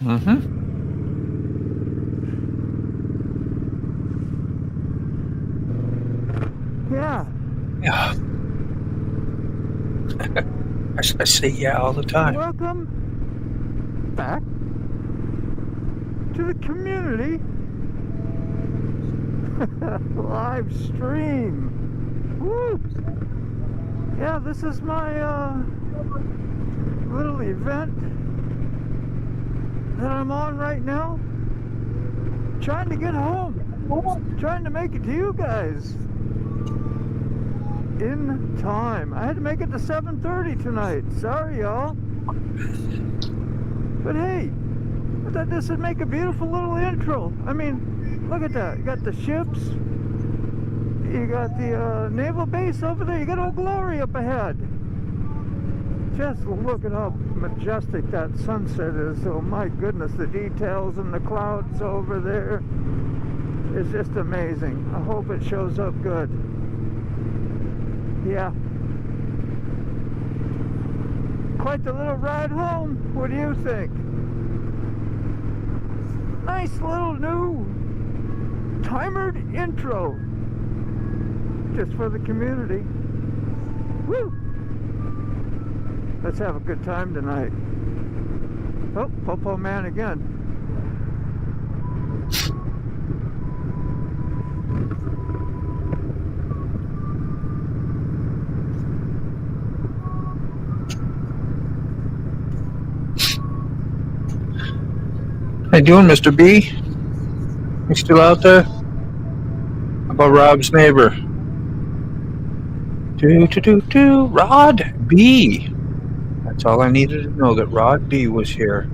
Mm-hmm. Yeah. Yeah. I say yeah all the time. Welcome back to the community live stream. Woo! Yeah, this is my little event that I'm on right now. Trying to get home. Trying to make it to you guys in time. I had to make it to 7:30 tonight. Sorry, y'all. But hey, I thought this would make a beautiful little intro. I mean, look at that. You got the ships. You got the naval base over there. You got Old Glory up ahead. Just look at how majestic that sunset is. Oh my goodness, the details in the clouds over there is just amazing. I hope it shows up good. Yeah. Quite the little ride home. What do you think? Nice little new timered intro. Just for the community. Woo! Let's have a good time tonight. Oh, Popo Man again. How you doing, Mr. B? You still out there? How about Rob's neighbor? Rod B. That's all I needed to know, that Rod B was here.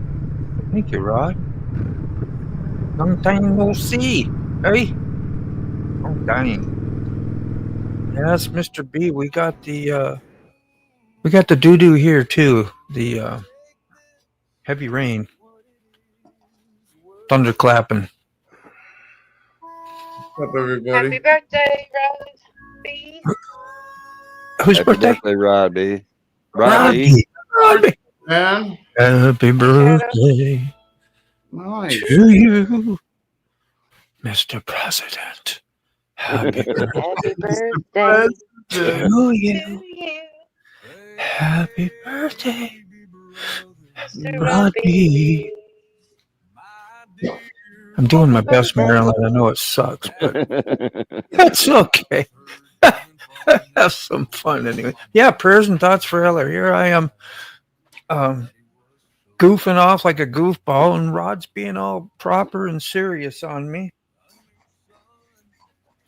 Thank you, Rod. Long time no see. Hey? Long time. Yes, Mr. B, we got the doo-doo here too. The heavy rain. Thunderclapping. What's up, everybody? Happy birthday, Rose B. Whose Happy birthday? Rod B. Rod B. Rod B. Man, Happy birthday nice. to you, Mr. President. Happy birthday Happy birthday to to you. you, Happy birthday, Mr. Rod B. I'm doing my best, Marilyn. I know it sucks, but that's okay. Have some fun anyway. Yeah, prayers and thoughts for Heller. Here I am, goofing off like a goofball, and Rod's being all proper and serious on me.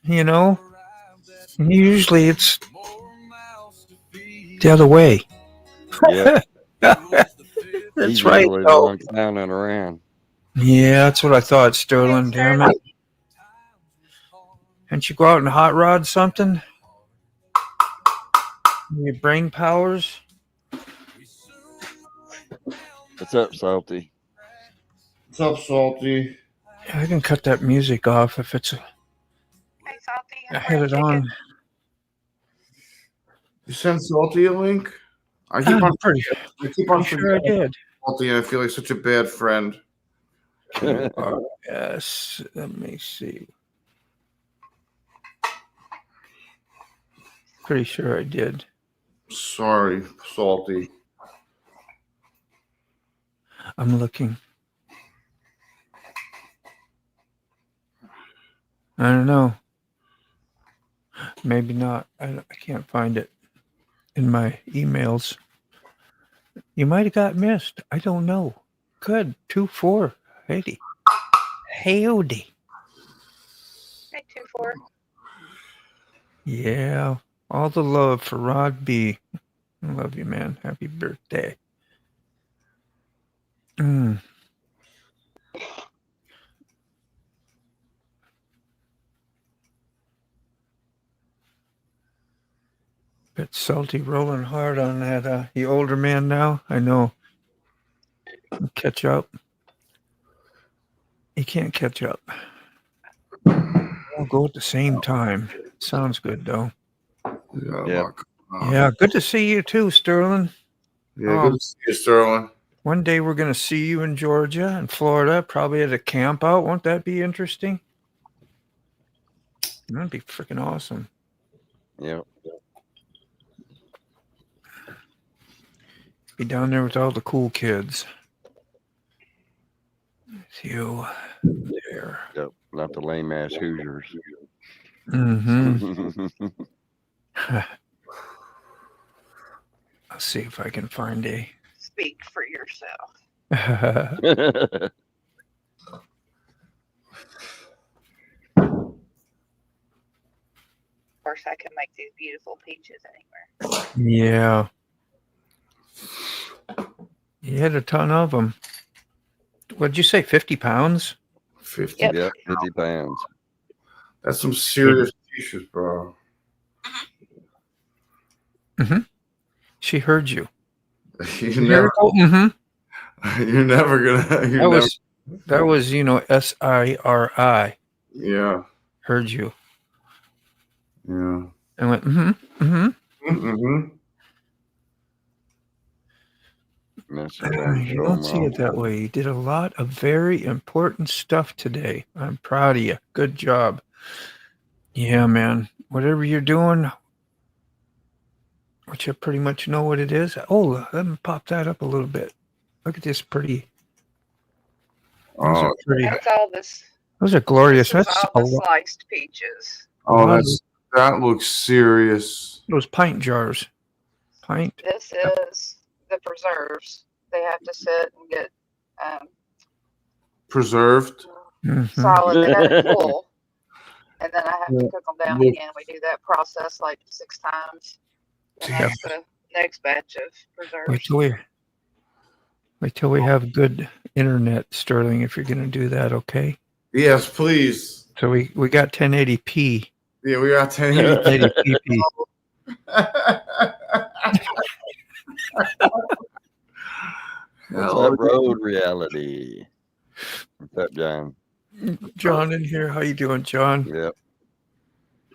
You know, usually it's the other way. Yeah. That's He's right. usually the one clowning around. Yeah, that's what I thought, Sterling. Damn it. Can't you go out and hot rod something? Your brain powers? What's up, Salty? What's up, Salty? Yeah, I can cut that music off if it's. Hey, Salty. I had it on. You sent Salty a link? I keep I'm on pretty sure I forgetting did. Salty, and I feel like such a bad friend. Yes, let me see. Pretty sure I did. Sorry, Salty. I'm looking. I don't know. Maybe not. I can't find it in my emails. You might have got missed. I don't know. Good. 2-4. Howdy. Hey, 2-4. Yeah. All the love for Rod B. I love you, man. Happy birthday. Bit salty, rolling hard on that. You older man now? I know. Catch up. You can't catch up. We'll go at the same time. Sounds good, though. Yeah, Yep. Yeah, good to see you too, Sterling. Yeah, good to see you, Sterling. One day we're going to see you in Georgia and Florida, probably at a camp out. Won't that be interesting? That'd be freaking awesome. Yep. Be down there with all the cool kids. It's you there. Yep. Not the lame ass Hoosiers. Mm-hmm. I'll see if I can find a. Speak for yourself. Of course, I can make these beautiful peaches anywhere. Yeah. You had a ton of them. What'd you say, 50 pounds? 50. Yep. Yep. 50 pounds. That's some serious peaches, bro. She heard you. You're never, you're never gonna. You're That was, you know, SIRI. Yeah. Heard you. Yeah. And went, Mm-hmm. That's what I'm You don't see it that way. You did a lot of very important stuff today. I'm proud of you. Good job. Yeah, man. Whatever you're doing, which I pretty much know what it is. Oh, let me pop that up a little bit. Look at this pretty. Those are pretty. That's all this. Those are glorious. This is That's all a the lot. sliced peaches. Oh, that looks serious. Those pint jars. Pint. This is the preserves. They have to sit and get Preserved. Mhm. solid. They got to cool. And then I have to cook them down Look. again. We do that process like 6 times. And Yeah. that's the next batch of preserves. Wait till we have good internet, Sterling, if you're going to do that, okay? Yes, please. So we got 1080p. Yeah, we got 1080. 1080p. What's up, road reality? What's up, John? John in here. How you doing, John? Yep.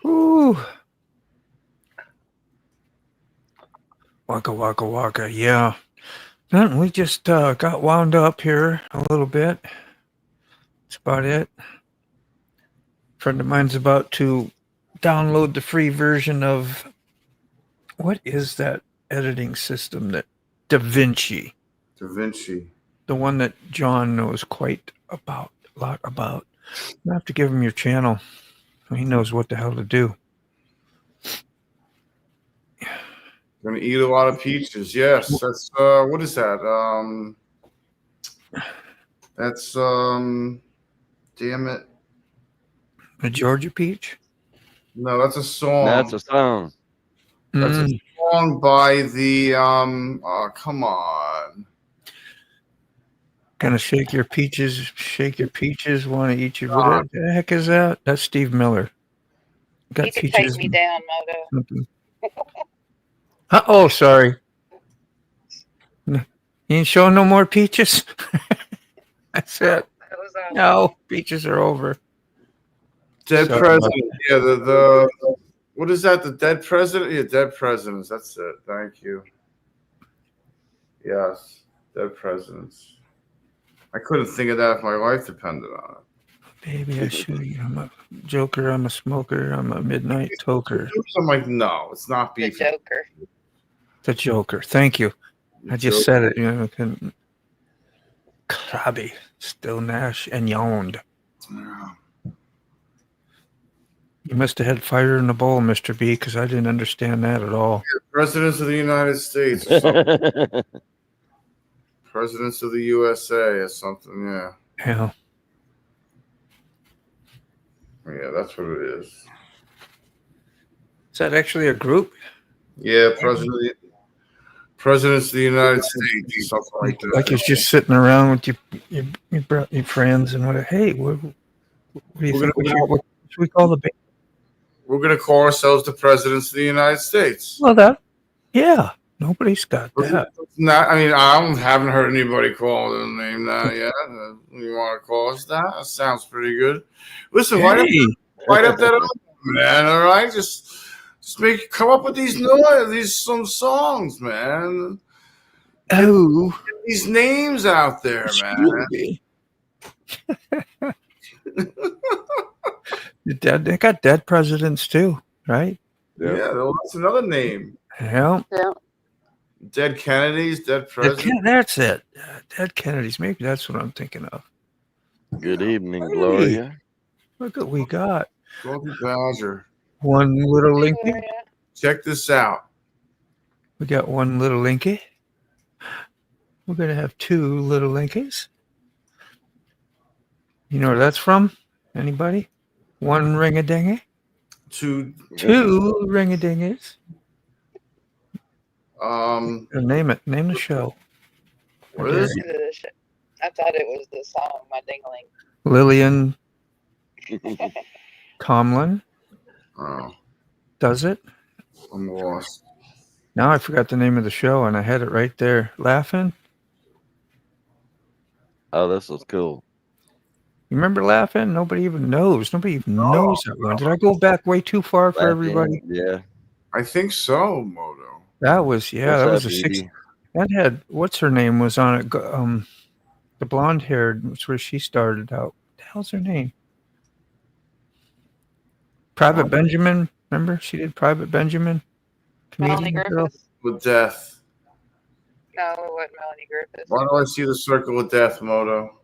Woo. Waka, waka, waka. Yeah. Then we just got wound up here a little bit. That's about it. Friend of mine's about to download the free version of, what is that editing system that DaVinci, Da Vinci. the one that John knows quite a lot about. You have to give him your channel. He knows what the hell to do. Gonna eat a lot of peaches. Yes, that's what is that? That's damn it. The Georgia peach? No, that's a song. That's a song. That's a song by the oh, come on. Kind of shake your peaches, want to eat your. What the heck is that? That's Steve Miller. Got You can peaches. take me down, Moto. Oh, sorry. You ain't showing no more peaches? That's it. That was all. No, peaches are over. Dead Sorry president. Yeah, the what is that? The dead president? Yeah, dead presidents. That's it. Thank you. Yes, dead presidents. I couldn't think of that if my life depended on it. Baby, I show you. I'm a joker. I'm a smoker. I'm a midnight toker. I'm like, no, it's not The beef. Joker. The Joker. Thank you. I just said it. You know, Krabby, still Nash, and yawned. Yeah. You must have had fire in the bowl, Mr. B, because I didn't understand that at all. Presidents of the United States. Presidents of the USA or something. Yeah. Yeah. Yeah, that's what it is. Is that actually a group? Yeah, presidents of the United States, something like that. Like you're just sitting around with your friends and what? Hey, what do you think? What should we call the band? We're gonna call ourselves the presidents of the United States. Well, yeah. Nobody's got that. Not, I mean, I haven't heard anybody call the name that yet. You want to call us that? That sounds pretty good. Listen, write up that up, man. All right, just come up with some songs, man. Oh, these names out there, man. Scooby. They got dead presidents too, right? Yep. Yeah, well, that's another name. Yeah. Yeah. Dead Kennedys, dead presidents. That's it. Dead Kennedys. Maybe that's what I'm thinking of. Good evening, Hey. Gloria. Look what we got. Golden Badger. One little Linky. Check this out. We got one little Linky. We're going to have two little Linkies. You know where that's from? Anybody? One ring-a-dingy? Two. Ring-a-dingies. Name it. Name the show. What is it? I thought it was the song, My Dingling. Lillian Tomlin Oh, does it. I'm lost. Now I forgot the name of the show, and I had it right there. Laughing. Oh, this was cool. You remember Laughing? Nobody even knows. Nobody even knows that one. Did I go back way too far for everybody? Yeah. I think so, Moto. That was that was a Edie? 60. That had what's her name was on it. The blonde haired was where she started out. What the hell's her name? Private Benjamin. Remember she did Private Benjamin. Melanie Comedian girl. Griffith? With death. No, it wasn't Melanie Griffith. Why do I see the circle of death, Moto?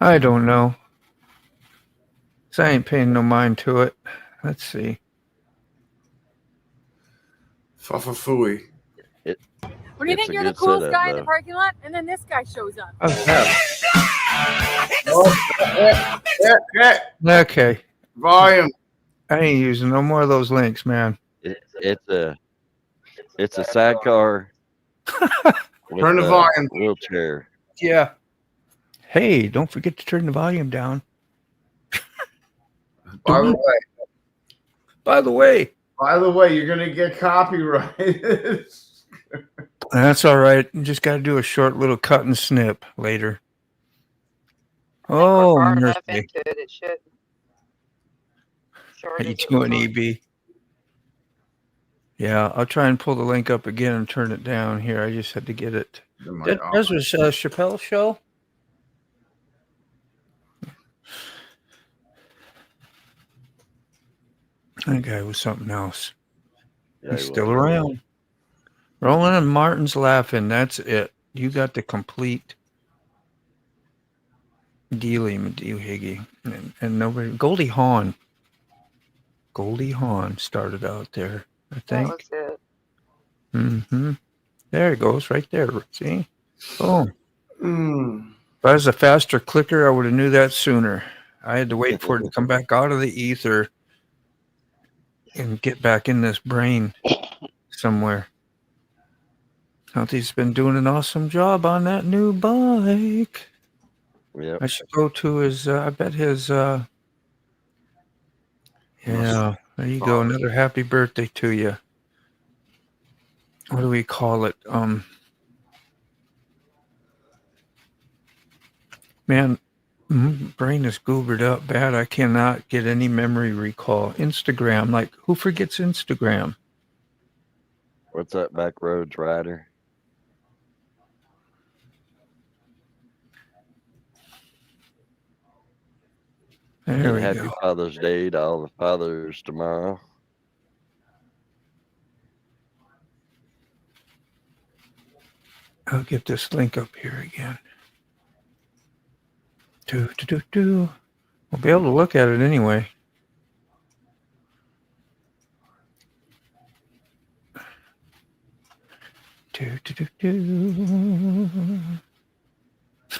I don't know. So I ain't paying no mind to it. Let's see. Fafafooey. When you It's think a you're the good coolest setup, guy in the though. parking lot, and then this guy shows up. Okay. Volume. I ain't using no more of those links, man. It's a sidecar. with Turn the a volume. Wheelchair. Yeah. Hey, don't forget to turn the volume down. By the way, By the way, you're gonna get copyrighted. that's all right. You just got to do a short little cut and snip later. Oh, Far enough mercy. into it, it should. How you doing, EB? Yeah, I'll try and pull the link up again and turn it down here. I just had to get it. That was Chappelle's show. That guy was something else. Yeah, He's he still was. around. Roland and Martin's laughing. That's it. You got the complete dealie, Higgy. And nobody. Goldie Hawn. Goldie Hawn started out there, I That think. was it. Mm-hmm. There it goes, right there. See? Boom. Mm. If I was a faster clicker, I would have knew that sooner. I had to wait for it to come back out of the ether and get back in this brain somewhere. He's been doing an awesome job on that new bike. Yep. I should go to his, I bet his, yeah, there you go. Another happy birthday to you. What do we call it? Man, brain is goobered up bad. I cannot get any memory recall. Instagram, like who forgets Instagram? What's that back roads rider? There we Happy go. Father's Day to all the fathers tomorrow. I'll get this link up here again. We'll be able to look at it anyway.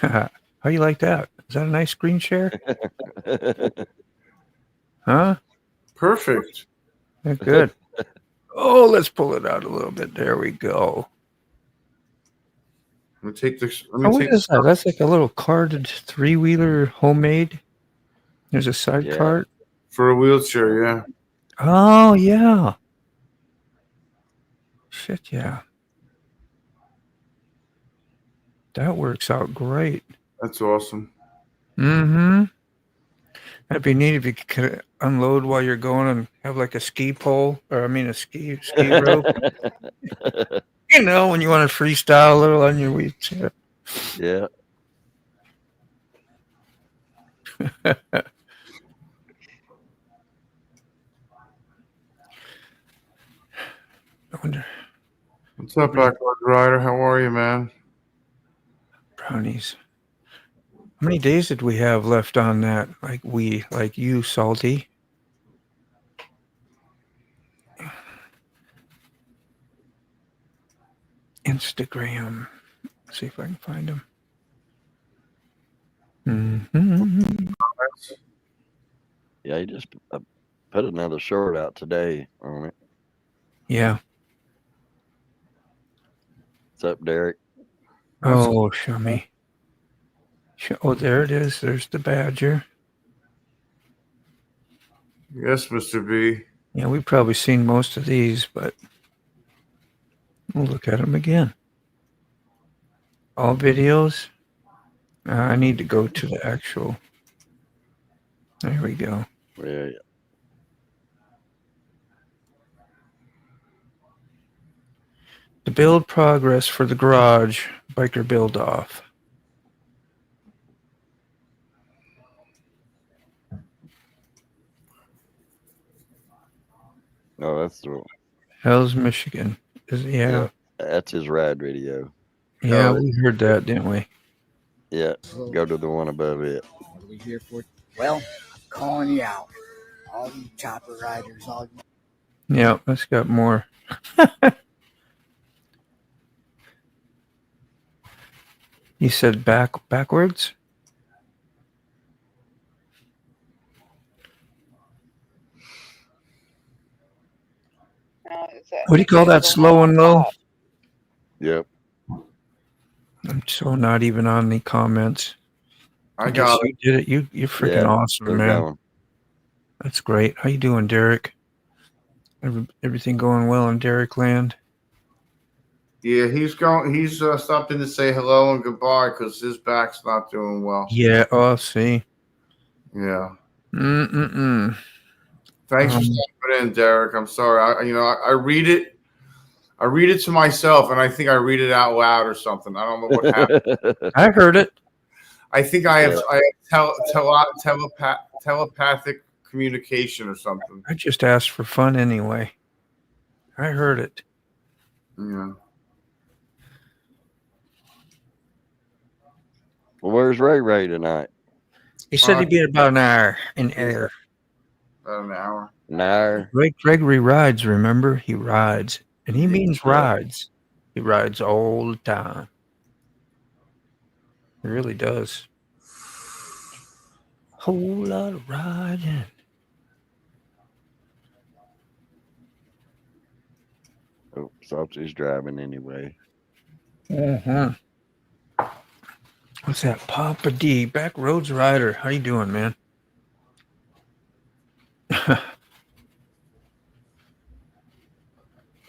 How you like that? Is that a nice screen share? Huh? Perfect. Yeah, good. Oh, let's pull it out a little bit. There we go. Let me take this. What is that? That's like a little carded three-wheeler homemade. There's a side Yeah. cart. For a wheelchair, yeah. Oh, yeah. Shit, yeah. That works out great. That's awesome. Mm-hmm. That'd be neat if you could unload while you're going and have like a ski pole, or I mean a ski rope. You know, when you want to freestyle a little on your wheelchair. Yeah. I wonder, What's up, Backward Rider? How are you, man? brownies. How many days did we have left on that? Like you, Salty. Instagram. Let's see if I can find them. Mm-hmm. Yeah, he just put another short out today on it. Yeah. What's up, Derek? Oh, show me. Oh, there it is. There's the badger. Yes, Mr. B. Yeah, we've probably seen most of these, but we'll look at them again. All videos. I need to go to the actual. There we go. Yeah. The build progress for the garage biker build off. No, that's the Hell's Michigan. Yeah. That's his ride video. Yeah, we heard that, didn't we? Yeah. Go to the one above it. What are we here for? Well, I'm calling you out. All you chopper riders, all you. Yeah, let's got more. You said backwards? What do you call that? Slow and low? Yep. I'm so not even on the comments. I got it. You did it. You're freaking awesome, they're man. going. That's great. How you doing, Derek? Everything going well in Derek land? Yeah, he's going. He's stopped in to say hello and goodbye because his back's not doing well. Yeah. Oh, see. Yeah. Mm-mm-mm. Thanks for stopping in, Derek. I'm sorry. I read it. I read it to myself, and I think I read it out loud or something. I don't know what happened. I heard it. I think I have telepathic communication or something. I just asked for fun anyway. I heard it. Yeah. Well, where's Ray tonight? He said he'd be about an hour in air. About an hour. An hour. Gregory rides, remember? He rides. And he means rides. He rides all the time. He really does. Whole lot of riding. Oh, Salty's driving anyway. Uh-huh. What's that? Papa D, Back Roads Rider. How you doing, man?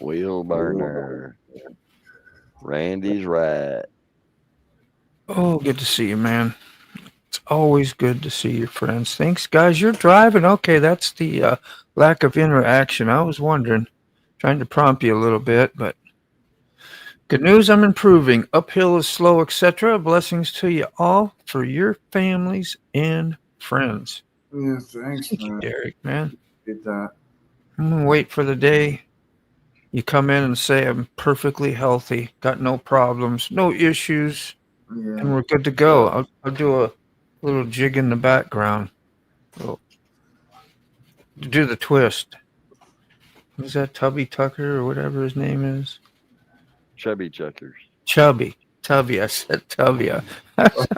Wheel burner. Randy's ride. Oh, good to see you, man. It's always good to see your friends. Thanks, guys. You're driving. Okay, that's the lack of interaction. I was wondering, trying to prompt you a little bit, but good news, I'm improving. Uphill is slow, etc. Blessings to you all for your families and friends. Yeah, thanks, Thank you, man. Derek, man. Did that. I'm going to wait for the day you come in and say I'm perfectly healthy, got no problems, no issues, Yeah. and we're good to go. I'll do a little jig in the background. Do the twist. Who's that, Tubby Tucker or whatever his name is? Chubby Chuckers. Chubby. Tubby. I said Tubby. I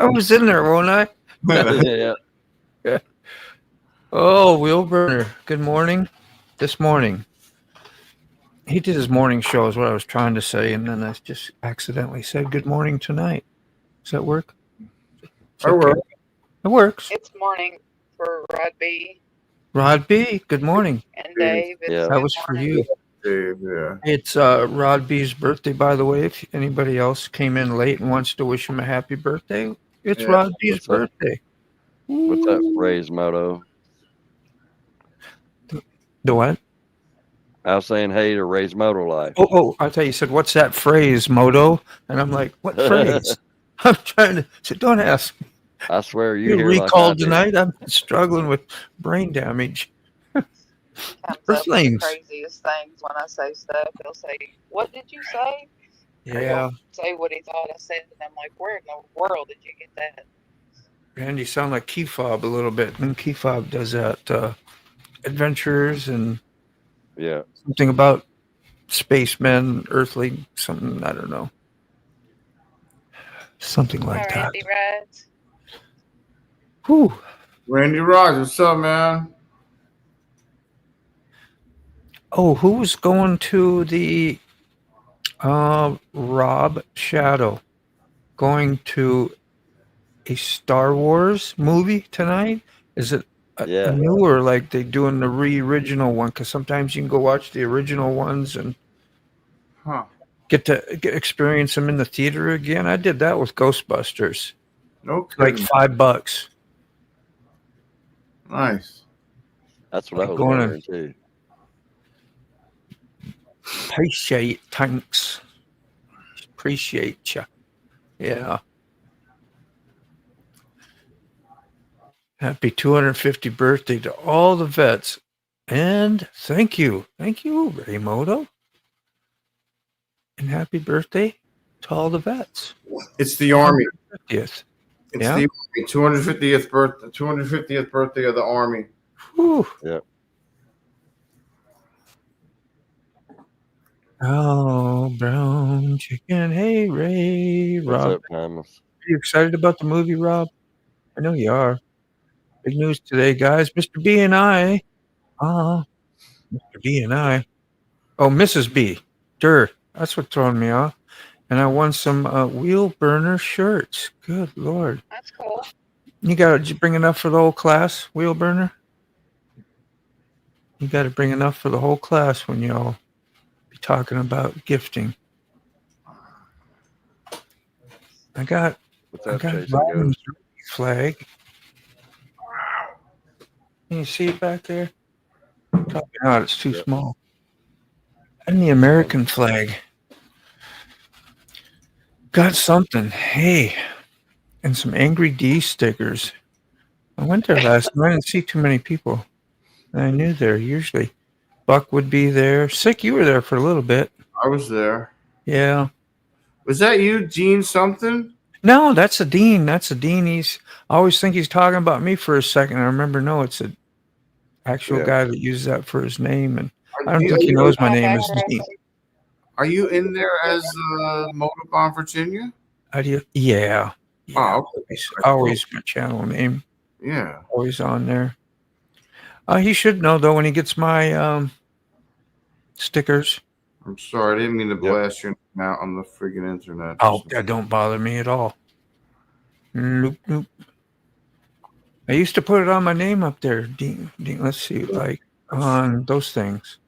was in there, won't I? Yeah. Oh, Wheelburner. Good morning. This morning. He did his morning show is what I was trying to say, and then I just accidentally said good morning tonight. Does that work? I work. It works. It's morning for Rod B Rod B, good morning. and Dave. It's Yeah. That good was for morning. you. Dave, yeah. It's Rod B's birthday, by the way. If anybody else came in late and wants to wish him a happy birthday, it's Yeah. Rod B's What's up? birthday. What's up, Ray's moto? The what? I was saying hey to Ray's Moto Life. Oh, I thought you said, what's that phrase, Moto? And I'm like, what phrase? I'm trying to, so don't ask. I swear you You hear like I recalled do. tonight? I'm struggling with brain damage. Comes up with the Earthlings. craziest things when I say stuff. He'll say, "What did you say?" Or Yeah. he'll say what he thought I said, and I'm like, "Where in the world did you get that?" And you sound like Key Fob a little bit. And Key Fob does that adventures and Yeah. something about spacemen, earthling, something, I don't know. Something like that. Randy rides. Whew. Randy Rogers, what's up, man? Oh, who's going to the Rob Shadow going to a Star Wars movie tonight? Is it a new, or like they doing the original one? Because sometimes you can go watch the original ones and get to experience them in the theater again. I did that with Ghostbusters. No Like kidding. $5. Nice. That's what I was Going wondering too. Appreciate, thanks. Appreciate you. Yeah. Happy 250th birthday to all the vets. And thank you. Thank you, Raymoto. And happy birthday to all the vets. It's the Army. 50th. It's Yeah. the Army. 250th birthday. 250th birthday of the Army. Whew. Yeah. Oh, brown chicken. Hey, Ray. What's Rob. up, Thomas? Are you excited about the movie, Rob? I know you are. Big news today, guys. Mr. B and I. Mr. B and I. Oh, Mrs. B. Dirt. That's what's throwing me off. And I won some wheel burner shirts. Good Lord. That's cool. You got to bring enough for the whole class, wheel burner? You got to bring enough for the whole class when y'all be talking about gifting. I got Robin's flag. Can you see it back there? Probably not. It's too small. And the American flag. Got something. Hey. And some Angry D stickers. I went there last night. I didn't see too many people. I knew there. Usually Buck would be there. Sick, you were there for a little bit. I was there. Yeah. Was that you, Gene something? No, that's a Dean. That's a Dean. I always think he's talking about me for a second. I remember, no, it's an actual guy that uses that for his name. And I don't think he knows my name is Dean. Are you in there as Motovlogger Virginia? Yeah. Oh, okay. Always my channel name. Yeah. Always on there. He should know, though, when he gets my stickers. I'm sorry. I didn't mean to blast your name out on the friggin' internet. Oh, that don't bother me at all. Nope, nope. I used to put it on my name up there. Dean, let's see, like on those things.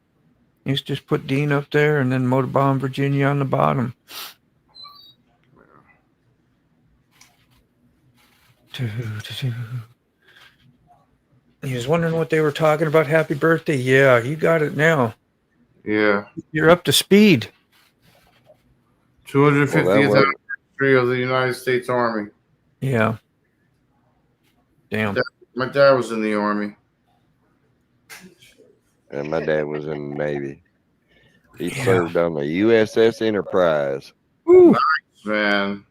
I used to just put Dean up there and then Motorbomb Virginia on the bottom. He was wondering what they were talking about. Happy birthday. Yeah, you got it now. Yeah. You're up to speed. 250th anniversary of the United States Army. Yeah. Damn. My dad was in the Army. And my dad was in the Navy. He served on the USS Enterprise. Woo. Nice, man.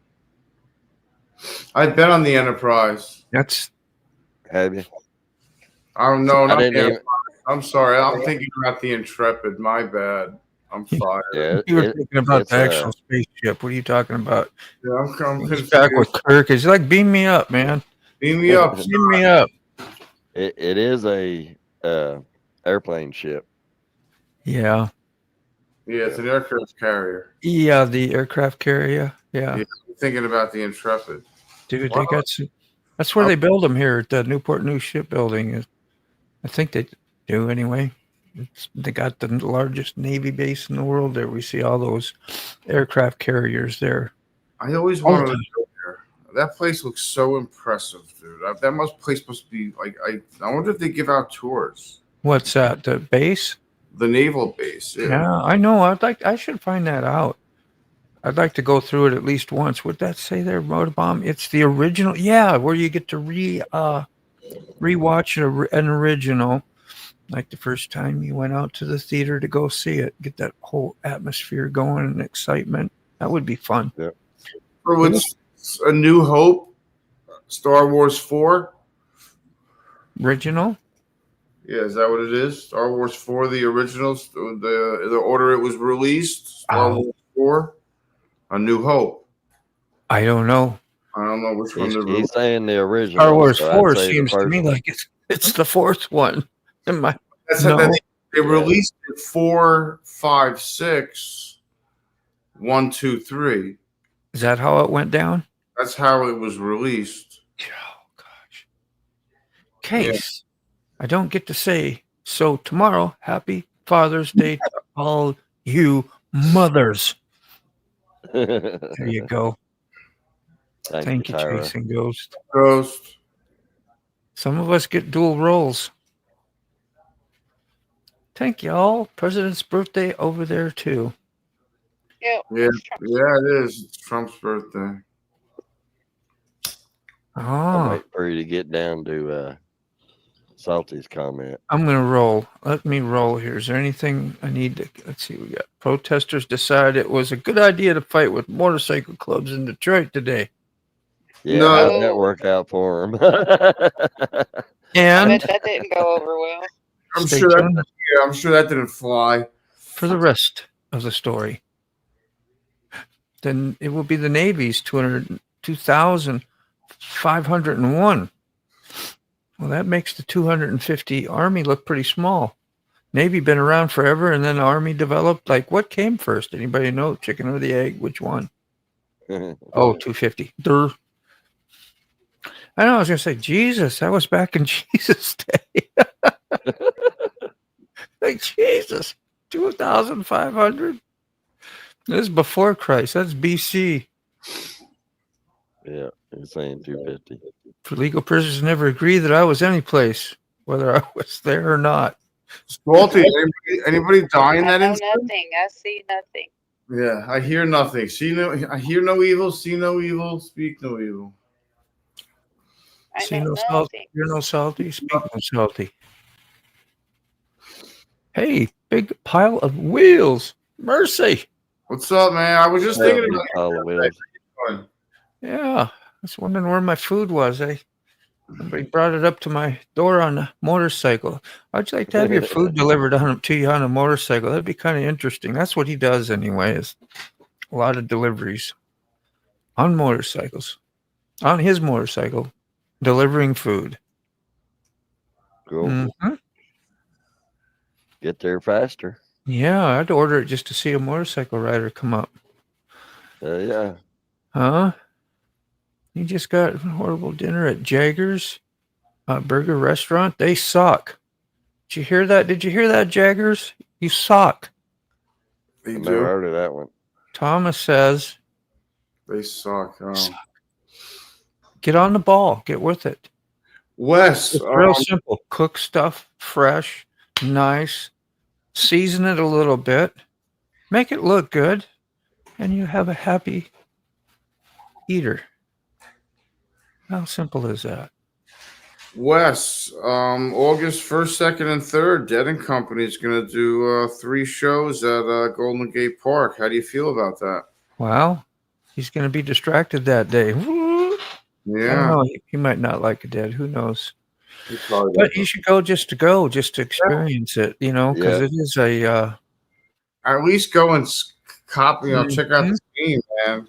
I've been on the Enterprise. Have you? I don't know. I'm sorry. I'm thinking about the Intrepid. My bad. I'm fired. Yeah, you were thinking about the actual spaceship. What are you talking about? Yeah, I'm He's back with Kirk. He's like, beam me up, man. Beam me up. Beam me up. It is a airplane ship. Yeah. Yeah, it's an aircraft carrier. Yeah, the aircraft carrier. Yeah. I'm thinking about the Intrepid. Dude, they got some. That's where they build them here at the Newport News Shipbuilding. I think they do anyway. They got the largest Navy base in the world there. We see all those aircraft carriers there. I always wanted to go there. That place looks so impressive, dude. That place must be like. I wonder if they give out tours. What's that? The base? the naval base. Yeah, I know. I should find that out. I'd like to go through it at least once. Would that say there, Motorbomb? It's the original. Yeah, where you get to rewatch an original, like the first time you went out to the theater to go see it. Get that whole atmosphere going and excitement. That would be fun. Yeah. For what's A New Hope, Star Wars 4. Original? Yeah, is that what it is? Star Wars 4, the originals, the order it was released. Star Wars 4, A New Hope. I don't know. I don't know which one they're He's saying the original. Star Wars so 4 I'd say the seems to first me one. like it's the fourth one. That's No. They released it 4, 5, 6, 1, 2, 3. Is that how it went down? That's how it was released. Oh, gosh. Case. I don't get to say, so tomorrow, happy Father's Day to all you mothers. There you go. Thank you, Tyra. Chasing Ghost. Ghost. Some of us get dual roles. Thank y'all. President's birthday over there, too. Yeah. Yeah, it is. It's Trump's birthday. I'm Oh, waiting for you to get down to Salty's comment. I'm going to roll. Let me roll here. Is there anything I need to... Let's see. We got protesters decide it was a good idea to fight with motorcycle clubs in Detroit today. Yeah, No. how'd that work out for him? I And bet that didn't go over well. stay I'm tuned sure that didn't fly. for the rest of the story. Then it will be the Navy's 202,501. Well, that makes the 250 Army look pretty small. Navy been around forever, and then the Army developed. Like, what came first? Anybody know? Chicken or the egg? Which one? Oh, 250. Durr. I know. I was going to say, Jesus, that was back in Jesus' day. Like, Jesus, 2,500? This is before Christ. That's BC. Yeah, he's saying 250. For legal prisoners never agree that I was any place, whether I was there or not. Salty, anybody die in I that know incident? nothing. I see nothing. Yeah, I hear nothing. I hear no evil, see no evil, speak no evil. I See know no salt, nothing. hear no salty, speak no salty. Hey, big pile of wheels. Mercy. What's up, man? I was just thinking about Pile of wheels. it. Yeah, I was wondering where my food was. Somebody brought it up to my door on a motorcycle. How'd you like to have your food delivered to you on a motorcycle? That'd be kind of interesting. That's what he does anyway, is a lot of deliveries on motorcycles, on his motorcycle, delivering food. Cool. Mm-hmm. Get there faster. Yeah, I'd order it just to see a motorcycle rider come up. Yeah. Huh? You just got horrible dinner at Jaggers Burger Restaurant. They suck. Did you hear that? Did you hear that, Jaggers? You suck. They I do. never heard of that one. Thomas says, They suck. get on the ball. Get with it. Wes, It's real simple. Cook stuff fresh, nice. Season it a little bit. Make it look good. And you have a happy eater. How simple is that? Wes, August 1st, 2nd, and 3rd, Dead & Company is going to do 3 shows at Golden Gate Park. How do you feel about that? Well, he's going to be distracted that day. Woo! I don't Yeah. know. He might not like it, Dad. Who knows? He probably But does. you should go just to experience it, because Yeah. it is a At least go and copy, check out the scene, man.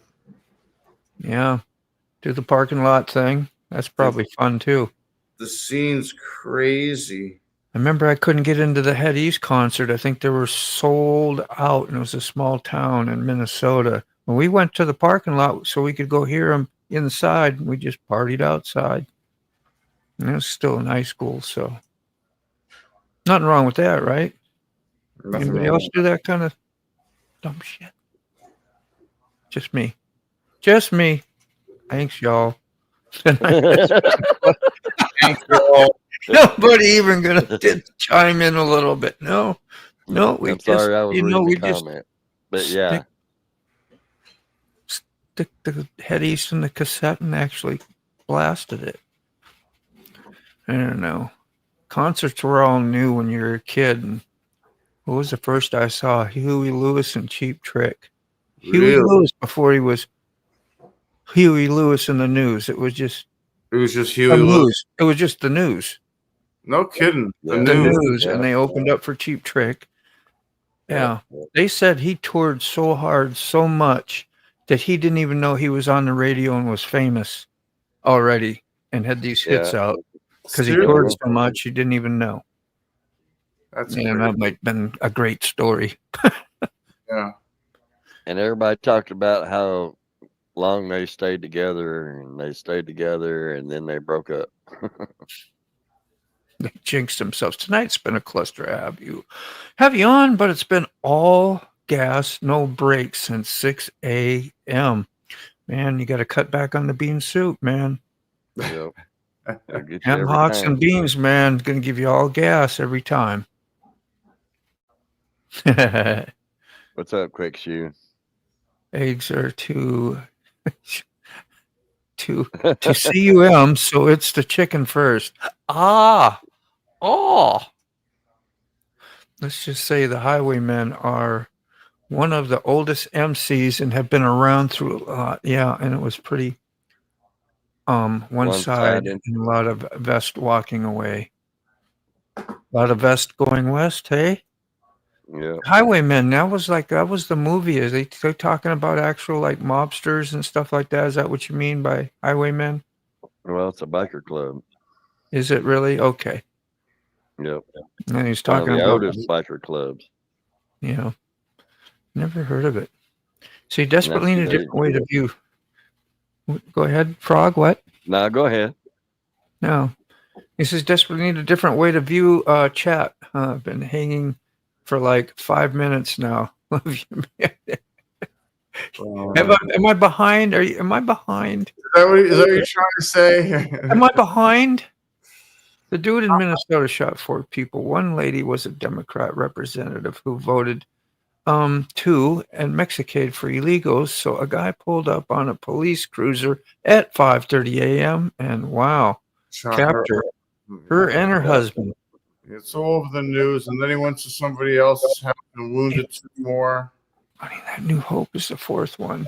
do the parking lot thing. That's probably fun too. The scene's crazy. I remember I couldn't get into the Head East concert. I think they were sold out, and it was a small town in Minnesota. When we went to the parking lot so we could go hear them inside, we just partied outside. And it was still in high school, so nothing wrong with that, right? Nothing Anybody wrong. else do that kind of dumb shit? Just me. Just me. Thanks, y'all. Thank you all. Nobody even gonna chime in a little bit. No. No, we I'm just, sorry I was you know, reading the we just comment. But yeah, stick the head east in the cassette and actually blasted it. I don't know. Concerts were all new when you were a kid. And what was the first I saw? Huey Lewis and Cheap Trick. Huey Really? Lewis before he was Huey Lewis in the news. It was just It was just the Huey Lewis. news. It was just the news. No kidding. The Yeah. The news. news. Yeah. And they opened up for Cheap Trick. Yeah. yeah. They said he toured so hard, so much, that he didn't even know he was on the radio and was famous already and had these hits Yeah. out because he Seriously? toured so much he didn't even know. That's And crazy. that might have been a great story. Yeah. And everybody talked about how long they stayed together, and and then they broke up. They jinxed themselves. Tonight's been a cluster have you on, but it's been all gas, no brakes since 6 a.m. Man, you got to cut back on the bean soup, man. Yep. It'll get you Ham every hocks time. and beans, man, going to give you all gas every time. What's up, Quick Shoe? Eggs are to cum, so it's the chicken first. Let's just say the Highwaymen are one of the oldest MCs and have been around through a lot. Yeah, and it was pretty one side One-sided. and a lot of Vest walking away. A lot of Vest going west, hey? Yeah. Highwaymen, that was the movie. Is they talking about actual like mobsters and stuff like that? Is that what you mean by Highwaymen? Well, it's a biker club. Is it really? Okay. Yep. And he's One of talking the about oldest biker clubs. Yeah. Never heard of it. So you desperately need a different way to view. Go ahead, Frog. What? Nah, go ahead. No. He says desperately need a different way to view chat. I've been hanging for like 5 minutes now. Am I behind? Am I behind? Is that what you're trying to say? Am I behind? The dude in Minnesota shot 4 people. One lady was a Democrat representative who voted to and Mexicade for illegals. So a guy pulled up on a police cruiser at 5:30 a.m. and wow, captured her and her husband. It's all over the news, and then he went to somebody else's house and wounded 2 more. I mean, that New Hope is the 4th one.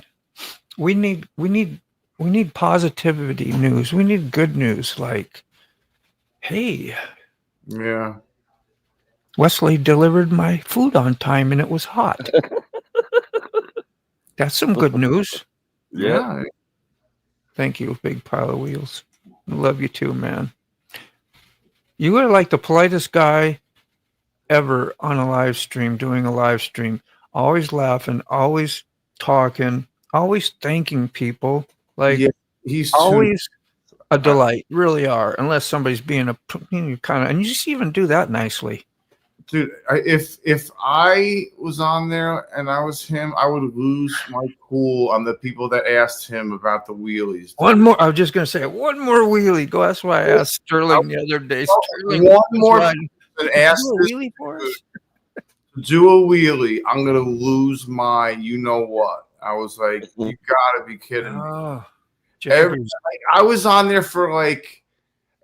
We need positivity news. We need good news. Like, hey, Yeah. Wesley delivered my food on time and it was hot. That's some good news. Yeah. Thank you, big pile of wheels. I love you too, man. You are like the politest guy ever on a live stream, doing a live stream. Always laughing, always talking, always thanking people. Like, Yeah, he's always a delight. Really are. Unless somebody's being a kind of, and you just even do that nicely. Dude, if I was on there and I was him, I would lose my cool on the people that asked him about the wheelies. One more. I was just going to say one more wheelie. Go. That's why I asked Sterling the other day. Sterling, one more that asked do a wheelie for us. Do a wheelie. I'm gonna lose my. You know what? I was like, you gotta be kidding me. Oh, I was on there for like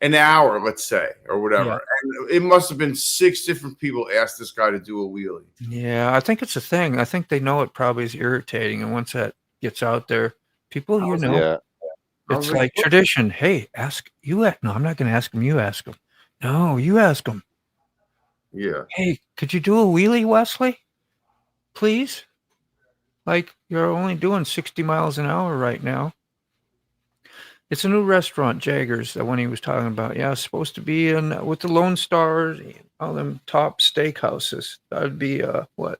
an hour, let's say, or whatever. Yeah. And it must have been 6 different people asked this guy to do a wheelie. Yeah, I think it's a thing. I think they know it probably is irritating. And once that gets out there, people, it's like tradition. Hey, ask you. No, I'm not going to ask him. You ask him. No, you ask him. Yeah. Hey, could you do a wheelie, Wesley? Please? Like, you're only doing 60 miles an hour right now. It's a new restaurant, Jaggers, the one he was talking about. Yeah, it's supposed to be in with the Lone Star, all them top steakhouses. That would be what?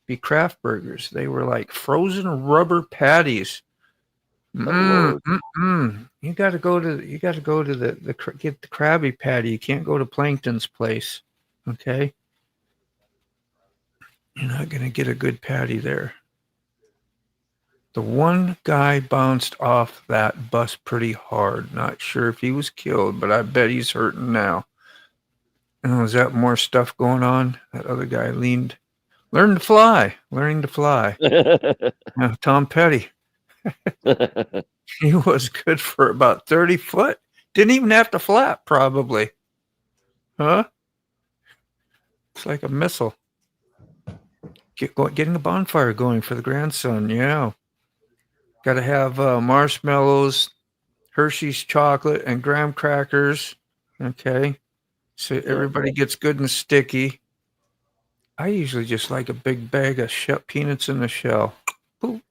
Be Kraft Burgers. They were like frozen rubber patties. You got to go to the get the Krabby Patty. You can't go to Plankton's place. Okay, you're not gonna get a good patty there. The one guy bounced off that bus pretty hard. Not sure if he was killed, but I bet he's hurting now. Oh, is that more stuff going on? That other guy learning to fly. Yeah, Tom Petty. He was good for about 30 foot. Didn't even have to flap, probably. Huh? It's like a missile. Getting a bonfire going for the grandson. Yeah. Got to have marshmallows, Hershey's chocolate, and graham crackers. Okay. So everybody gets good and sticky. I usually just like a big bag of peanuts in the shell. Boop.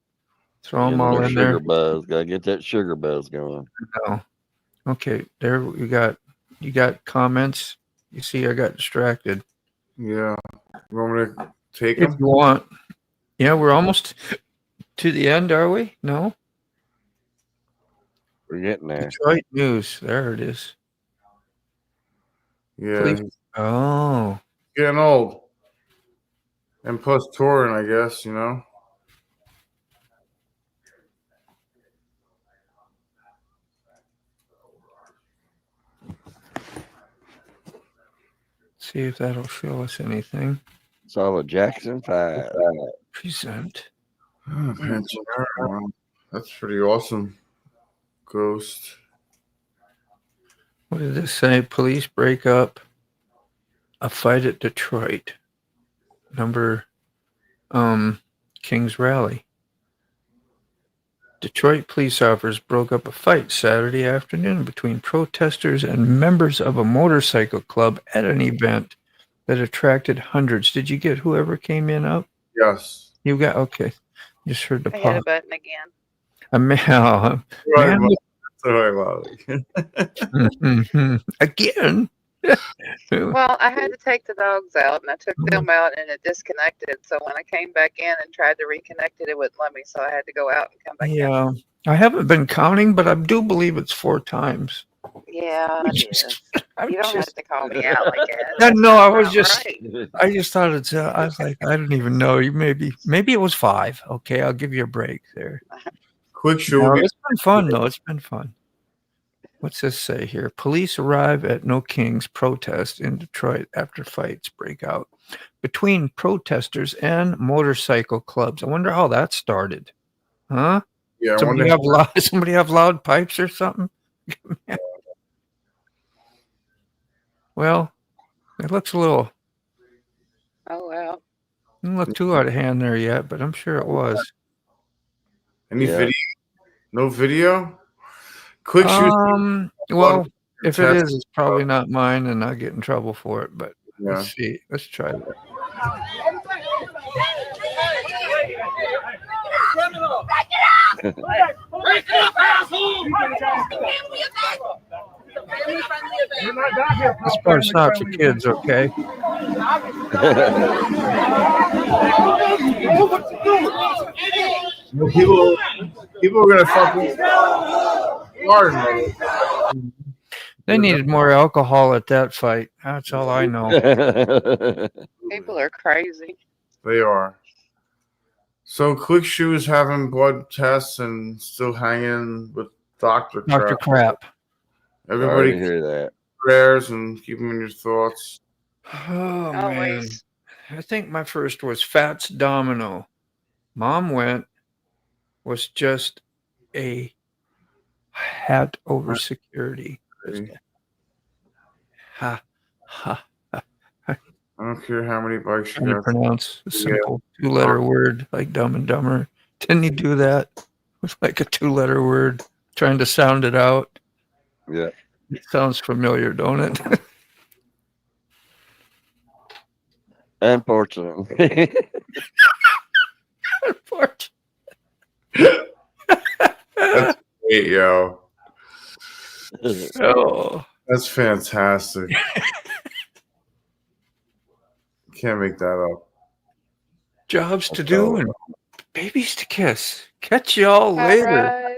Throw them all in there. Sugar buzz. Gotta get that sugar buzz going. No. Okay, there you got comments. You see, I got distracted. Yeah. You want me to take If them? you want. Yeah, we're almost to the end, are we? No? We're getting there. Detroit news. There it is. Yeah. Please. He's Oh. getting old. And plus touring, I guess, you know. See if that'll show us anything. Saw a Jackson 5. Present. Oh, pensioner. Wow. That's pretty awesome. Ghost. What did this say? Police break up a fight at Detroit. Number King's Rally. Detroit police officers broke up a fight Saturday afternoon between protesters and members of a motorcycle club at an event that attracted hundreds. Did you get whoever came in up? Yes. You got, okay. Just heard the I hit a pop. button again. A man. Right, man Sorry about it. Again. Well, I had to take the dogs out, and I took them out, and it disconnected. So when I came back in and tried to reconnect it, it wouldn't let me. So I had to go out and come back in. Yeah. I haven't been counting, but I do believe it's 4 times. Yeah, it is. I'm You don't have just- to call me out like that. No, I was Not just right. I just thought it's I was like, I don't even know. You maybe it was 5. Okay, I'll give you a break there. Quick show. No, it's been fun though. It's been fun. What's this say here? Police arrive at No Kings protest in Detroit after fights break out between protesters and motorcycle clubs. I wonder how that started. Huh? Yeah, I Somebody wonder. have loud pipes or something? Well, it looks a little Oh, well. didn't look too out of hand there yet, but I'm sure it was. Any Yeah. video? No video? Quick shoot. Well, if it Test. is, it's probably not mine, and I'll get in trouble for it. But Yeah. let's see. Let's try that. This part's not for kids, okay? People are gonna fucking hard. They needed more alcohol at that fight. That's all I know. People are crazy. They are. So Quick Shoes having blood tests and still hanging with Dr. Dr. Crap. Crap. Sorry Everybody to hear that. prayers and keep them in your thoughts. Oh, man. Always. I think my first was Fats Domino. Mom went, was just a hat over security. Ha, ha. I don't care how many bikes Trying you to got. pronounce a simple 2-letter word like Dumb and Dumber. Didn't he do that? It was like a 2-letter word, trying to sound it out. Yeah. It sounds familiar, don't it? Unfortunately. That's great, yo. Oh, That's fantastic. Can't make that up. jobs to do and babies to kiss. Catch y'all All later. right.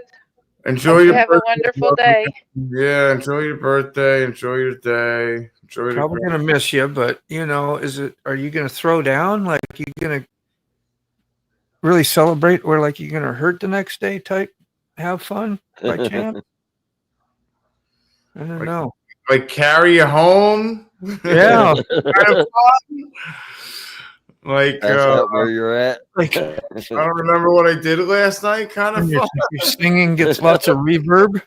Enjoy You your have a birthday. wonderful day. Yeah, enjoy your birthday. Enjoy your day. Enjoy Probably the gonna miss you, but are you gonna throw down? Like you gonna really celebrate, or like you gonna hurt the next day type? Have fun by chance? I don't know. like carry you home. Yeah. Kind of fun. Like, That's out where you're at. Like I don't remember what I did last night. Kind of when fun. your singing gets lots of reverb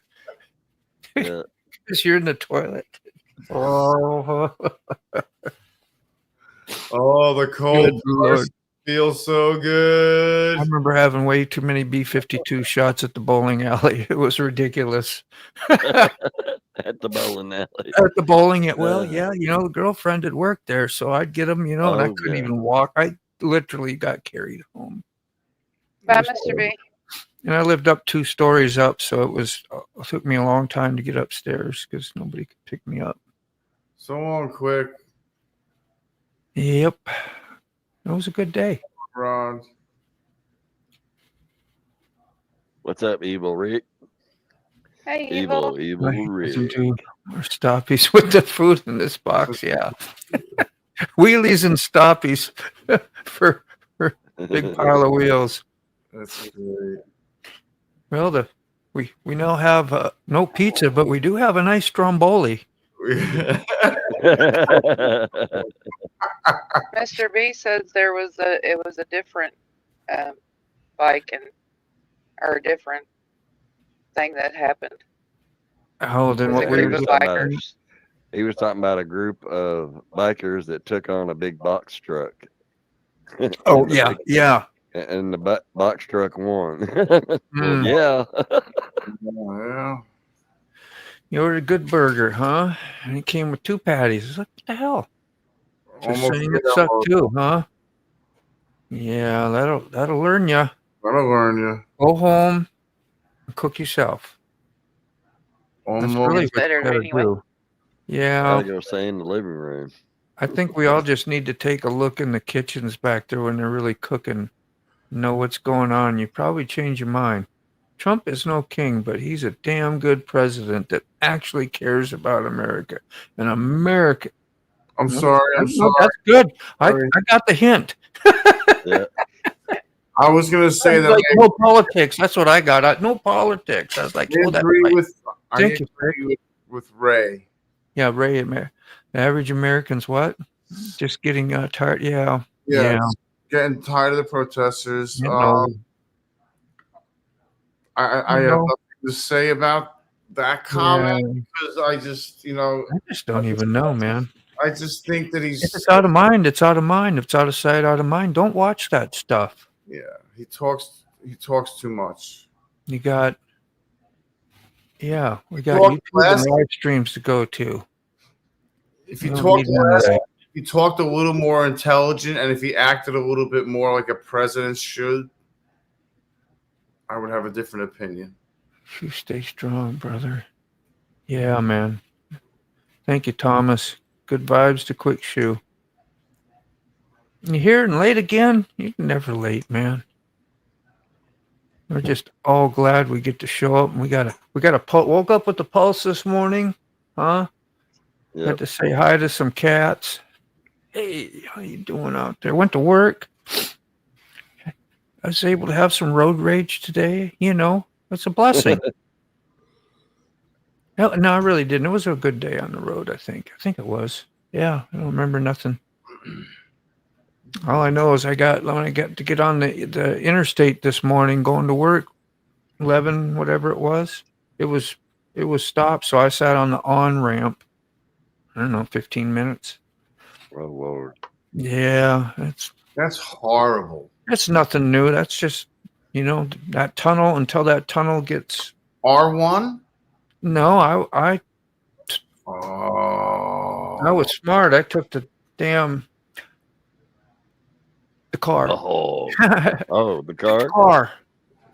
Yeah. because you're in the toilet. Oh, Oh, the cold good Lord. feels so good. I remember having way too many B-52 shots at the bowling alley. It was ridiculous. At the bowling alley. At the bowling, well, yeah, the girlfriend had worked there, so I'd get them, and I Oh, couldn't yeah. even walk. I literally got carried home. Bye, was Mr. horrible. B. And I lived up 2 stories up, so it took me a long time to get upstairs because nobody could pick me up. So long, quick, Yep. It was a good day. Rod. What's up, evil Rick? Hey, Evil I Rick. listen to our stoppies with the food in this box, yeah. Wheelies and stoppies for big pile of wheels. That's great. Well, we now have no pizza, but we do have a nice stromboli. Mr. B says it was a different bike or a different thing that happened. Oh, then It was what a we group were of talking about? bikers. He was talking about a group of bikers that took on a big box truck. Oh, yeah. And the box truck won. Well, Mm. yeah. Yeah. You ordered a good burger, huh? And it came with 2 patties. I was like, what the hell? Just Almost saying did it that sucked one. too, huh? Yeah, that'll learn you. That'll learn you. Go home and cook yourself. That's Almost. really It's what you better gotta anyway. do. Yeah, Gotta go stay in the living room. I think we all just need to take a look in the kitchens back there when they're really cooking, know what's going on. You probably change your mind. Trump is no king, but he's a damn good president that actually cares about America. And America. I'm sorry. I'm No, sorry. that's good. I Sorry. got the hint. Yeah. I was gonna say that Like, no politics. That's what I got. No politics. I was like, I oh, that's agree right. with. I Thank you, agree with Ray. Yeah, Ray, the average American's what? Just getting tired. Yeah. Yeah. Getting tired of the protesters. You know, I have nothing to say about that comment yeah. because I just, I just don't even know, man. I just think that If it's out of mind, it's out of mind. If it's out of sight, out of mind. Don't watch that stuff. yeah, he talks too much. You got, we got Talk YouTube less. and live streams to go to. If he You don't talked need none of less, that. if he talked a little more intelligent, and if he acted a little bit more like a president should, I would have a different opinion. You stay strong, brother. Yeah, man. Thank you, Thomas. Good vibes to Quick Shoe. You here and late again? You're never late, man. We're just all glad we get to show up. And we got woke up with the pulse this morning, huh? Yep. Had to say hi to some cats. Hey, how you doing out there? Went to work. I was able to have some road rage today. It's a blessing. No, I really didn't. It was a good day on the road, I think. I think it was. Yeah, I don't remember nothing. All I know is when I got to get on the interstate this morning going to work, 11, whatever it was stopped. So I sat on the on-ramp, I don't know, 15 minutes. Oh, Lord. Yeah, That's horrible. that's nothing new. That's just, that tunnel until that tunnel gets. R1? No, I Oh, was smart. I took the car. Oh. Oh, the car? Car.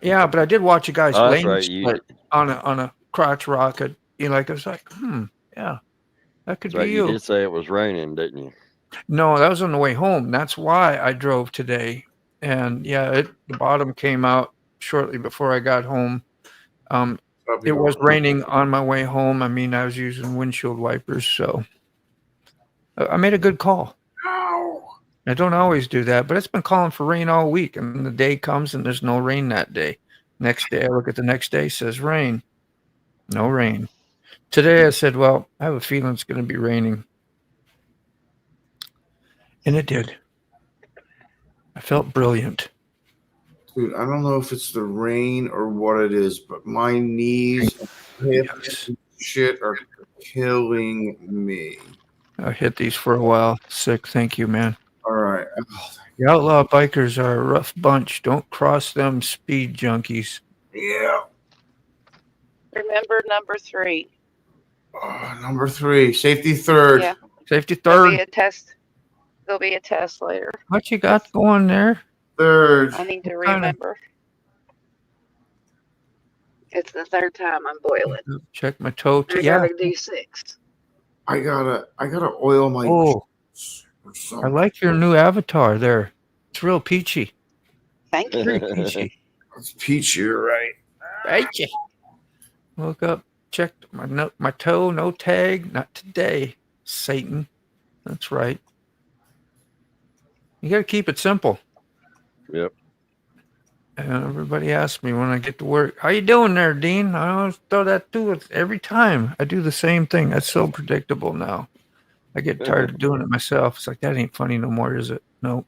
Yeah, but I did watch a guy's Oh, that's lane right. split on a crotch rocket. I was like, yeah, that could That's be right. You you. did say it was raining, didn't you? No, that was on the way home. That's why I drove today. And yeah, the bottom came out shortly before I got home. It was raining on my way home. I mean, I was using windshield wipers, so I made a good call. Ow. I don't always do that, but it's been calling for rain all week, and the day comes and there's no rain that day. Next day, I look at the next day, says rain. No rain. Today, I said, well, I have a feeling it's going to be raining. And it did. I felt brilliant. Dude, I don't know if it's the rain or what it is, but my knees and hips and shit are killing me. I hit these for a while. Sick. Thank you, man. All right. The outlaw bikers are a rough bunch. Don't cross them speed junkies. Yeah. Remember number 3. Number 3, safety third. Yeah. Safety There'll be third. a test. There'll be a test later. What you got going there? Third. I need to What kind of- remember. It's the 3rd time I'm boiling. Check my toe. I Yeah. gotta do 6. I gotta oil my. Oh, or I something. like your new avatar there. It's real peachy. Thank you. Very peachy. It's peachy, you're right. Peachy. Woke up, checked my toe, no tag. Not today, Satan. That's right. You got to keep it simple. Yep. And everybody asks me when I get to work, how you doing there, Dean? I always throw that to it every time. I do the same thing. That's so predictable now. I get tired of doing it myself. It's like, that ain't funny no more, is it? Nope.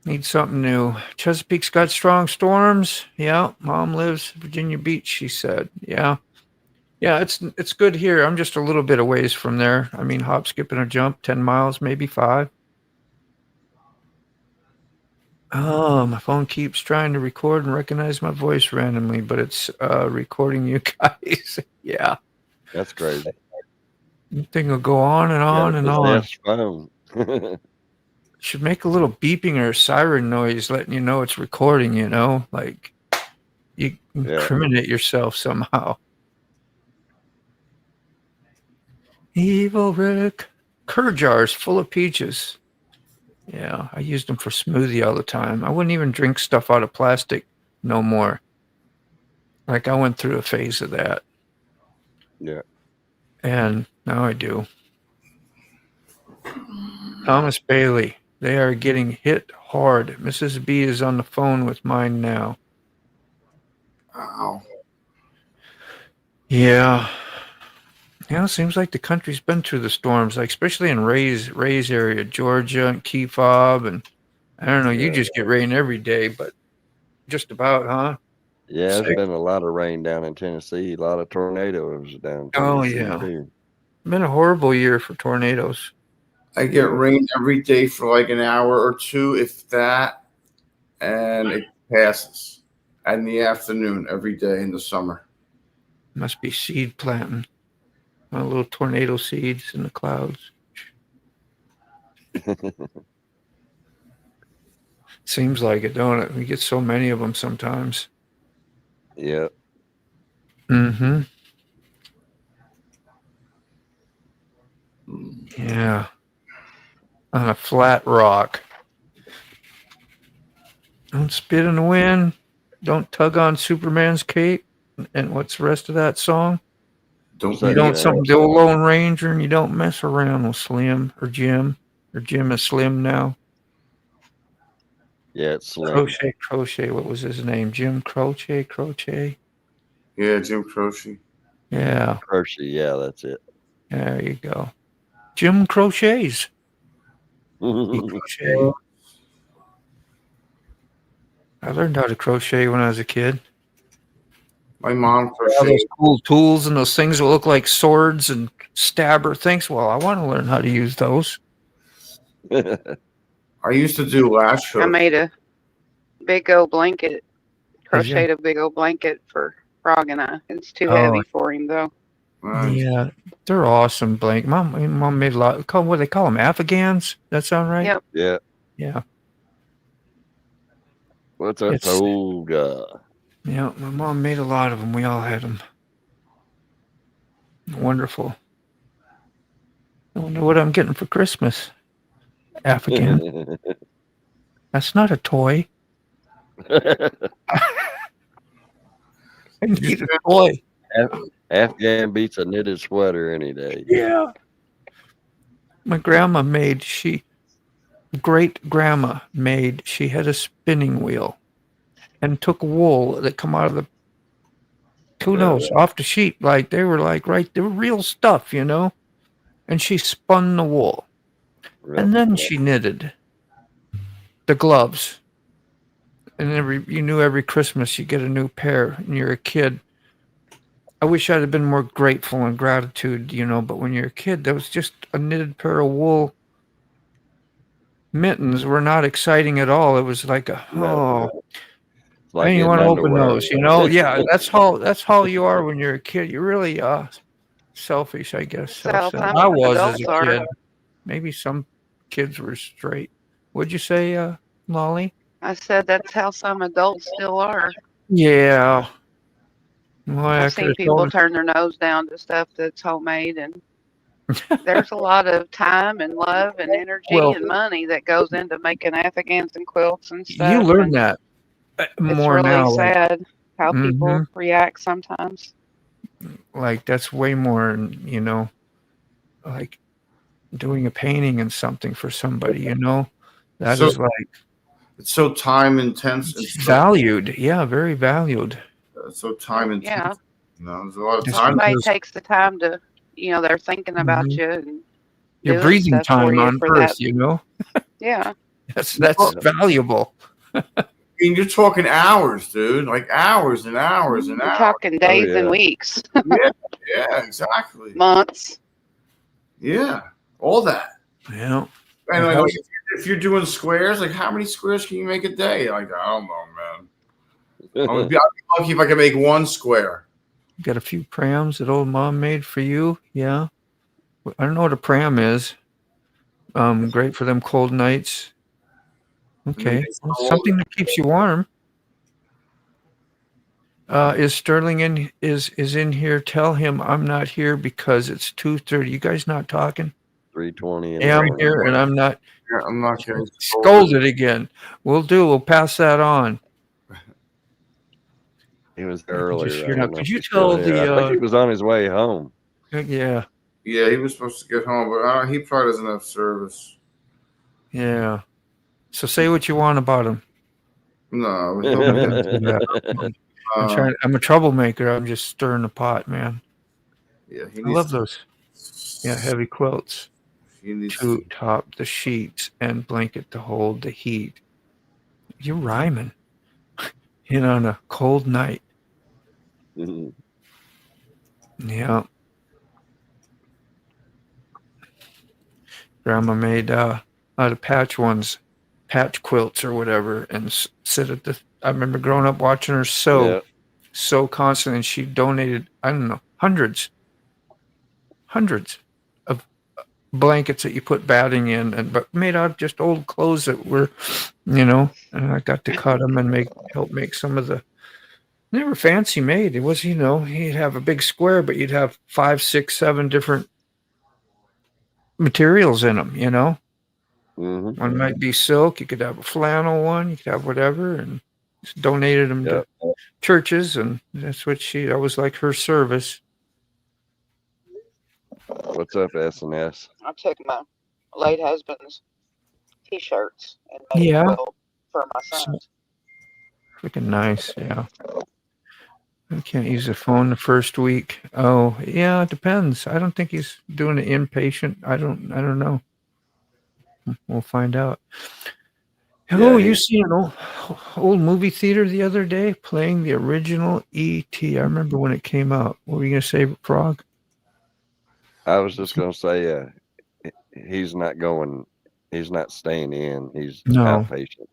Need something new. Chesapeake's got strong storms. Yeah, Mom lives Virginia Beach, she said. Yeah. Yeah, it's good here. I'm just a little bit a ways from there. I mean, hop, skip, and a jump, 10 miles, maybe 5. Oh, my phone keeps trying to record and recognize my voice randomly, but it's recording you guys. Yeah. That's crazy. The thing will go on and on and on. Phone. Should make a little beeping or siren noise letting you know it's recording, you know? Like, you incriminate yourself somehow. Evil Rick. Cur jars full of peaches. Yeah, I used them for smoothie all the time. I wouldn't even drink stuff out of plastic no more. Like, I went through a phase of that. Yeah. And now I do. Thomas Bailey. They are getting hit hard. Mrs. B is on the phone with mine now. Wow. Yeah. You know, it seems like the country's been through the storms, like especially in Ray's area, Georgia and Key Fob, and I don't know, you just get rain every day, but just about, huh? Yeah, there's been a lot of rain down in Tennessee, a lot of tornadoes down in Tennessee. Oh, yeah. Too. Been a horrible year for tornadoes. I get rain every day for like an hour or 2, if that, and it passes. In the afternoon every day in the summer. Must be seed planting. Little tornado seeds in the clouds. Seems like it, don't it? We get so many of them sometimes. Yep. Mm-hmm. Yeah. On a flat rock. Don't spit in the wind. Don't tug on Superman's cape. And what's the rest of that song? You don't something to the Lone Ranger, and you don't mess around with Slim or Jim. Or Jim is Slim now. Yeah, it's Slim. Crochet. What was his name? Jim Croce? Yeah, Jim Croce. Yeah. Croce, yeah, that's it. There you go. Jim crochets. He crocheted. I learned how to crochet when I was a kid. My mom All crocheted. those cool tools and those things that look like swords and stabber things. Well, I want to learn how to use those. I used to do lash hooks. I made a big old blanket, crocheted a big old blanket for Frog and I. It's too heavy for him, though. Yeah, they're awesome blanket. Mom made a lot. What do they call them? Afghans? That sound right? Yep. Yeah. Yeah. What's up, Toga? Yeah, my mom made a lot of them. We all had them. Wonderful. I wonder what I'm getting for Christmas. Afghan. That's not a toy. I need a toy. Afghan beats a knitted sweater any day. Yeah. My grandma made, great grandma made, she had a spinning wheel and took wool that come out of the, who knows, off the sheet. Like they were real stuff, you know? And she spun the wool. And then she knitted the gloves. And you knew every Christmas you get a new pair and you're a kid. I wish I'd have been more grateful and gratitude, but when you're a kid, that was just a knitted pair of wool mittens were not exciting at all. It was like I didn't even want to open those, Yeah, that's how you are when you're a kid. You're really selfish, I guess. I was as a kid. Maybe some kids were straight. What'd you say, Lolly? I said that's how some adults still are. Yeah. Well, I've seen people turn their nose down to stuff that's homemade, and there's a lot of time and love and energy and money that goes into making Afghans and quilts and stuff. You learn that more it's really now. sad how people react sometimes. Like that's way more, like doing a painting and something for somebody, that is like it's so time intense. It's valued, very valued. So time intense. Yeah, there's a lot of time. Somebody takes the time to, they're thinking about you and your breathing time on Earth. Yeah, that's valuable. I mean, you're talking hours, dude. Like hours and hours and hours. You're talking days and weeks. yeah, exactly. Months. Yeah, all that. Yeah. And like, if you're doing squares, like how many squares can you make a day? Like I don't know, man. I'd be lucky if I could make one square. Got a few prams that old mom made for you. Yeah. I don't know what a pram is. Great for them cold nights. Okay. Something that keeps you warm. Is Sterling is in here? Tell him I'm not here because it's 2:30. You guys not talking? 3:20. Yeah, I'm here and I'm not. I'm not getting scolded again. We'll pass that on. He was earlier. Could you tell I think he was on his way home. Yeah. Yeah, he was supposed to get home, but he probably doesn't have service. Yeah. So say what you want about him. No. I'm a troublemaker. I'm just stirring the pot, man. Yeah, I love those. Yeah, heavy quilts to top the sheets and blanket to hold the heat. You're rhyming. On a cold night. Yeah. Grandma made out of patch quilts or whatever, and sit at the. I remember growing up watching her sew constantly, and she donated, I don't know, hundreds of blankets that you put batting in, but made out of just old clothes that were, and I got to cut them and help make some of the. They were fancy made. It was, you'd have a big square, but you'd have 5, 6, 7 different materials in them, One might be silk. You could have a flannel one. You could have whatever, and just donated them to churches, and that's what that was like her service. What's up, S&S? I took my late husband's T-shirts and made a quilt for my sons. Freaking nice, yeah. I can't use the phone the first week. Oh, yeah, it depends. I don't think he's doing it inpatient. I don't know. We'll find out. Oh, you seen an old movie theater the other day playing the original E.T. I remember when it came out. What were you going to say, Frog? I was just going to say he's not staying in. He's outpatient.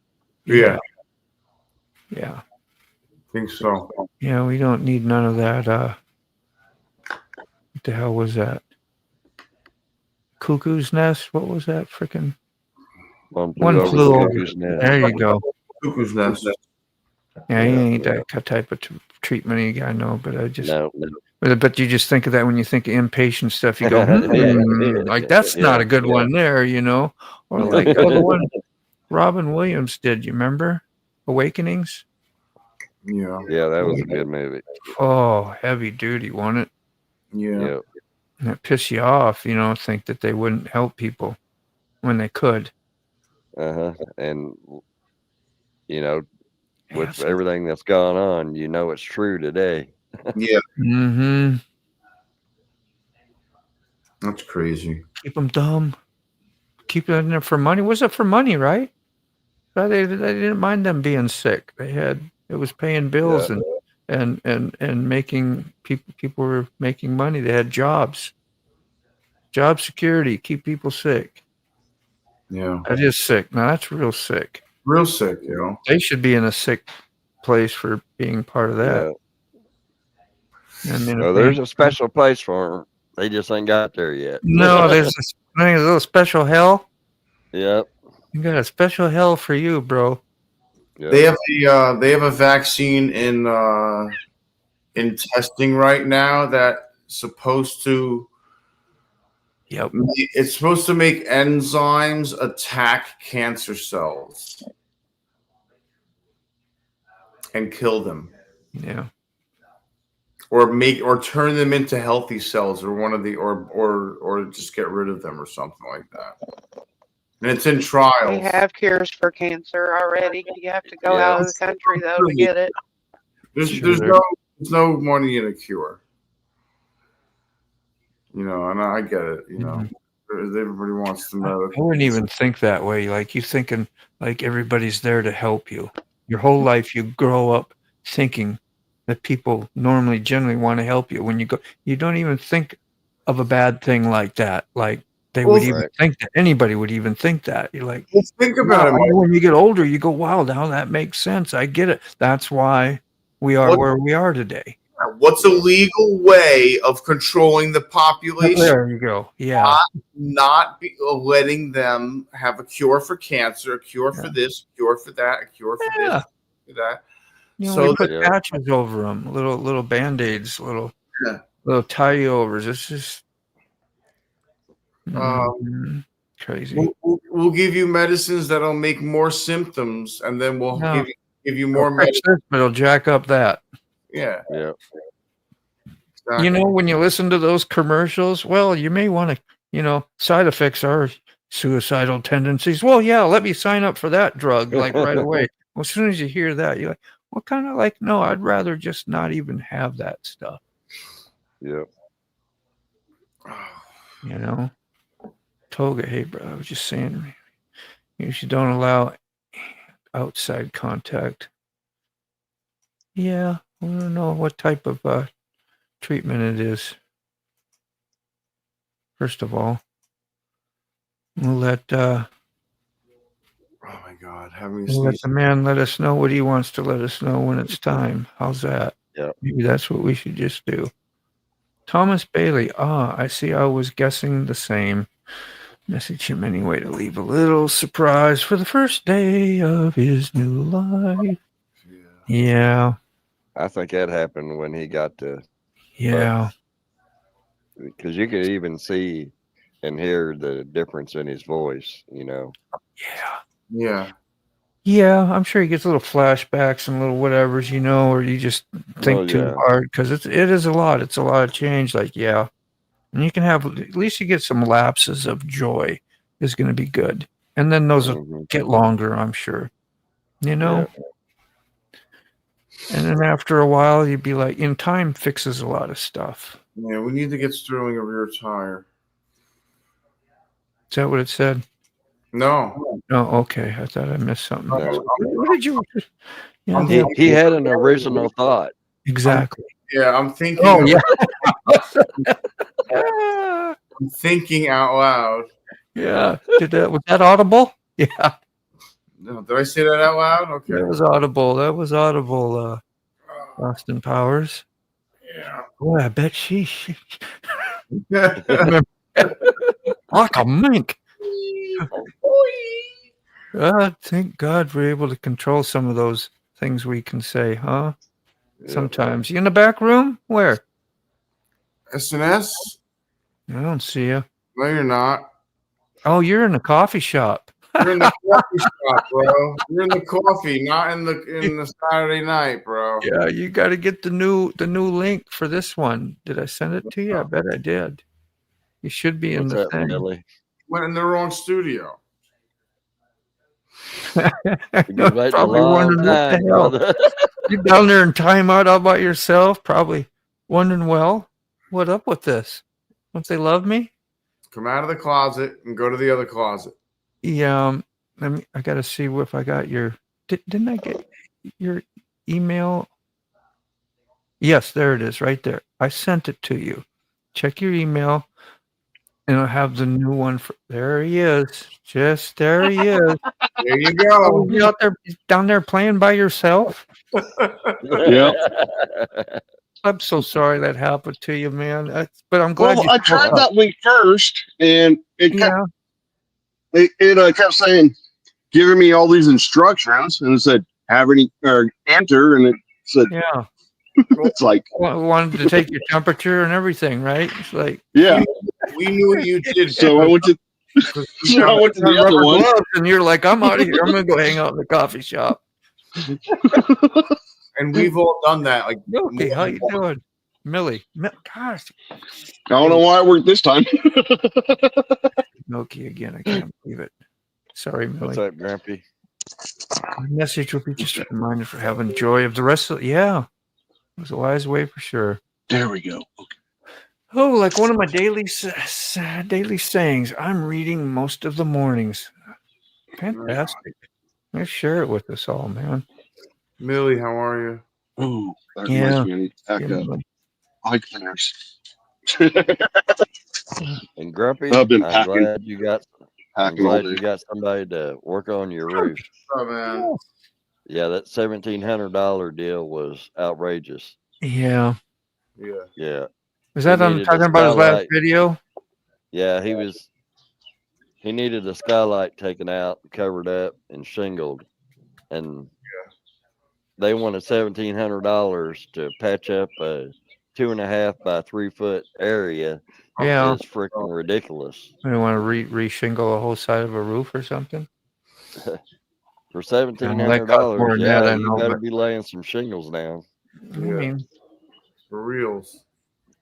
Yeah. Yeah. I think so. Yeah, we don't need none of that. What the hell was that? Cuckoo's Nest? What was that freaking? One flew over. There you go. Cuckoo's Nest. Yeah, he ain't that type of treatment I know, but I just. No. But you just think of that when you think of inpatient stuff. You go, like that's not a good one there, Or like the one Robin Williams did. You remember Awakenings? Yeah, that was a good movie. Oh, heavy duty, wasn't it? Yeah. And it pissed you off, think that they wouldn't help people when they could. And with everything that's gone on, it's true today. Yeah. Mm-hmm. That's crazy. Keep them dumb. keep it in there for money. Was it for money, right? But they didn't mind them being sick. It was paying bills and making people were making money. They had jobs. Job security, keep people sick. Yeah. That is sick. Now that's real sick. Real sick, you know. They should be in a sick place for being part of that. Yeah. I mean, Well, there's a special place for them. They just ain't got there yet. No, there's a little special hell. Yep. You got a special hell for you, bro. Yep. They have a vaccine in testing right now that's supposed to. Yep. It's supposed to make enzymes attack cancer cells and kill them. Yeah. Or turn them into healthy cells, or one of the or just get rid of them or something like that. And it's in trials. They have cures for cancer already. You have to go out of the country though to get it. There's no money in a cure. You know, and I get it. You know, everybody wants to know. I wouldn't even think that way. Like you thinking like everybody's there to help you. Your whole life you grow up thinking that people normally generally want to help you. When you go, you don't even think of a bad thing like that. Like they would even think that anybody would even think that. You're like, let's think about it. When you get older, you go, wow, now that makes sense. I get it. That's why we are where we are today. What's a legal way of controlling the population? There you go. Yeah. Not letting them have a cure for cancer, a cure for this, a cure for that, a cure for this, for that. You know, we put patches over them, little band-aids, little tie-overs. It's just crazy. We'll give you medicines that'll make more symptoms, and then we'll give you more medicine. But it'll jack up that. Yeah. Yeah. Exactly. You know, when you listen to those commercials, well, you may want to, side effects are suicidal tendencies. Well, yeah, let me sign up for that drug like right away. Well, as soon as you hear that, you're like, what kind of like, no, I'd rather just not even have that stuff. Yeah. You know, Toga, hey, bro, I was just saying, you don't allow outside contact. Yeah, I don't know what type of treatment it is. First of all, we'll let oh my God, we'll let the man let us know what he wants to let us know when it's time. How's that? Yeah. Maybe that's what we should just do. Thomas Bailey. I see. I was guessing the same. Message him anyway to leave a little surprise for the first day of his new life. Yeah. I think that happened when he got to. Yeah. Because you could even see and hear the difference in his voice, Yeah. Yeah. Yeah, I'm sure he gets little flashbacks and little whatevers, or you just think too hard because it is a lot. It's a lot of change. Like, yeah. And you can have, at least you get some lapses of joy is going to be good. And then those will get longer, I'm sure. Yeah. And then after a while, you'd be like, time fixes a lot of stuff. Yeah, we need to get Sterling a rear tire. Is that what it said? No. Oh, okay. I thought I missed something. No. What did you? He had an original thought. Exactly. I'm thinking. Oh, yeah. I'm thinking out loud. Yeah. Was that audible? Yeah. No, did I say that out loud? Okay. That was audible. Austin Powers. Yeah. Boy, I bet she like a mink. Thank God we're able to control some of those things we can say, huh? Yeah. Sometimes. You in the back room? Where? SNS? I don't see you. No, you're not. Oh, you're in the coffee shop. You're in the coffee shop, bro. You're in the coffee, not in the Saturday night, bro. Yeah, you got to get the new link for this one. Did I send it to you? I bet I did. You should be in the thing. Really? Went in the wrong studio. Probably wondering what the hell. You're down there in timeout all by yourself, probably wondering, well, what up with this? Don't they love me? Come out of the closet and go to the other closet. Yeah. I got to see if I got your. Didn't I get your email? Yes, there it is, right there. I sent it to you. Check your email, and I'll have the new one. There he is. Just there he is. There you Oh, go. you out there down there playing by yourself? Yep. I'm so sorry that happened to you, man. But I'm glad Well, you I spoke tried up. that link first, and it kept Yeah. it kept saying, giving me all these instructions, and it said have any or enter, and it said Yeah. it's like Wanted to take your temperature and everything, right? It's like, yeah. We knew you did. So I went to the other rubber one. gloves, and you're like, I'm out of here. I'm gonna go hang out in the coffee shop. And we've all done that. Like, Okay, how you doing, Millie? Gosh, I don't know why it worked this time. Milky again. I can't believe it. Sorry, What's Millie. up, Grumpy? My message would be just a reminder for having joy of the rest of. Yeah, it was a wise way for sure. There we go. Oh, like one of my daily sayings. I'm reading most of the mornings. Fantastic. Let's share it with us all, man. Millie, how are you? Oh, that Yeah. reminds me. I need to pack Yeah, up. Millie. Eye cleaners. And Grumpy, I've been I'm packing. glad you got somebody to work on your roof. Oh, man. Yeah, that $1,700 deal was outrageous. Yeah. Yeah. Yeah. Was that He I'm needed talking a about his last skylight. video? Yeah, he needed a skylight taken out, covered up, and shingled. And they wanted $1,700 to patch up a 2.5 by 3 foot area. Yeah. It's freaking ridiculous. We want to re-shingle a whole side of a roof or something. For $1,700, that costs more than that, I you know, better but- be laying some shingles down. I mean, For reals.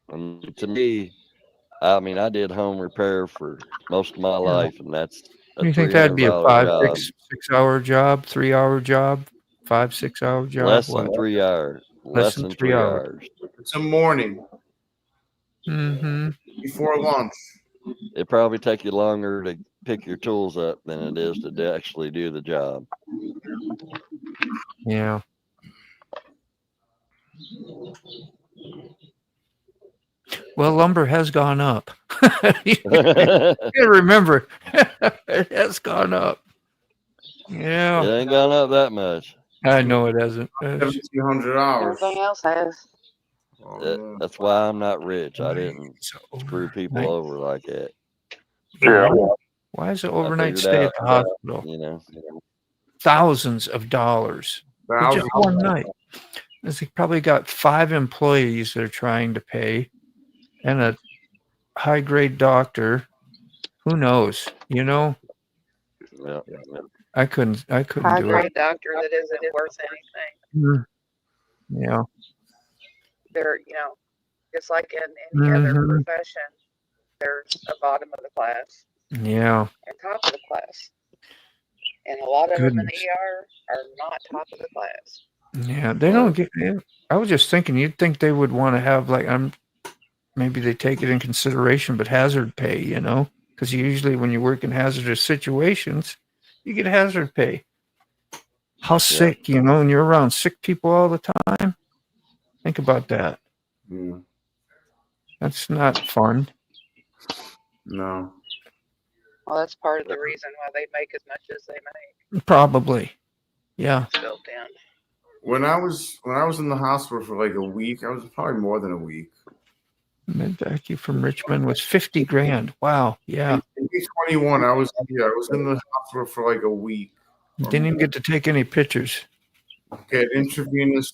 And to me, I mean, I did home repair for most of my life, and that's a you think that'd be a $300 job. 6 hour job, 3 hour job, 5, 6 hour job? Less What? than 3 hours. Less than 3 hours. It's a morning Mm-hmm. before lunch. It probably take you longer to pick your tools up than it is to actually do the job. Yeah. Well, lumber has gone up. You gotta remember, it has gone up. Yeah. It ain't gone up that much. I know it hasn't. $1,700. Everything else has. Oh, That's why I'm not rich. I didn't So screw people over like that. why is it I overnight figured stay out at the hospital? You know, Thousands of dollars for just one night. He probably got 5 employees they're trying to pay, and a high grade doctor. Who knows? You know, yeah. I couldn't High do it. grade doctor that isn't worth anything. Yeah. They're, it's like in any other Mhm. profession, there's a bottom of the class Yeah. and top of the class. And a lot of them in Goodness. the ER are not top of the class. Yeah. They don't get. I was just thinking, you'd think they would want to have maybe they take it in consideration, but hazard pay, because usually when you work in hazardous situations, you get hazard pay. How sick, and you're around sick people all the time. Think about that. Yeah. That's not fun. No. Well, that's part of the reason why they make as much as they make. Probably. Yeah. It's built in. When I was in the hospital for like a week, I was probably more than a week. Becky from Richmond was $50,000. Wow. Yeah. In 21, I was in the hospital for like a week. Didn't even get to take any pictures. Get intravenous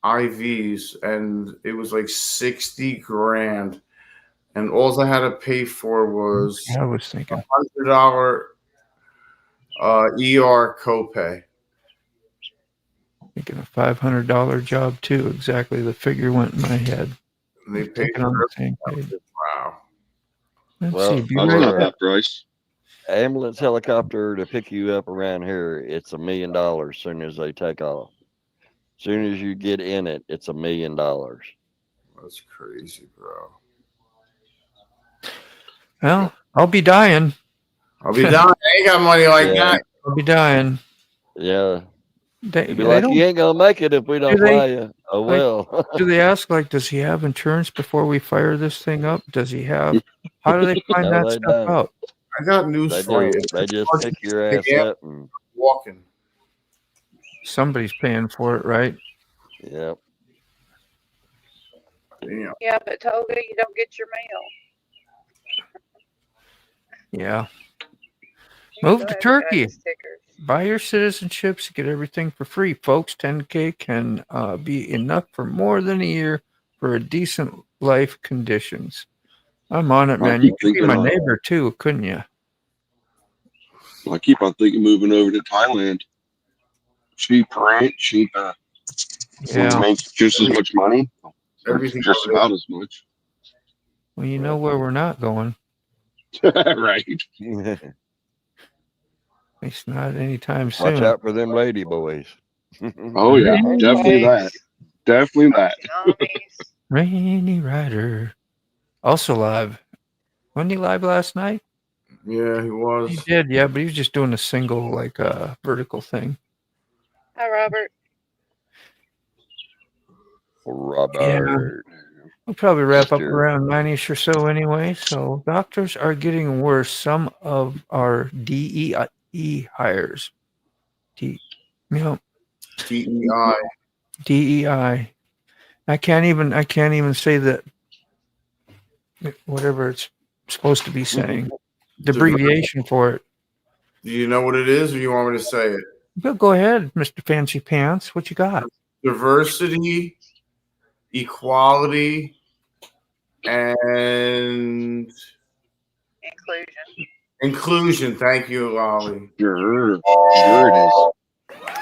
IVs, and it was like $60,000, and all I had to pay for was I was thinking $100 ER copay. Thinking a $500 job too. Exactly the figure went in my head. And they paid Thinking on for the same page. Wow. Let's Well, see. Be That's right not back. that price. Ambulance helicopter to pick you up around here, it's $1 million as soon as they take off. As soon as you get in it, it's $1 million. That's crazy, bro. Well, I'll be dying. I'll be dying. I ain't got money like Yeah. that. I'll be dying. Yeah. They You'd be like, don't. you ain't gonna make it if we don't they- fly you. Oh like- well. Do they ask like, does he have insurance before we fire this thing up? Does he have? How do they find No, that they stuff don't. out? I got news They for you. don't. They just pick your ass up and Walking. Somebody's paying for it, right? yeah. Damn. Yeah, but Toga, you don't get your mail. Yeah. You Move still to have Turkey. the stickers. Buy your citizenships, get everything for free, folks. 10K can be enough for more than a year for a decent life conditions. I'm on it, man. You could be my neighbor too, couldn't you? I keep on thinking moving over to Thailand. Cheap rent, cheap. Yeah. Make just as much money. Everything Just about as much. Well, you know where we're not going. Right. At least not anytime soon. Watch out for them lady boys. Oh yeah, definitely that. Definitely that. Rainy Rider. Also live. Wasn't he live last night? Yeah, he was. He did, yeah, but he was just doing a single, like, vertical thing. Hi, Robert. Robert. We'll probably wrap up Mr. around 9-ish or so anyway. So doctors are getting worse. Some of our DEI hires. DEI. DEI. I can't even say that whatever it's supposed to be saying. The abbreviation for it. Do you know what it is, or you want me to say it? Go ahead, Mr. Fancy Pants. What you got? Diversity, equality, and inclusion. Thank you, Lolly. Sure it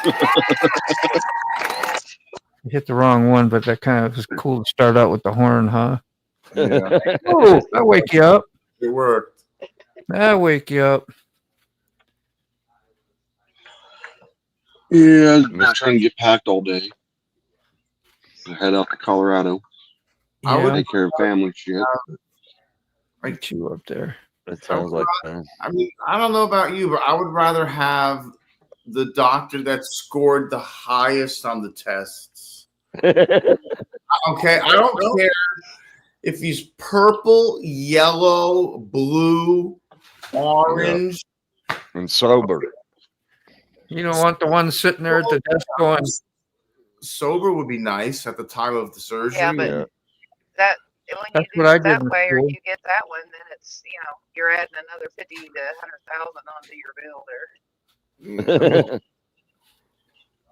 is. You hit the wrong one, but that kind of was cool to start out with the horn, huh? Yeah. Oh, that wake you up. It worked. That wake you up. Yeah, I've been trying to get packed all day. I head out to Colorado. I would Take care of family shit. Get you up there. That sounds like fun. I mean, I don't know about you, but I would rather have the doctor that scored the highest on the tests. Okay, I don't care if he's purple, yellow, blue, orange, and sober. You don't want the one sitting there at the desk going. Sober would be nice at the time of the surgery. Yeah, but that when That's you do what I it that did in way, or school. you get that one, then it's you're adding another 50 to 100,000 onto your bill there.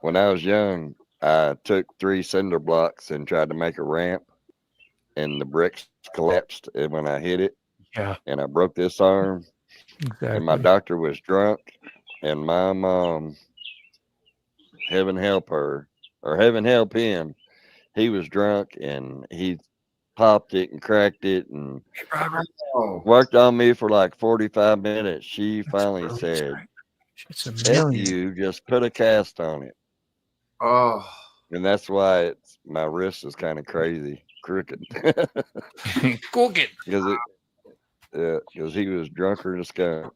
When I was young, I took 3 cinder blocks and tried to make a ramp, and the bricks collapsed when I hit it. Yeah. And I broke this arm. Exactly. And my doctor was drunk, and my mom, heaven help her, or heaven help him, he was drunk and he popped it and cracked it and worked on me for like 45 minutes. She finally said, "F you, just put a cast on it." Oh. And that's why my wrist is kind of crazy, crooked. Crooked. Because he was drunker than a skunk.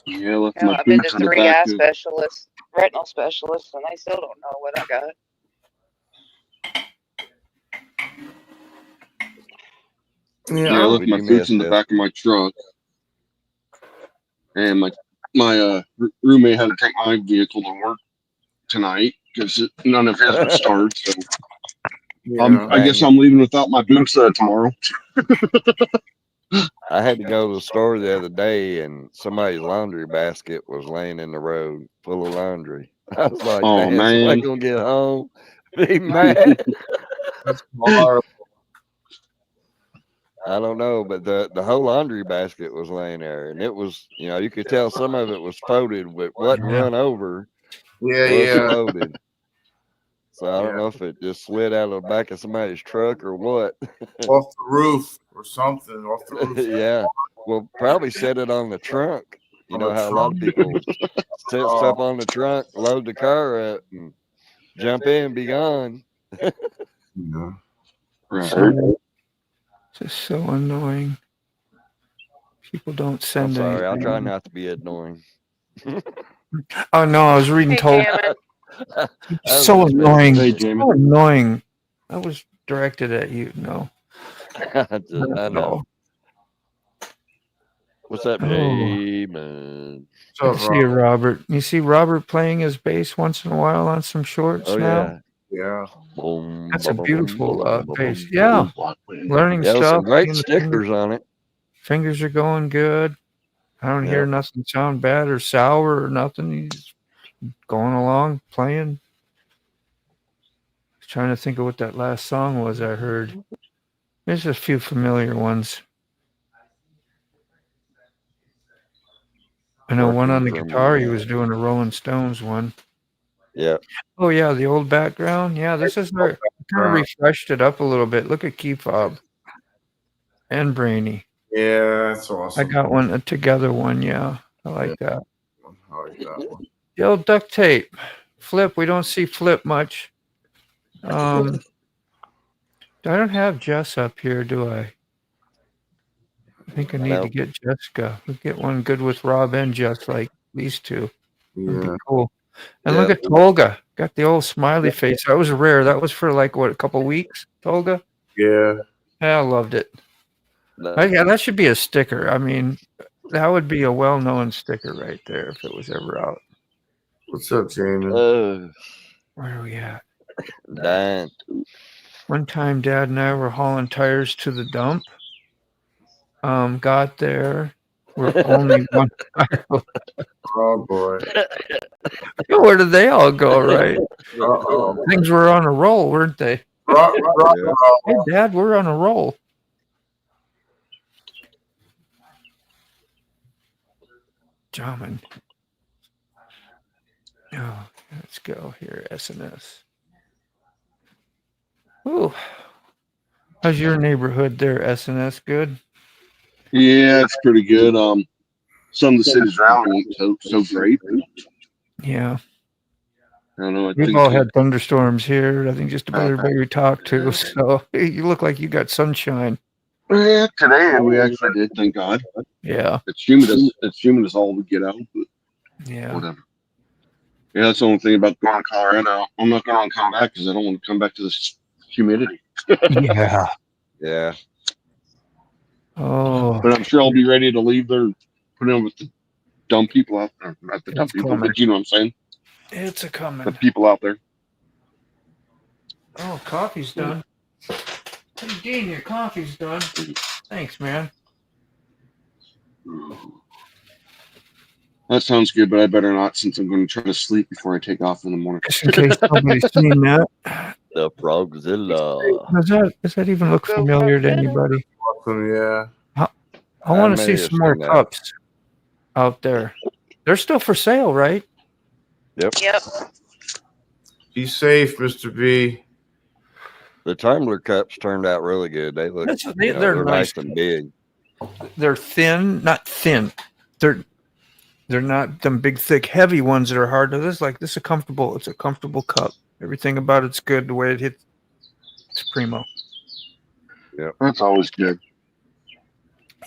Yeah, left Hell, my I've been to boots in the 3 back. eye of- specialists, retinal specialists, and they still don't know what I got. Yeah, I left my boots in the back of my truck, and my roommate had to take my vehicle to work tonight because none of his would start. So I guess I'm leaving without my boots tomorrow. I had to go to the store the other day, and somebody's laundry basket was laying in the road full of laundry. I was like, Oh, man, somebody man. gonna get home, be mad. That's horrible. I don't know, but the whole laundry basket was laying there, and it was, you could tell some of it was folded, but wasn't run over. Yeah. Folded. So I don't know if it just slid out of the back of somebody's truck or what. Off the roof or something. Off the roof. Yeah. Well, probably set it on the trunk. You know how a lot of people set stuff on the trunk, load the car up, and jump in and be gone. Yeah. Right. Just so annoying. People don't I'm send sorry. I'll try anything. not to be annoying. Oh no, I was reading Hey, Tolga. Gammon. I was So just annoying. Hey, messing Jamie. So annoying. That was directed at you. No. with you. I know. What's up, Oh. Jamin? Good to see you, Robert. You see Robert playing his bass once in a while on some shorts Oh now? yeah. Yeah. Boom, That's a boom, beautiful boom, boom, boom, bass. boom. Yeah. Learning Yeah, stuff. some great seeing the stickers on it. Fingers are going good. I don't hear Yep. nothing sound bad or sour or nothing. He's going along, playing. Trying to think of what that last song was I heard. There's a few familiar ones. I know one on the Working from, guitar, he was doing a Rolling Stones one. Yeah. Oh, yeah, the old background. Yeah, this is our kind of refreshed it up a little bit. Look at Key Fob and Brainy. Yeah, that's I awesome. got one, a together one. Yeah, I like that. I like that one. The old duct tape. Flip, we don't see Flip much. I don't have Jess up here, do I? I think I need to Nope. get Jessica. We get one good with Rob and Jess, like these two. That'd be Yeah. cool. And Yeah. look at Tolga. Got the old smiley face. That was rare. That was for like what, a couple weeks, Tolga? Yeah. Yeah, I loved it. No. Yeah, that should be a sticker. I mean, that would be a well-known sticker right there if it was ever out. What's up, Jamin? Oh, Where are we at? dying. One time, Dad and I were hauling tires to the dump. Got there. We're only one tire. Oh boy. Where did they all go, right? Uh-oh. Things were on a roll, weren't they? Yeah. Hey, Dad, we're on a roll. Jamin. Oh, let's go here, SNS. Ooh. How's your neighborhood there, SNS? Good? Yeah, it's pretty good. Some of the cities around me ain't so great. Yeah. I don't know. I We've think all had thunderstorms here. I think just about everybody we talk to. So you look like you got sunshine. yeah, today we actually did, thank God. Yeah. It's humid as all we get out, but Yeah. whatever. Yeah, that's the only thing about going to Colorado. I'm not going to come back because I don't want to come back to this humidity. Yeah. Yeah. Oh. But I'm sure I'll be ready to leave there and put in with the dumb people out there. Not the dumb It's people, coming. but you know what I'm saying? It's a The coming. people out there. Oh, coffee's done. Hey, Dean, your coffee's done. Thanks, man. That sounds good, but I better not since I'm going to try to sleep before I take off in the morning. Just in case nobody's seen that. The Frogzilla. Does that even look familiar to anybody? Awesome, yeah. I want to may see have some more seen that. cups out there. They're still for sale, right? Yep. Yep. Be safe, Mr. B. The tumbler cups turned out really good. They look, They're nice. and big. They're thin, not thin. They're not them big, thick, heavy ones that are hard to. This is a comfortable. It's a comfortable cup. Everything about it's good. The way it hits, it's primo. Yep. That's always good.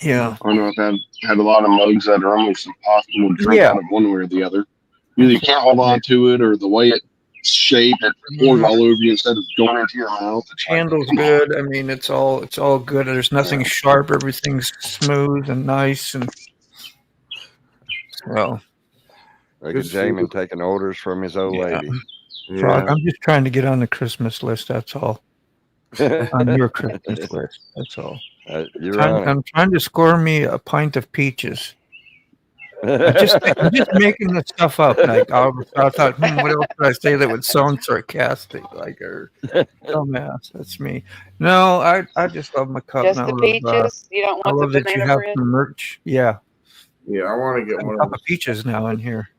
Yeah. I know I've had a lot of mugs that are almost impossible to drink Yeah. out of one way or the other. Either you can't hold on to it or the way it's shaped, it pours all over you instead of going into your mouth. It's like, Handle's good. I mean, it's all good. There's nothing sharp. Everything's smooth and nice, and well, Look at Jamin taking orders from his old lady. Frog, I'm just trying to get on the Christmas list. That's all. On your Christmas list. That's all. You're on it. I'm trying to score me a pint of peaches. I'm just making this stuff up. Like I thought, what else could I say that would sound sarcastic, or dumbass? That's me. No, I just love my cup. Just and the I love, peaches. You don't I want love the that you banana have bread. some merch. Yeah, Yeah, I want to get a one cup of of peaches now in here.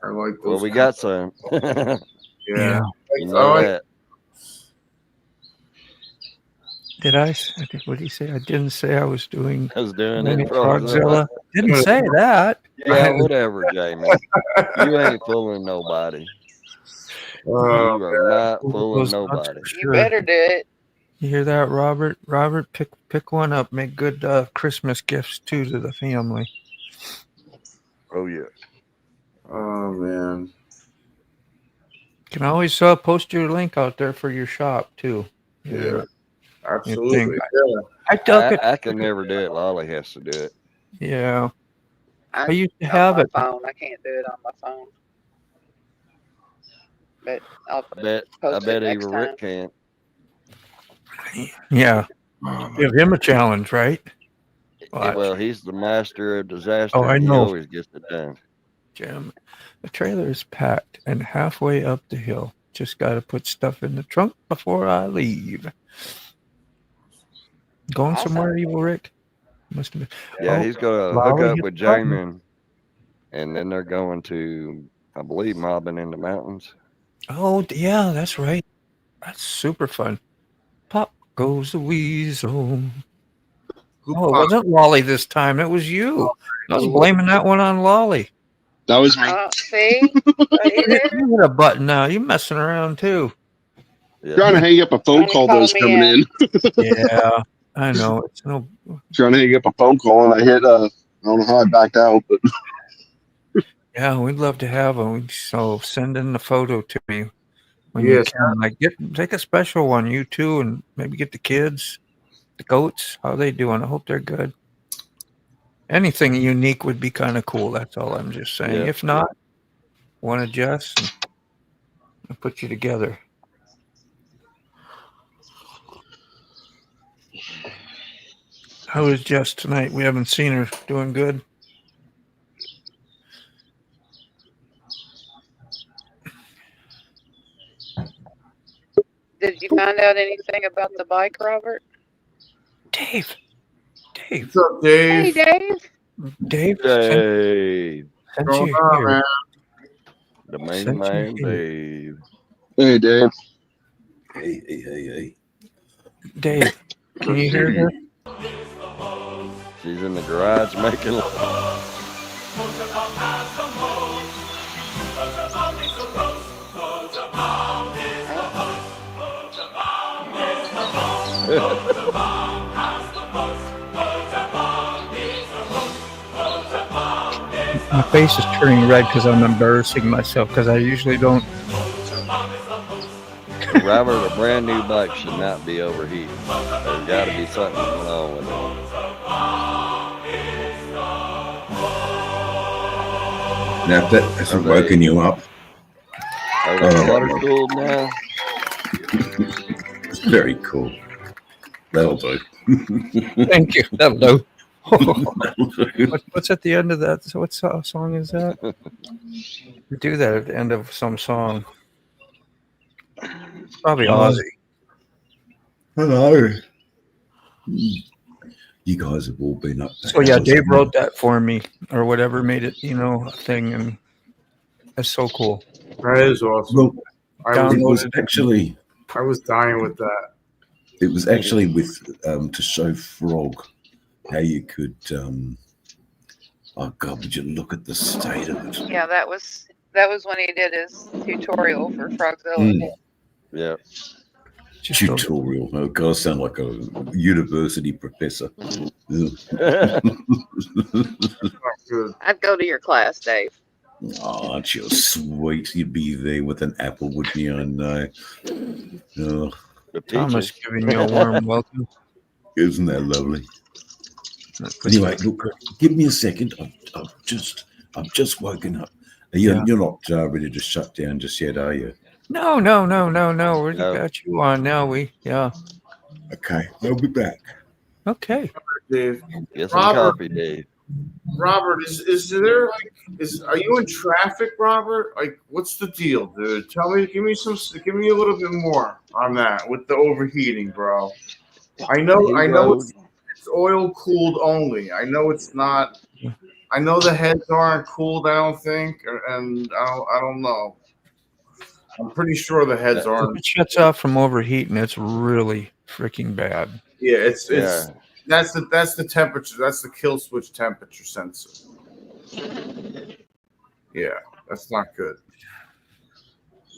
I like those. Well, we got some. Yeah. You know that. Did I? What did he say? I didn't say I was doing. I was doing Mini it. Frogzilla. Didn't say that. Yeah, whatever, Jamie. You ain't fooling nobody. You are not fooling Those nuts nobody. for You sure. better do it. You hear that, Robert? Robert, pick one up. Make good Christmas gifts too to the family. Oh yeah. Oh man. You can always post your link out there for your shop too. Yeah. You Absolutely. think- Yeah. I duck it. I can never do it. Lolly has to do it. Yeah. I I used to on have my it. phone. I can't do it on my phone. But I'll I bet post it next even time. Rick can. Yeah. Oh, Give him a challenge, right? Watch. Well, he's the master of disaster. Oh, I and know. He always gets it done. Jim, the trailer is packed and halfway up the hill. Just got to put stuff in the trunk before I leave. Going Awesome. somewhere, Evil Rick? Must have been. Yeah, Oh, he's going to Lolly hook up hit with the button. Jamin, and then they're going to, I believe, mobbing in the mountains. Oh, yeah, that's right. That's super fun. Pop goes the weasel. Oh, it wasn't Lolly this time. It was you. I was blaming that one on Lolly. That was me. See? Right there. You hit a button now. You messing around too. Yeah. Trying to hang up a phone Only call that call was me coming in. in. Yeah, I know. It's no. Trying to hang up a phone call, and I hit. I don't know how I backed out, but Yeah, we'd love to have them. So send in the photo to me when you Yes. can. Like, take a special one, you two, and maybe get the kids, the goats. How they doing? I hope they're good. Anything unique would be kind of cool. That's all I'm just saying. Yeah. If not, one of Jess and I'll put you together. How is Jess tonight? We haven't seen her. Doing good. Did you find out anything about the bike, Robert? Dave. What's up, Dave? Hey, Dave. Dave, Since Going you're on, here, man? the main Since you're man, here. Dave. hey, Dave. Hey. Dave, can you hear her? She's in the garage making My face is turning red because I'm embarrassing myself because I usually don't. Robert, a brand new bike should not be overheating. There's got to be something going on with it. Now that hasn't woken you up. Are they water cooled now? It's very cool. That'll do. Thank you. That'll do. What's at the end of that? So what song is that? We do that at the end of some song. Probably Ozzy. Hello. You guys have all been up there. So yeah, Dave wrote that for me or whatever, made it, a thing, and that's so cool. That is awesome. Well, I it was, was actually dying with that. it was actually with to show Frog how you could oh God, would you look at the state of it? Yeah, that was when he did his tutorial for Frogzilla. Yeah. Tutorial. Oh God, I sound like a university professor. I'd go to your class, Dave. Oh, aren't you sweet? You'd be there with an apple, wouldn't you? I know. Oh, Thomas giving you a warm welcome. isn't that lovely? Anyway, look, give me a second. I've just woken up. You're not ready to shut down just yet, are you? No. We got you on now. Okay, I'll be back. Okay. Dave. Get some coffee, Dave. Robert, are you in traffic, Robert? Like, what's the deal, dude? Give me a little bit more on that with the overheating, bro. I know it's oil cooled only. I know it's not. I know the heads aren't cooled. I don't think, and I don't know. I'm pretty sure the heads If aren't. it shuts off from overheating, it's really freaking bad. Yeah, it's that's the temperature. That's the kill switch temperature sensor. Yeah, that's not good.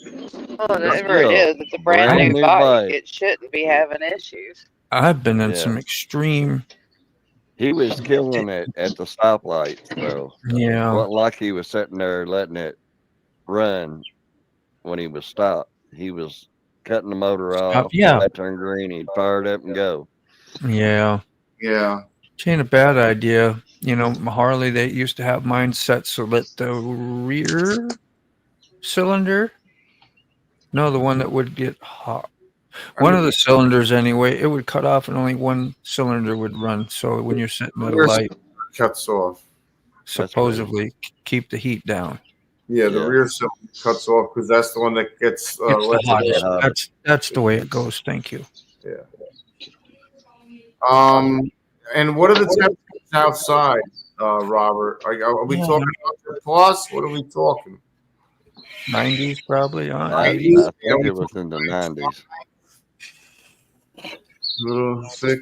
Well, whatever it is, it's a brand new bike. It shouldn't be having issues. I've been in some extreme. He was killing it at the stoplight, so yeah, wasn't like he was sitting there letting it run when he was stopped. He was cutting the motor off. Yeah, I turned green. He'd fire it up and go. Yeah. Yeah. It ain't a bad idea. You know, Harley, they used to have mine set so that the rear cylinder, no, the one that would get hot. One of the cylinders, anyway, it would cut off and only one cylinder would run. So when you're sitting at a light, cuts off. Supposedly keep the heat down. Yeah, the rear cylinder cuts off because that's the one that gets the hottest. That's the way it goes. Thank you. Yeah. And what are the temperatures outside, Robert? Are we talking 100 plus? What are we talking? 90s probably. I think it was in the 90s. Little thick.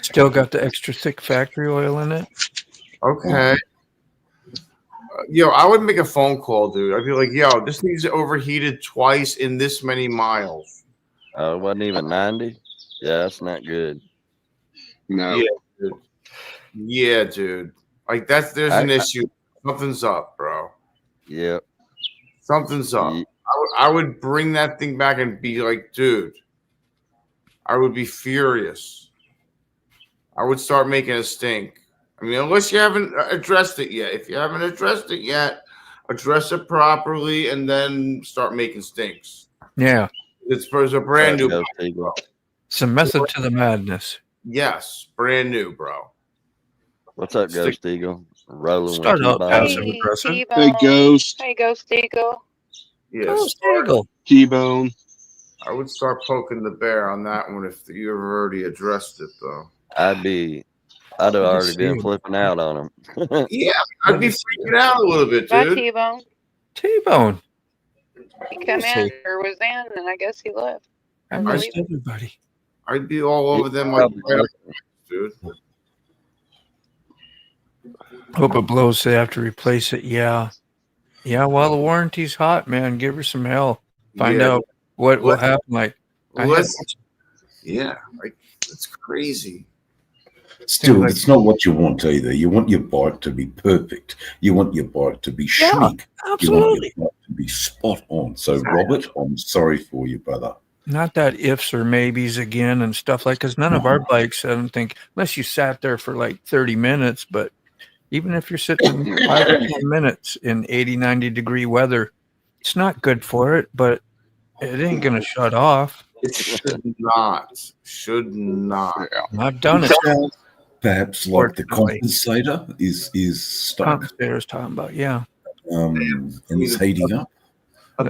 Still got the extra thick factory oil in it. Okay. Yo, I would make a phone call, dude. I'd be like, yo, this thing's overheated twice in this many miles. It wasn't even 90? Yeah, that's not good. No. Yeah, dude. Yeah, dude. Like, there's an issue. Something's up, bro. Yep. Something's up. I would bring that thing back and be like, dude, I would be furious. I would start making a stink. I mean, unless you haven't addressed it yet. If you haven't addressed it yet, address it properly and then start making stinks. Yeah. It's for a brand new. It's a method to the madness. Yes, brand new, bro. What's up, Ghost Eagle? Rolling Start with out passive Hey, aggressive. T-Bone. Hey, Ghost. Hey, Ghost Eagle. Yes. Ghost Eagle. T-Bone. I would start poking the bear on that one if you have already addressed it, though. I'd have already been flipping out on him. Yeah, I'd be freaking out a little bit, Bye, dude. T-Bone. T-Bone. He come in or was in, and I guess he left. I missed everybody. I'd be all over them like, dude. Hope it blows so they have to replace it. Yeah. Yeah, while the warranty's hot, man, give her some hell. Find out what will happen. Like, yeah, like it's crazy. Still, it's not what you want either. You want your bike to be perfect. You want your bike to be chic. Absolutely. You want your bike to be spot on. So, Robert, I'm sorry for you, brother. Not that ifs or maybes again and stuff like, because none of our bikes, I don't think, unless you sat there for like 30 minutes, but even if you're sitting 5 or 10 minutes in 80, 90 degree weather, it's not good for it, but it ain't going to shut off. It should not. Should not. I've done it. Perhaps like the compensator is stuck. Compensator is talking about, yeah. And it's heating up. I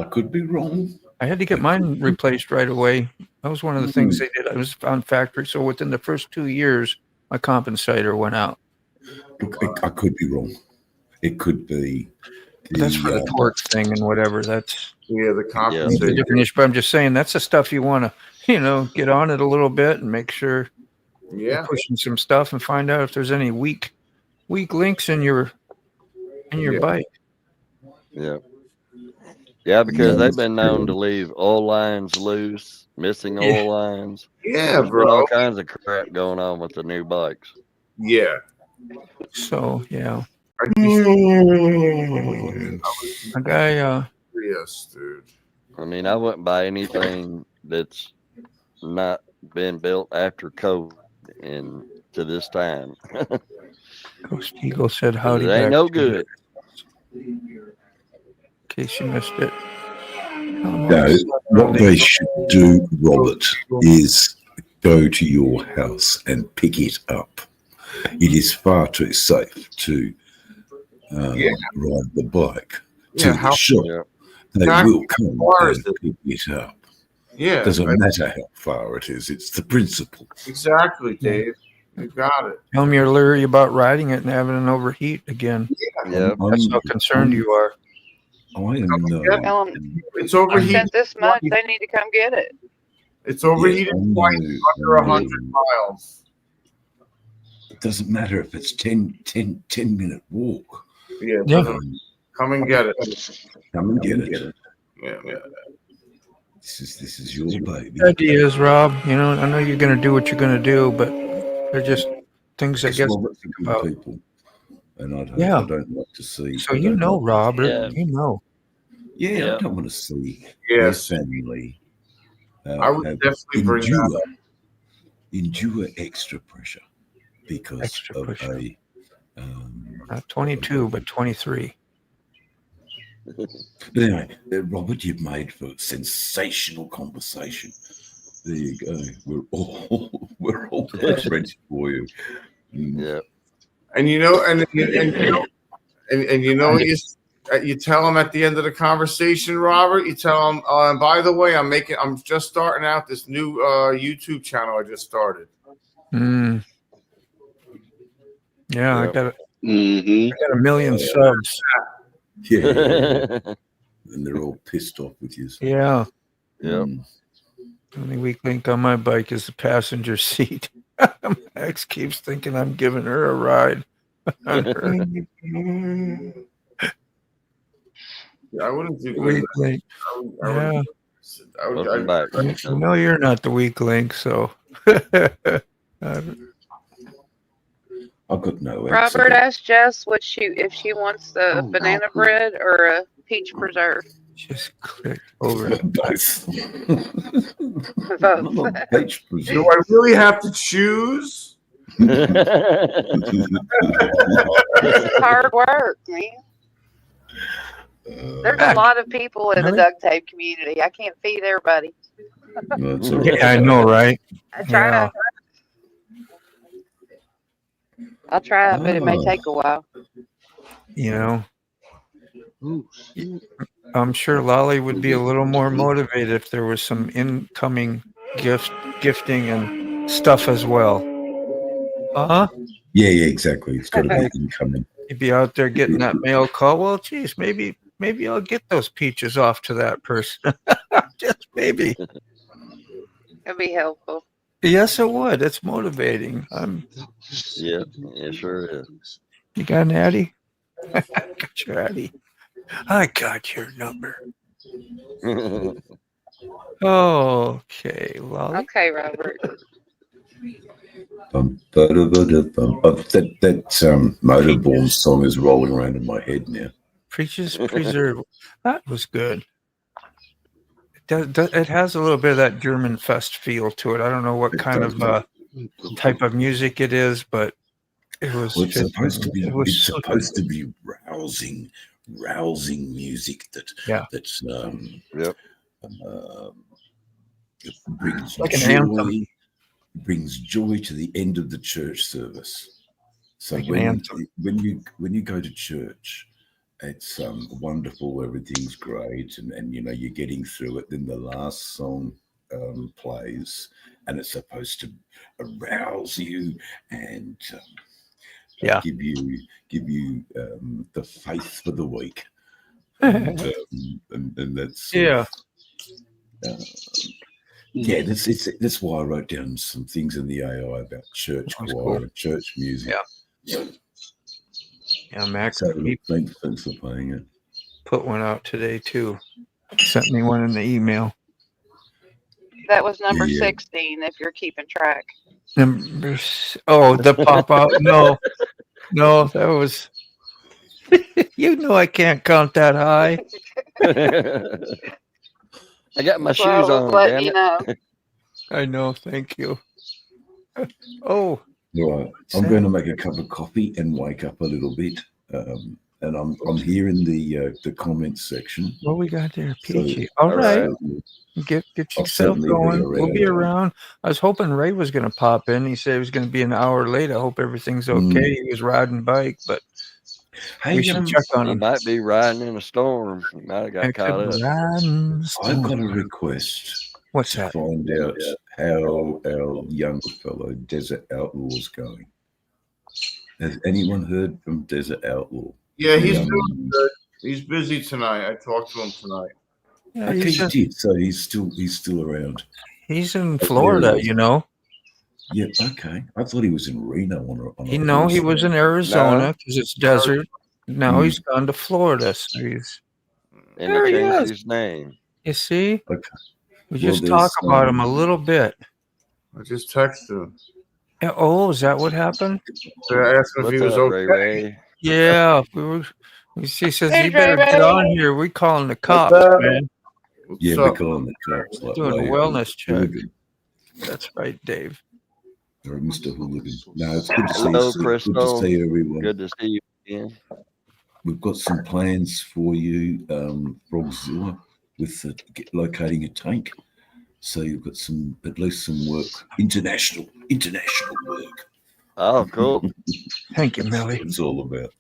could be wrong. I had to get mine replaced right away. That was one of the things they did. I was on factory, so within the first 2 years, my compensator went out. I could be wrong. It could be. That's for the torque thing and whatever. That's the compensator. A different issue. But I'm just saying that's the stuff you want to, get on it a little bit and make sure you're pushing some stuff and find out if there's any weak links in your bike. Yeah. Yeah, because they've been known to leave oil lines loose, missing oil lines. Yeah, There's bro. been all kinds of crap going on with the new bikes. Yeah. So, yeah. A guy, yes, dude. I mean, I wouldn't buy anything that's not been built after COVID and to this time. Ghost Eagle said howdy. It ain't no good. In case you missed it. No, what they should do, Robert, is go to your house and pick it up. It is far too safe to ride the bike to the shop. Yeah. They will come and pick it up. Yeah. Doesn't matter how far it is. It's the principle. Exactly, Dave. You got it. Tell me you're leery about riding it and having an overheat again. Yeah. That's how concerned you are. I am. Tell them It's I overheated. spent this much. They need to come get it. It's overheated twice under 100 miles. It doesn't matter if it's 10 minute walk. Yeah. Come and get it. Come and get it. Yeah. This is your baby. Ideas, Rob. You know, I know you're going to do what you're going to do, but they're just things I guess. Robert's a good people, and I don't like to see. So you know, Robert, Yeah. you know. Yeah, I don't want to see Yes. their family. I would definitely bring that. endure extra pressure because Extra of pressure. a. Not 22, but 23. But anyway, Robert, you've made for sensational conversation. There you go. We're all ready for you. Yeah. And you know, and you know, you tell them at the end of the conversation, Robert. You tell them, and by the way, I'm just starting out this new YouTube channel I just started. Yeah, Yep. I got Mm-hmm. a million subs. Yeah. And they're all pissed off with you. So. Yeah. Yep. Only weak link on my bike is the passenger seat. My ex keeps thinking I'm giving her a ride. On her I wouldn't do weak good. link. Yeah. Welcome back. No, you're not the weak link, so. I've got no Robert answer. asked Jess if she wants the banana bread or a peach preserve. Just click over. Both. Both. Peach Do preserve. I really have to choose? It's hard work, man. There's a lot of people in the duct tape community. I can't feed everybody. That's all right. Yeah, I know, right? I try. Yeah. I'll try it, but it may take a while. You know, I'm sure Lolly would be a little more motivated if there was some incoming gifting and stuff as well. Yeah, exactly. It's got to be incoming. You'd be out there getting that mail call. Well, geez, maybe I'll get those peaches off to that person. Just maybe. It'd be helpful. Yes, it would. It's motivating. Yeah, it sure is. You got an Addy? I got your Addy. I got your number. Okay, Lolly. Okay, Robert. That Motorborn song is rolling around in my head now. Preaches Preserve. That was good. It has a little bit of that German Fest feel to it. I don't know what kind of type of music it is, but it was. Well, it's supposed to be. It's so supposed to be rousing music that's Yep. brings like an joy. anthem. Brings joy to the end of the church service. So Like an when anthem. you go to church, it's wonderful. Everything's great, and you know you're getting through it. Then the last song plays, and it's supposed to arouse you and give you the faith for the week. And that's that's why I wrote down some things in the AI about church choir and church music. Yeah, Mac. So thanks for playing it. Put one out today too. Sent me one in the email. That was number Yeah. 16, if you're keeping track. The pop out. No, that was. You know I can't count that high. I got my shoes Well, on. let Damn me it. know. I know. Thank you. Oh, Right, I'm going to make a cup of coffee and wake up a little bit. And I'm here in the comments section. what we got there, So, Peachy? All right, get I'll yourself certainly be going. We'll be around. around. I was hoping Ray was going to pop in. He said he was going to be an hour late. I hope everything's okay. He was riding bike, but Hey, we should check on He him. might be riding in a storm. He might have got caught up. I've got a request. What's to that? find out how our young fellow Desert Outlaw's going. Has anyone heard from Desert Outlaw? Yeah, he's doing good. He's busy tonight. I talked to him tonight. Yeah, Okay, he's, you did. So he's still around. he's in Florida, you know. Yeah, okay. I thought he was in Reno on a He was in Arizona because it's desert. No, he's gone to Florida. So he's And there. he He changed is. his name. You see, Okay. we Well, just talk there's, about him a little bit. I just texted him. Oh, is that what happened? So I asked him if What's he was up, okay. Ray? Yeah, we were. He says Hey, you better Ray get Ray. on here. We calling the What's cops, up? man. Yeah, What's we up? call him the cops. Like Doing a Ray wellness check. Hooligan. That's right, Dave. Or Mr. Hooligan. No, it's good to see you. Hello, Sue. Good to Crystal. see everyone. Good to see you again. We've got some plans for you, Frogzilla, with locating a tank. So you've got some, at least some work, international work. Oh, cool. Thank you, Millie. It's all about.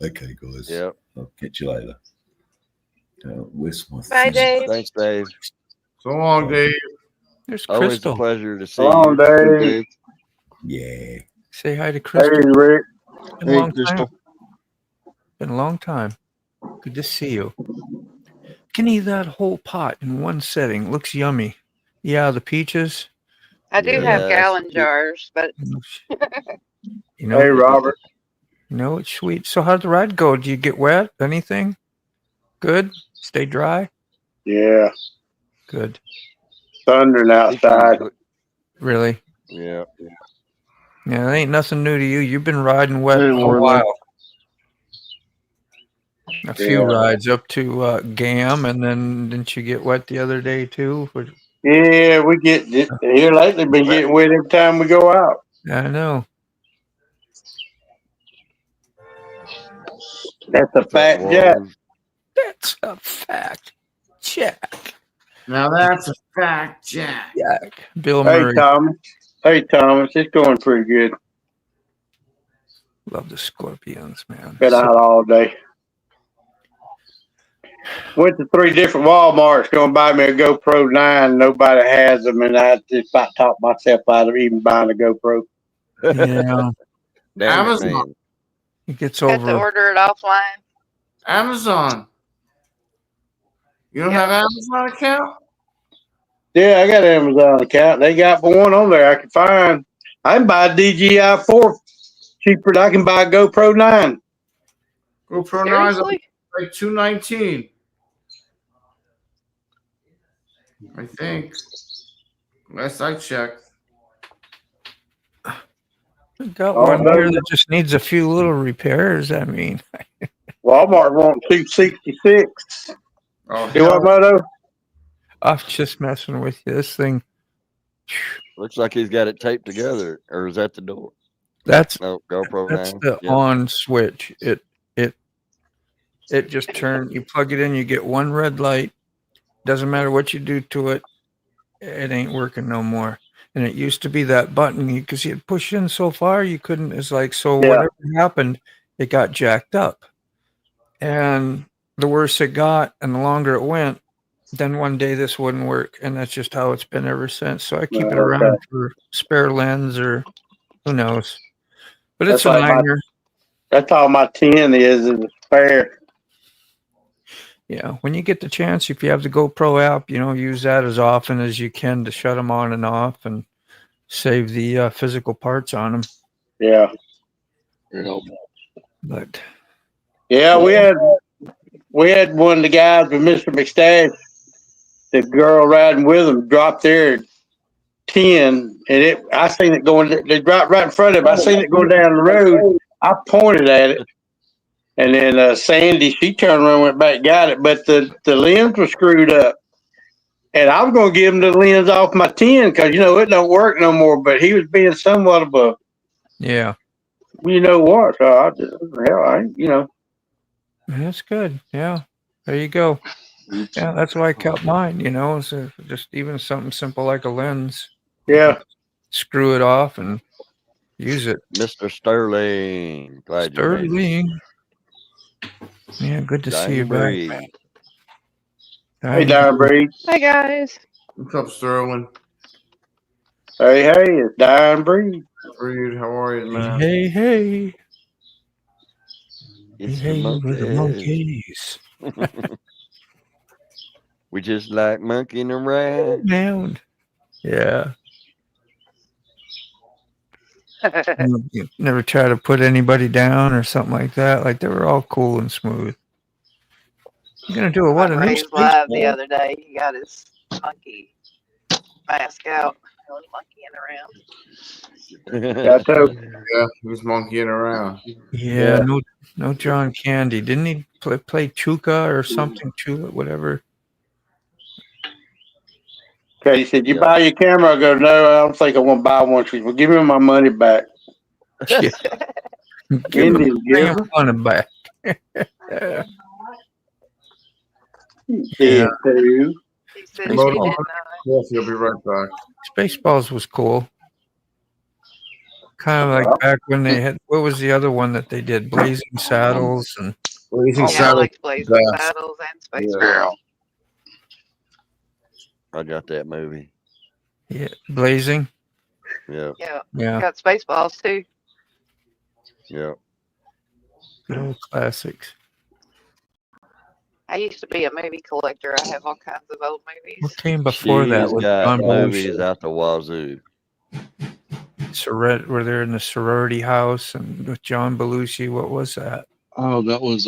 Okay, guys. Yep. I'll catch you later. Where's my Bye, thing? Dave. Thanks, Dave. So long, Dave. There's Always a Crystal. pleasure to see Come on, you. Dave. Yeah. Say hi to Hey, Crystal. Rick. Been a Hey, long Crystal. time. Been a long time. Good to see you. Can eat that whole pot in one setting. Looks yummy. Yeah, the peaches. I do Yeah, have gallon sweet. jars, but You know, Hey, Robert. you know it's sweet. So how'd the ride go? Did you get wet? Anything? Good? Stay dry? Yeah, Good. thundering outside. Really? Yeah. Yeah, it ain't nothing new to you. You've been riding wet Hey, a Lorna. while. A few Yeah. rides up to Gam, and then didn't you get wet the other day too? Yeah, we get here lately. Been getting wet every time we go out. I know. That's a What's up, fat jack. Rose? That's a fact. Jack. Now that's a fact, Jack. Jack. Bill Hey, Murray. Thomas. Hey, Thomas. It's going pretty good. Love the Scorpions, man. Been out all day. Went to 3 different Walmarts going to buy me a GoPro 9. Nobody has them, and I just about talked myself out of even buying a GoPro. Yeah. Damn it, Amazon. man. He gets had to over. order it offline. Amazon. You don't have Amazon account? Yeah, I got an Amazon account. They got one on there I can find. I can buy a DJI 4 cheaper than I can buy a GoPro 9. GoPro 9 is Seriously? like $219. I think. Last I checked. We got Oh, one no. here that just needs a few little repairs. I mean, Walmart wants 266. Oh, You hell. what, Moto? I'm just messing with you. This thing, Looks like he's got it taped together. Or is that the door? that's No, GoPro that's 9. the Yep. on switch. It just turn. You plug it in, you get one red light. Doesn't matter what you do to it, it ain't working no more. And it used to be that button because you had pushed in so far you couldn't. It's like so. Yeah. Whatever happened, it got jacked up, and the worse it got, and the longer it went, then one day this wouldn't work, and that's just how it's been ever since. So I keep it around Okay. for spare lens or who knows. But it's That's a like my- niner. That's all my 10 is a spare. Yeah, when you get the chance, if you have the GoPro app, use that as often as you can to shut them on and off and save the physical parts on them. Yeah. But Yeah, we had one of the guys with Mr. McStash, the girl riding with him dropped their 10, and I seen it going. They dropped right in front of him. I seen it going down the road. I pointed at it, and then Sandy, she turned around, and went back, and got it, but the lens was screwed up. And I was going to give him the lens off my 10 because it don't work no more. But he was being somewhat of a, yeah, you know what? So I just, hell, that's good. Yeah, there you go. Yeah, that's why I kept mine. So just even something simple like a lens. yeah. Screw it off and use it. Mr. Sterling. Glad you made it. Sterling. Yeah, good to see you back. Breed. Hey, Darren Breed. Hi, guys. What's up, Sterling? Hey, it's Darren Breed. Reed, how are you, man? Hey. It's Hey, the we're the monkeys. monkeys. We just like monkeying around. Mound. Yeah. You never try to put anybody down or something like that. Like they were all cool and smooth. You're gonna do a what? A new Ray's live the Spaceball? other day. He got his monkey mask out. He was monkeying around. That's how. Yeah, he was monkeying around. Yeah, no John Candy. Didn't he play Chuka or something? Chula, whatever. Okay, he said, "You buy your camera?" I go, "No, I don't think I want to buy one." She said, "Well, give me my money back." Yeah. Give him money back. Yeah. He said she did not. Yes, he'll be right back. Spaceballs was cool. Kind of like back when they had, what was the other one that they did? Blazing Saddles and Blazing I Saddles. like Blazing Saddles and Space Girl. I got that movie. Yeah, Blazing. Yeah. Yeah. Got Spaceballs too. Yeah. Good old classics. I used to be a movie collector. I have all kinds of old movies. What came before that? She's Was got John movies Belushi. out the wazoo. Were they in the sorority house and with John Belushi? What was that? Oh, that was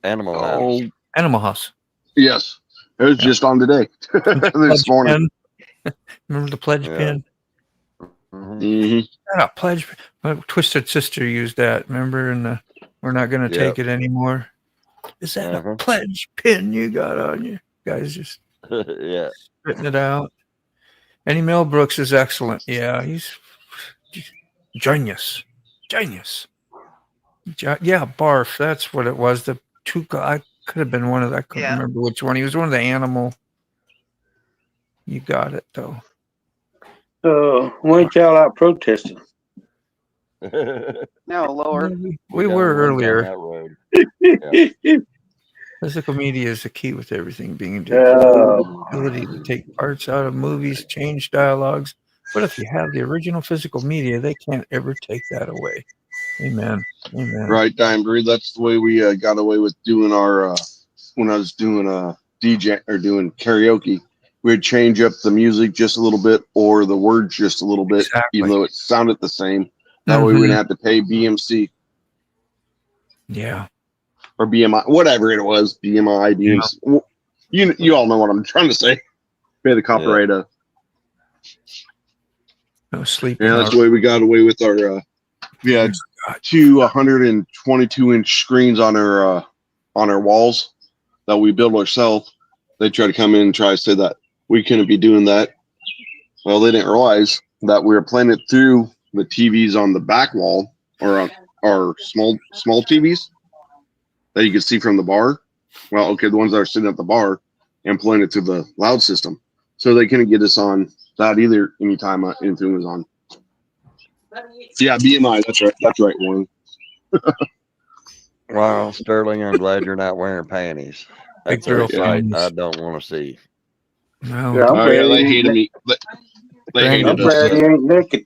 Animal House. Animal House. Yes, it was just on today. This morning. Remember the pledge pin? Mm-hmm. Yeah, pledge. My Twisted Sister used that. Remember? And we're not going to take it anymore. Is that a pledge pin you got on you? Guys just Yeah. spitting it out. Eddie Mel Brooks is excellent. Yeah, he's genius. Genius. Yeah, Barf. That's what it was. The two. I could have been one of that. I couldn't remember which one. He was one of the animal. You got it though. So when y'all out protesting? No, Lord. We were earlier. That road. Physical media is the key with everything being Oh. ability to take parts out of movies, change dialogues. But if you have the original physical media, they can't ever take that away. Amen. Amen. Right, Diamond. That's the way we got away with doing our when I was doing DJ or doing karaoke. We'd change up the music just a little bit or the words just a little bit, even though it sounded the same. That way we didn't have to pay BMC. Yeah. Or BMI, whatever it was, BMI, BMC. Well, you all know what I'm trying to say. Pay the copyright. No sleep. Yeah, that's the way we got away with our. We had two 122-inch screens on our walls that we built ourselves. They tried to come in and try to say that we couldn't be doing that. Well, they didn't realize that we were playing it through the TVs on the back wall or on our small TVs that you could see from the bar. Well, okay, the ones that are sitting at the bar and playing it through the loud system. So they couldn't get us on that either anytime anything was on. Yeah, BMI, that's right. That's right, Warren. Wow, Sterling, I'm glad you're not wearing panties. That's a sight I don't want to see. No. Yeah, they hated me. They hated I'm glad us. he ain't naked.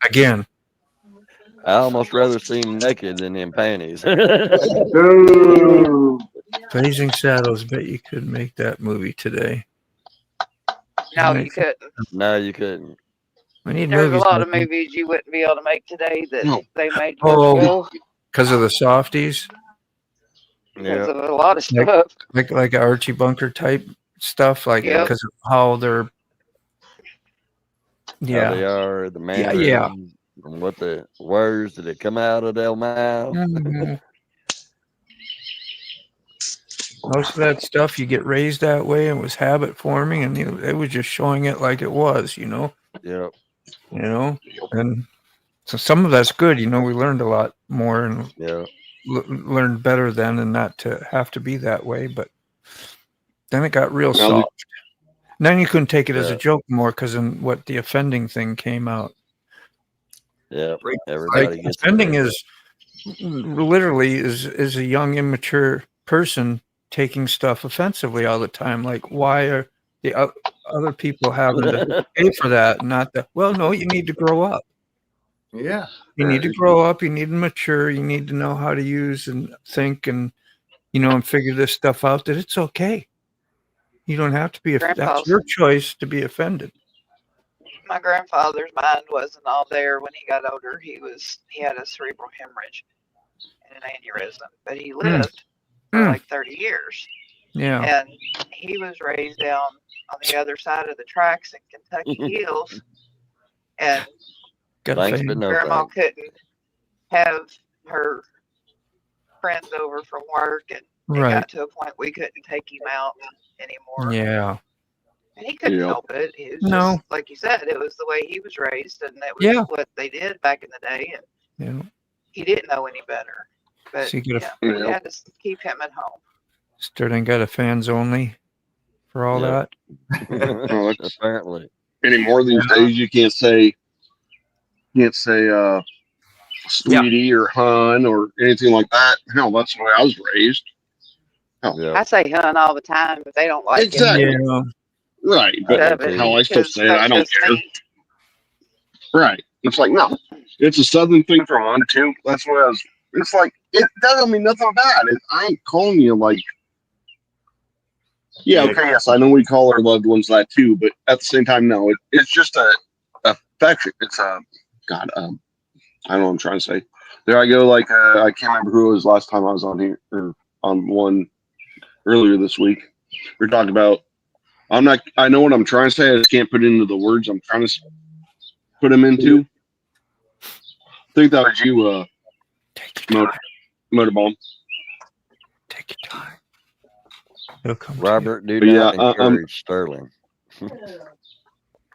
Again. I almost rather see him naked than in panties. Blazing Saddles. Bet you could make that movie today. No, you couldn't. No, you couldn't. We need There's movies. a lot of movies you wouldn't be able to make today that they made. Because of the softies. Because of a lot of stuff. Like Archie Bunker type stuff, like because of how they're. Yeah, how they are the man. Yeah. And what the words that come out of their mouth. Mm-hmm. Most of that stuff you get raised that way and was habit forming, and it was just showing it like it was, Yep. And so some of that's good. We learned a lot more and learned better then, and not to have to be that way. But then it got real soft. Then you couldn't take it as a joke more because of what the offending thing came out. Yeah, everybody gets offending is literally is a young immature person taking stuff offensively all the time. Like, why are the other people having to pay for that? Not that. Well, no, you need to grow up. Yeah, you need to grow up. You need to mature. You need to know how to use and think and and figure this stuff out. That it's okay. You don't have to be. That's your choice to be offended. my grandfather's mind wasn't all there when he got older. He had a cerebral hemorrhage and an aneurysm, but he lived for like 30 years. Yeah. And he was raised down on the other side of the tracks in Kentucky Hills. And Thanks, but no Grandma thanks. couldn't have her friends over from work, and it Right. got to a point we couldn't take him out anymore. Yeah. And he couldn't Yeah. help it. It was No. just, like you said, it was the way he was raised, and that was Yeah. what they did back in the day. And Yeah. he didn't know any better. But So you could have we had to keep him at home. Sterling got a fans only for all Yeah. that. Oh, that's- Apparently. Anymore these days, you can't say sweetie or hun or anything like that. Hell, that's the way I was raised. Yeah. I say hun all the time, but they don't like Exactly. it. Yeah. Right, I but do too. hell, I still Because say it. I that's don't just care. me. Right. It's like, no, it's a southern thing for one, too. That's what I was. It's like, it doesn't mean nothing bad. I ain't calling you like, yeah, okay, yes, I know we call our loved ones that too, but at the same time, no, it's just a affection. It's a, God, I don't know what I'm trying to say. There I go, like, I can't remember who it was last time I was on here, or on one earlier this week. We're talking about, I know what I'm trying to say, I just can't put it into the words I'm trying to put them into. I think that was you, Take your time. Motorbomb. Take your time. It'll come to Robert, do But not yeah, encourage Sterling. you.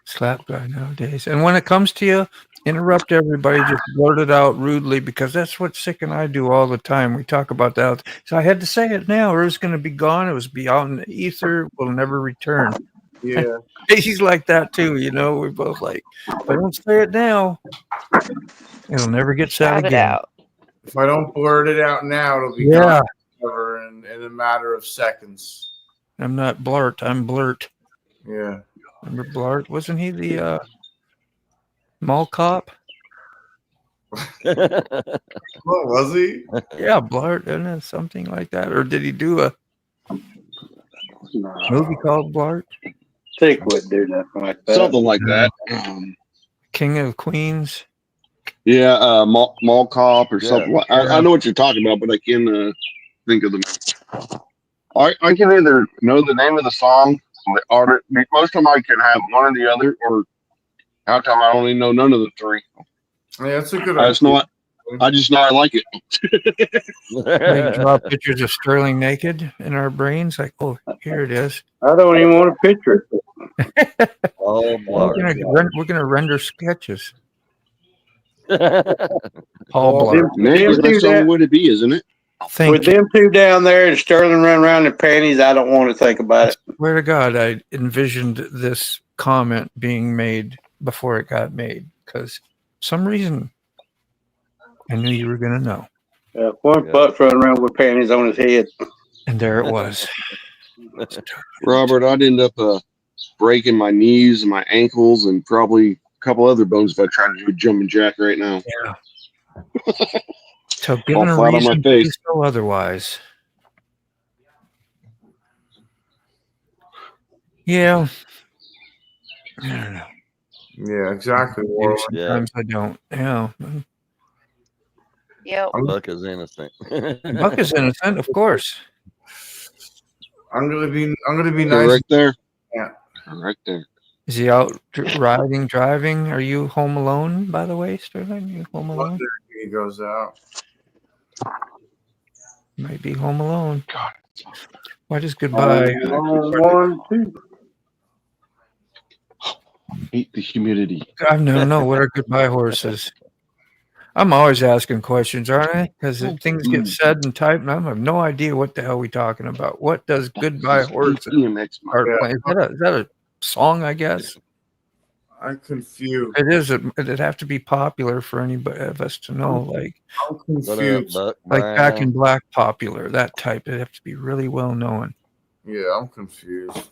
Slap guy nowadays. And when it comes to you, interrupt everybody. Just blurt it out rudely, because that's what Sick and I do all the time. We talk about that. So I had to say it now, or it's going to be gone. It was be out in the ether. Will never return. Yeah. He's like that too. You know, we're both like, if I don't say it now, it'll never get said Shout it again. out. If I don't blurt it out now, it'll be Yeah. gone forever in a matter of seconds. I'm not blurt. I'm blurt. Yeah. Remember Blart? Wasn't he the mall cop? What was he? Yeah, Blart, isn't it? Something like that. Or did he do a movie called Blart? Tick would do nothing like that. Something like that. King of Queens? Yeah, mall cop or Yeah. something. I know what you're talking about, but I can't think of the. I can either know the name of the song, the artist. Most of them I can have one or the other, or how come I only know none of the three. Yeah, that's a good I just know I like it. They draw pictures of Sterling naked in our brains. Like, oh, here it is. I don't even want to picture it. Oh, We're gonna render sketches. Paul Well, Blart. Maybe Them that's two the only down- way to be, isn't it? Thank With you. them two down there and Sterling running around in panties, I don't want to think about it. Swear to God, I envisioned this comment being made before it got made, because some reason I knew you were gonna know. One Yeah. butt running around with panties on his head. And there it was. Robert, I'd end up breaking my knees and my ankles and probably a couple other bones if I tried to do a jumping jack right now. So given a flat on my reason to do face. so otherwise. Yeah. I don't know. Yeah, exactly. Maybe Warwick. sometimes I don't. Yeah. Yep. Buck is innocent. Buck is innocent, of course. I'm gonna be Okay, nice. right there. Yeah. Right there. Is he out riding, driving? Are you home alone, by the way, Sterling? You home alone? He goes out. Might be home alone. Why does goodbye? One, two. Hate the humidity. I don't know what are goodbye horses. I'm always asking questions, aren't I? Because things get said and typed, and I have no idea what the hell we're talking about. What does goodbye horses EMX. start playing? Is that a song? I guess I'm confused. it is. It'd have to be popular for anybody of us to know, like I'm What up, confused. Buck? like Back in Brown? Black popular, that type. It'd have to be really well known. Yeah, I'm confused.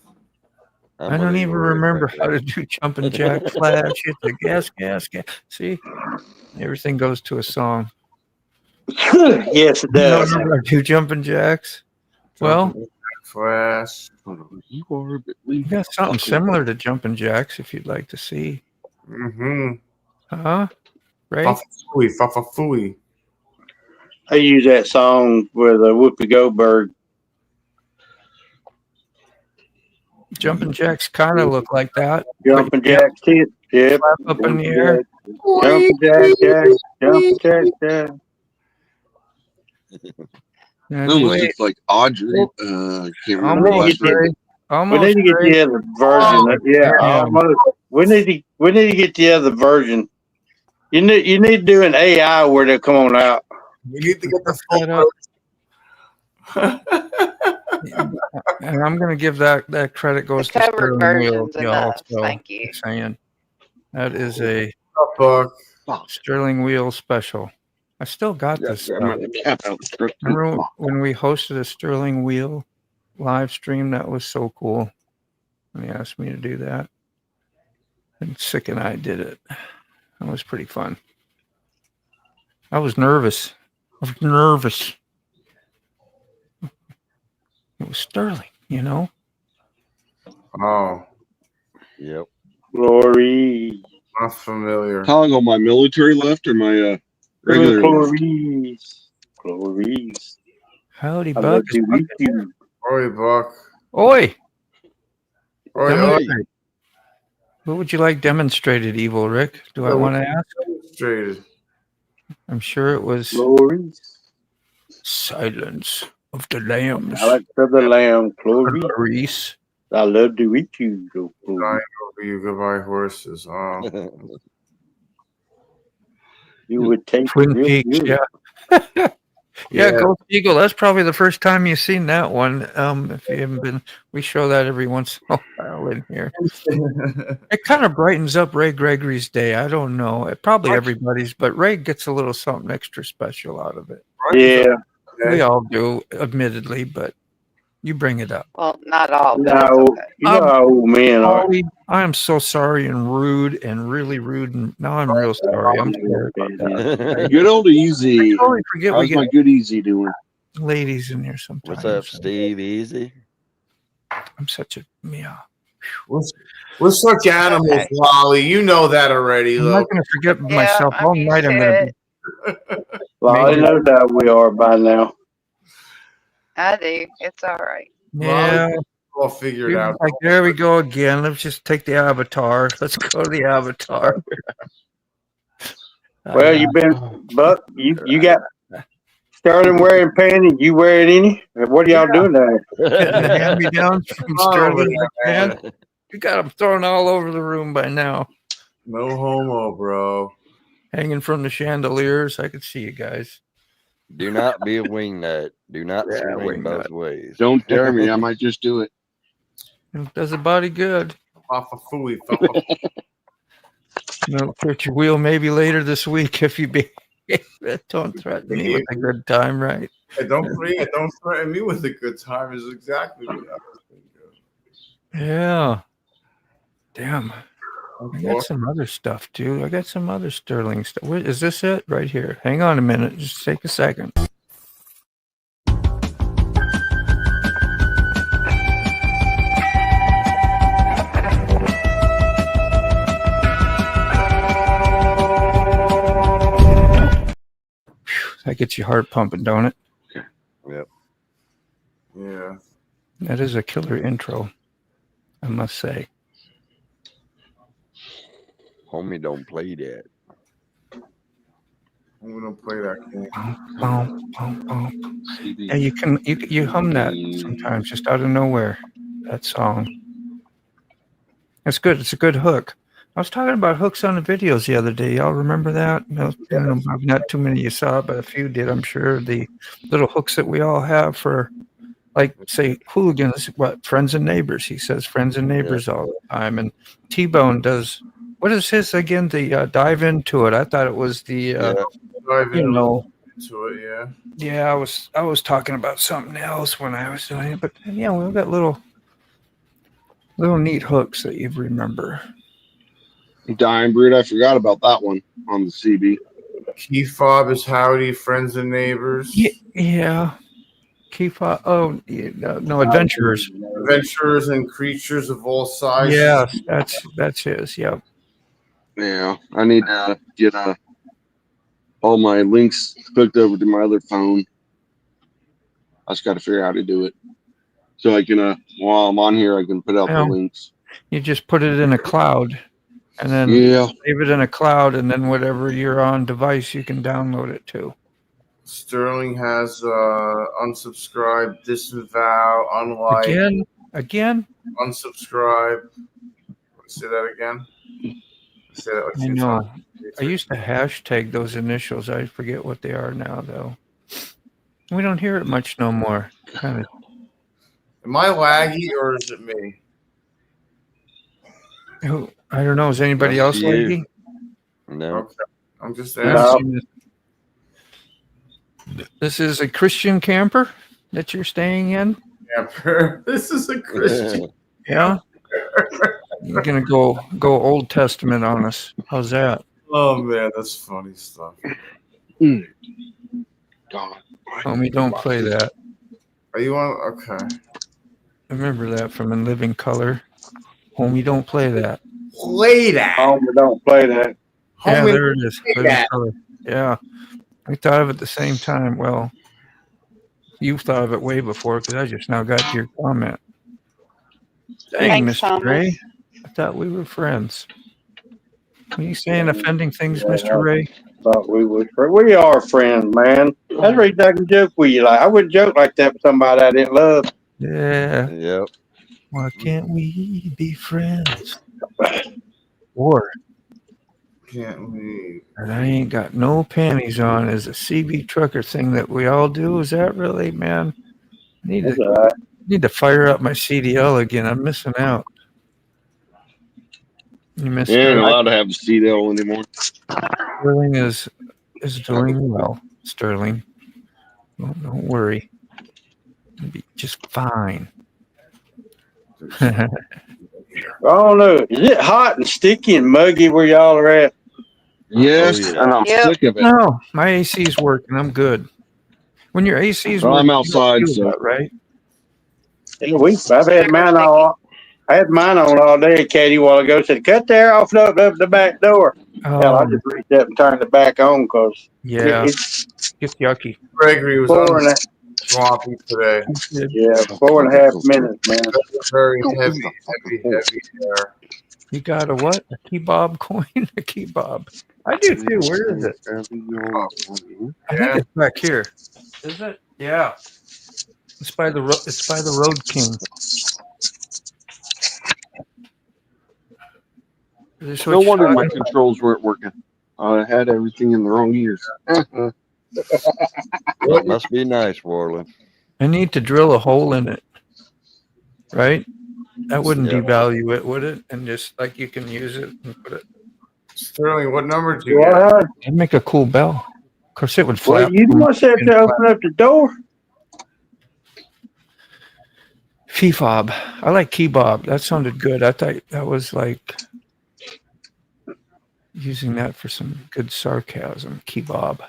I'm I don't gonna even go remember back how there. to do jumping jack, flash, hit the gas. See, everything goes to a song. Yes, it You don't does. remember how to do jumping jacks? Well, Flash. You are, but you got something similar to jumping jacks if you'd like to see. Mm-hmm. Huh? Ray? Fafafooey, fafafooey. I use that song with Whoopi Goldberg. Jumping jacks kind of look like that. Jumping jacks, tip. Yep. Flap up in the air. Jumping jack, jack. Jumping jack, jack. Yeah, It almost looks like Audrey. I can't remember the last name. We need to get the other version. Yeah, almost. We need to get the other version. You need to do an AI where they come on out. We need to get the full. And I'm going to give that credit goes to covered Sterling Wheel, version's y'all. enough. So Thank you. just saying that is a book. Sterling Wheel special. I still got this stuff. Remember when we hosted a Sterling Wheel live stream? That was so cool. When he asked me to do that, and Sick and I did it. That was pretty fun. I was nervous. It was Sterling, you know. Oh, Yep. Glory. Not familiar. How long ago my military left or my regular left? Glories. Howdy, I Buck. love to meet you. Oi, Buck. Oi. Oi, oi. Demonstrate. What would you like demonstrated, Evil Rick? Do I want to ask? Demonstrated. I'm sure it was Glories. Silence of the Lambs. Alex of the Lamb. Glory. Reese. I love to meet you. Dying over you, goodbye horses. Oh. You would take Twin real Peaks, good. yeah. Yeah, Ghost Eagle. That's probably the first time you've seen that one. If you haven't been, we show that every once in a while in here. It kind of brightens up Ray Gregory's day. I don't know. Probably everybody's, but Ray gets a little something extra special out of it. Yeah. We all do, admittedly, but you bring it up. Well, not all. But No, it's okay. you know how old men are. I am so sorry and rude and really rude. And now I'm real sorry. I'm sorry about that. Good old Easy. I totally forget we How's get my good Easy doing? ladies in here sometimes. What's up, Steve? Easy. I'm such a meow. We're such animals, Wally. You know that already, I'm though. not going to forget myself all night. I'm going to be. Well, I know that we are by now. I do. It's all right. Yeah. We'll figure it out. Like, there we go again. Let's just take the avatar. Let's go to the avatar. Well, you've been, Buck, you got Sterling wearing panties. You wearing any? What are y'all doing there? Getting the hand-me-downs from Sterling. Man. You got them thrown all over the room by now. No homo, bro. Hanging from the chandeliers. I could see you guys. Do not be a wingnut. Do not swing both ways. Don't dare me. I might just do it. It does the body good. Fafafooey, No, put your wheel maybe later this week if you be. Don't threaten me with a good time, right? Hey, don't threaten me with a good time is exactly what I was thinking. Yeah. Damn. I got some other stuff too. I got some other Sterling stuff. Wait, is this it? Right here. Hang on a minute. Just take a second. That gets your heart pumping, don't it? Yep. Yeah. That is a killer intro, I must say. Homie, don't play that. I'm gonna play that game. Yeah, you hum that sometimes just out of nowhere. That song. It's good. It's a good hook. I was talking about hooks on the videos the other day. Y'all remember that? No, not too many you saw, but a few did. I'm sure the little hooks that we all have for, like, say, hooligans. What, friends and neighbors? He says friends and neighbors all the time. And T-Bone does. What is his again? The dive into it. I thought it was the you know. Into it, yeah. Yeah, I was talking about something else when I was doing it, but yeah, we've got little neat hooks that you remember. Dying Brood, I forgot about that one on the CB. Key fob is howdy, friends and neighbors. Yeah. Key fob. Oh, no, adventurers. Adventurers and creatures of all sizes. Yes, that's his. Yep. Yeah, I need to get all my links hooked over to my other phone. I just got to figure out how to do it. So I can, while I'm on here, I can put out the Well, links. You just put it in a cloud, and then Yeah. save it in a cloud, and then whatever you're on device, you can download it to. Sterling has unsubscribed, disavow, unlike, Again. unsubscribe. Say that again. Say that like I 2 know. times. I used to hashtag those initials. I forget what they are now, though. We don't hear it much no more. Kind of. Am I laggy or is it me? I don't know. Is anybody else You. laggy? No. Okay. I'm just I haven't asking. seen this. This is a Christian camper that you're staying in? This is a Christian. Yeah. You're gonna go Old Testament on us. How's that? Oh man, that's funny stuff. God. Homie, don't play that. Are you on? Okay. Remember that from In Living Color. Homie, don't play that. Play that. Homie, don't play that. Yeah, Homie, there it is. play Living that. Color. Yeah. We thought of it at the same time. Well, you thought of it way before because I just now got to your comment. Dang, Thanks, Mr. Thomas. Ray. I thought we were friends. Are you saying offending things, Yeah. Mr. Ray? Thought we was we are friends, man. That's the reason I can joke with you. Like I wouldn't joke like that with somebody I didn't love. Yeah. Yep. Why can't we be friends? Or Can't we? and I ain't got no panties on is a CB trucker thing that we all do. Is that really, man? Need That's to all right. need to fire up my CDL again. I'm missing out. You missed You ain't out. allowed to have the CDL anymore. Sterling is doing well. Sterling, don't worry. It'll be just fine. I don't know. Is it hot and sticky and muggy where y'all are at? Yes, Oh, yeah. and I'm Yep. sick of it. No, my AC's working. I'm good. When your AC's Well, working, I'm outside, you don't feel so- that, right? Yeah, I've had mine all. I had mine on all day. Katie, a while ago, said, "Cut the air off and open up the back door." Hell, I just reached up and turned it back on because Yeah, it's it's yucky. Gregory was 4.5 swampy today. Yeah, 4.5 minutes, man. Very heavy air. You got a what? A kebab coin? A kebab. I do too. Where is it? I think it's back here. Is it? Yeah. It's by the Road King. Is this No what wonder you're my talking about? controls weren't working. I had everything in the wrong gears. That must be nice, Warland. I need to drill a hole in it. Right? That wouldn't Yeah. devalue it, would it? And just like you can use it and put it. Sterling, what number did you get? Well, It'd make a cool bell. Of course, it would well, flap. you want to to open up the door? Feefob. I like kebab. That sounded good. I thought that was like using that for some good sarcasm. Kebab.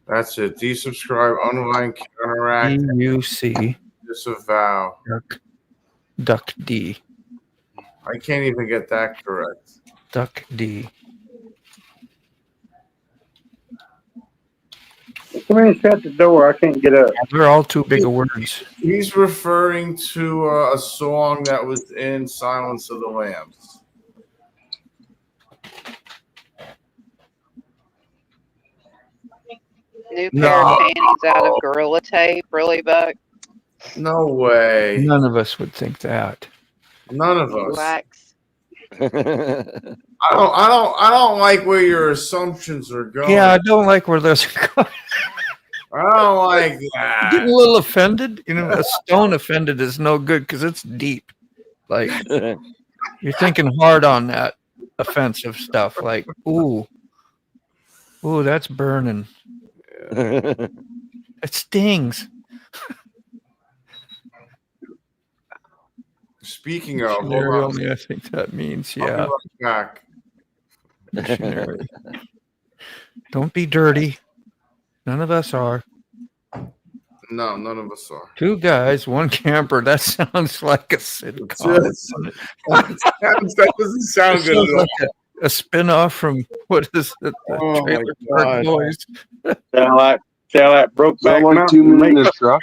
That's it. Desubscribe, unwind, counteract, DUC. disavow. Duck D. I can't even get that correct. Duck D. Come in and shut the door. I can't get up. They're all too big of words. He's referring to a song that was in Silence of the Lambs. New pair of panties out of Gorilla Tape. Really, Buck? No way. None of us would think that. None of us. Wax. I don't like where your assumptions are going. Yeah, I don't like where those are going. I don't like Getting that. a little offended. You know, a stone offended is no good because it's deep. Like, you're thinking hard on that offensive stuff. Like, ooh, that's burning. It stings. Speaking of, hold Missionary on. only, I think that means, I'll be yeah. right back. Missionary. Don't be dirty. None of us are. No, none of us are. 2 guys, 1 camper. That sounds like a sitcom. That doesn't sound good at all. a spinoff from what is it? The Oh, my Trailer Park God. Boys. Sound like Brokeback Sound like two Mountain. men in mate. a truck.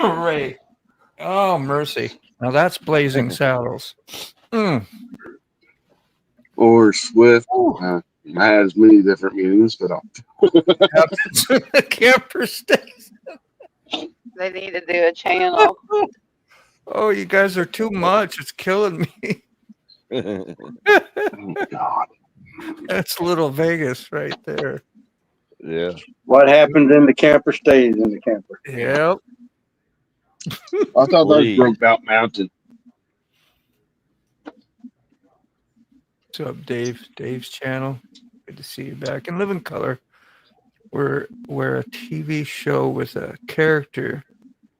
Ray. Oh, mercy. Now that's Blazing Saddles. Mm. Or Swift. Has many different meanings, but Camper stays. They need to do a channel. Oh, you guys are too much. It's killing me. oh God. That's Little Vegas right there. Yeah. What happens in the camper stays in the camper. Yep. I thought that was Please. Brokeback Mountain. What's up, Dave? Dave's channel. Good to see you back. In Living Color, we're a TV show with a character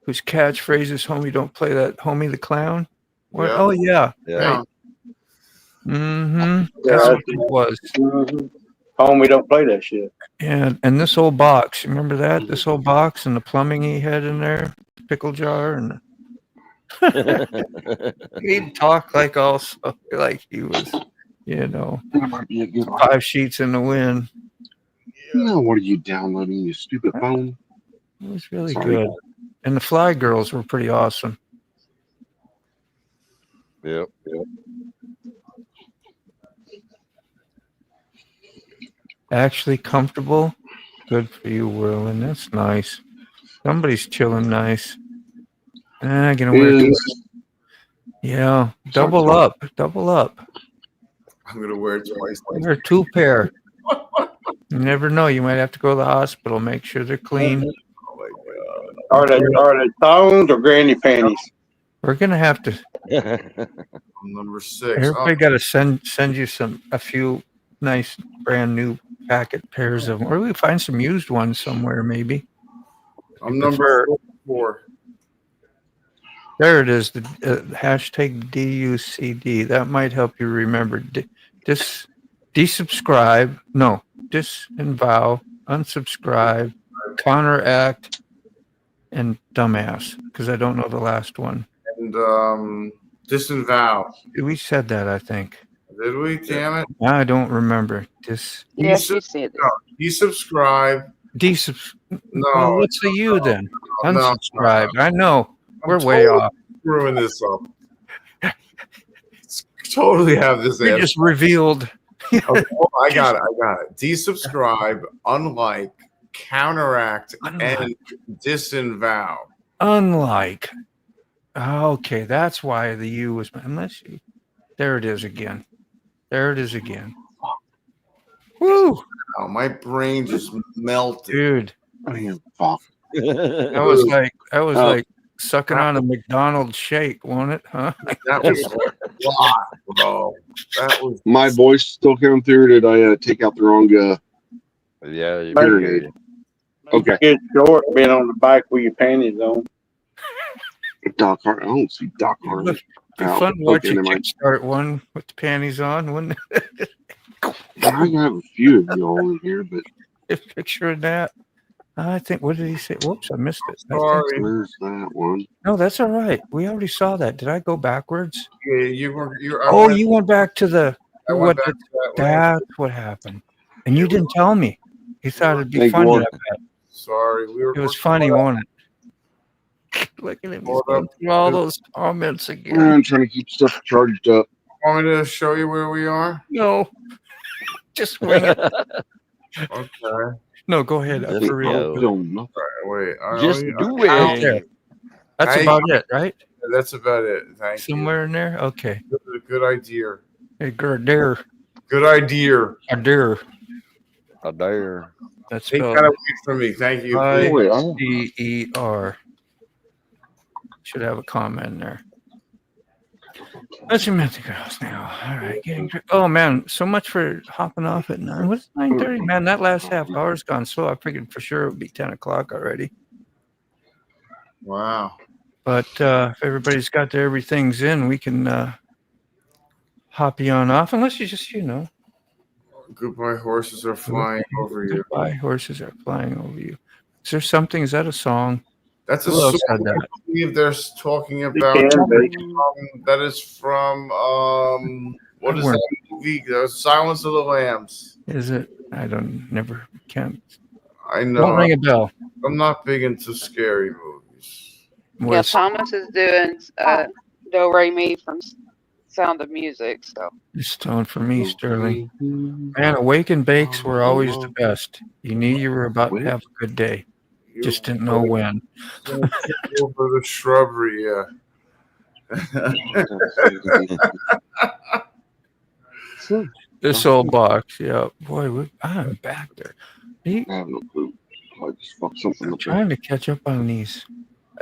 whose catchphrase is "Homie, don't play that, homie the clown." What? Yeah. Oh yeah. Yeah. Mm-hmm. That's Yeah. what it was. Home, we don't play that shit. And this old box, you remember that? This old box and the plumbing he had in there, pickle jar, and he'd talk like also like he was, That might be a good one. 5 sheets in the wind. No, what are you downloading, you stupid phone? It was really Sorry. good. And the Fly Girls were pretty awesome. Yep. Actually comfortable. Good for you, Whirlin. That's nice. Somebody's chilling nice. I'm gonna wear Yeah. Double up. Double up. I'm gonna wear it twice. Wear 2 pair. You never know. You might have to go to the hospital. Make sure they're clean. Oh my God. Are they thongs or granny panties? We're gonna have to. Number 6. Everybody got to send you a few nice brand new packet pairs of them, or we find some used ones somewhere maybe. I'm number 4. There it is. The hashtag DUCD. That might help you remember. Desubscribe. No. Disavow. Unsubscribe. Counteract. And dumbass. Because I don't know the last one. And disavow. We said that, I think. Did we? Damn it. I don't remember. Yes, you said it. Desubscribe. No. No. What's the U then? No. Unsubscribe. I know. I'm We're way totally off. Screwing this up. Totally have this We answer. just revealed. Okay, I got it. Desubscribe, unlike, counteract, and disavow. Unlike. Okay, that's why the U was. Unless you. There it is again. Woo! Oh, my brain just melted. Dude, Fuck. that was like sucking on a McDonald's shake, wasn't it? Huh? That was a lot, bro. That was My voice still coming through. Did I take out the wrong Yeah. You hearing aid? Okay. It's short being on the bike with your panties on. Doc Hart. I don't see Doc Hart. It'd be Oh, fun to watch okay, you never mind. kickstart one with the panties on, wouldn't it? I have a few of you all in here, but If picturing that. I think, what did he say? Whoops, I missed it. I think- sorry. where's that one? No, that's all right. We already saw that. Did I go backwards? Yeah, you were. You went back to the. I What? went back to that one. That's what happened. And you didn't tell me. You thought it'd be Thank funny. Lord. I bet. Sorry, we were. It was funny, wasn't it? Look at him. He's Hold going up. through all those comments again. I'm trying to keep stuff charged up. Want me to show you where we are? No. Just wing it. Okay. No, go ahead. Just For real. go. Don't know. Wait. Just you- do Right it. there. That's I- about it, right? That's about it. Thank Somewhere in there? Okay. you. Good idea. Hey, there. Good idea. A deer. I dare. That's Take spelled that away from me. Thank you. I-D-E-R. Should have a comment in there. Let's admit the girls now. All right. Oh, man. So much for hopping off at 9. What's 9:30? Man, that last half hour's gone slow. I figured for sure it would be 10 o'clock already. Wow. But if everybody's got their everything's in, we can hop you on off. Unless you just, Goodbye, horses are flying over you. goodbye, horses are flying over you. Is there something? Is that a song? That's a Who else song had that? I believe they're talking about. That is from what is that movie? Silence of the Lambs. Is it? I can't. I know. Don't ring a bell. I'm not big into scary movies. Yeah, Thomas is doing Do Re Mi from Sound of Music. So It's tone for me, Sterling. Man, awake and bakes were always the best. You knew you were about to have a good day. Just didn't know when. Over the shrubbery, yeah. This old box, yeah. Boy, I'm back there. I have no clue. I just fucked something I'm up. trying to catch up on these.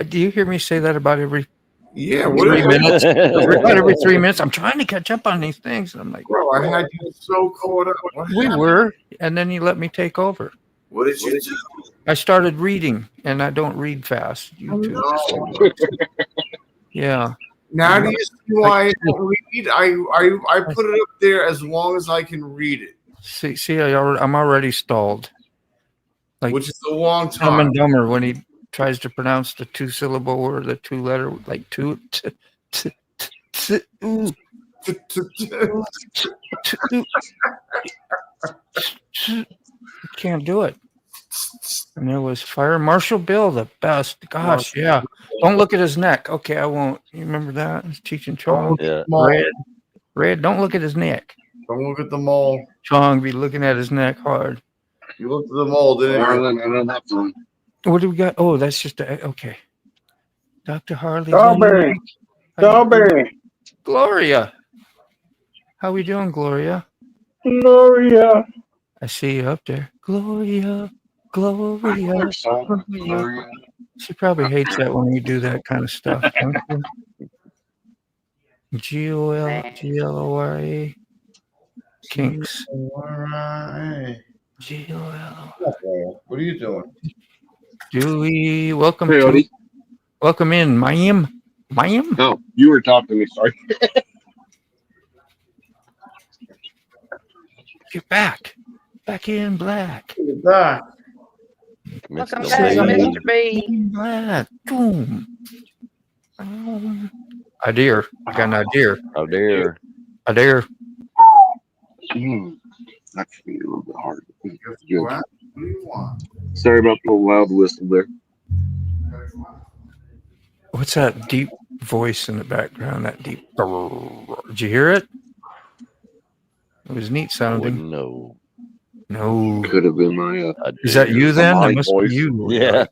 Do you hear me say that about every 3 minutes? About every 3 minutes, I'm trying to catch up on these things. And I'm like, bro, I had you so caught up. We were, and then you let me take over. What did you do? I started reading, and I don't read fast. YouTube. Yeah. Now do you see why I don't read? I put it up there as long as I can read it. See, I'm already stalled. Like, which is a long Dumb time. and Dumber when he tries to pronounce the 2-syllable word, the 2-letter, like two. Can't do it. And there was Fire Marshal Bill, the best. Gosh, yeah. Don't look at his neck. Okay, I won't. You remember that? He's teaching Chong. Yeah. Red, don't look at his neck. Don't look at the mole. Chong be looking at his neck hard. You looked at the mole, didn't you? What do we got? Oh, that's just okay. Dr. Harley. Strawberry. Gloria. How we doing, Gloria? Gloria. I see you up there. Gloria. Gloria. She probably hates that when we do that kind of stuff. G-O-L-G-L-O-R-A. Kinks. G-O-L. What are you doing? Dewey, welcome Hey, Odie. welcome in, ma'am. No, you were talking to me. Sorry. Get back in black. Get back. welcome back, Mr. B. Black. Boom. Idea. I got an idea. Idea. That should be a little bit hard. What do you want? Sorry about the loud whistle there. What's that deep voice in the background? That deep. Did you hear it? It was neat sounding. No. Could have been my. Is that you then? That must voice. be you. Yeah.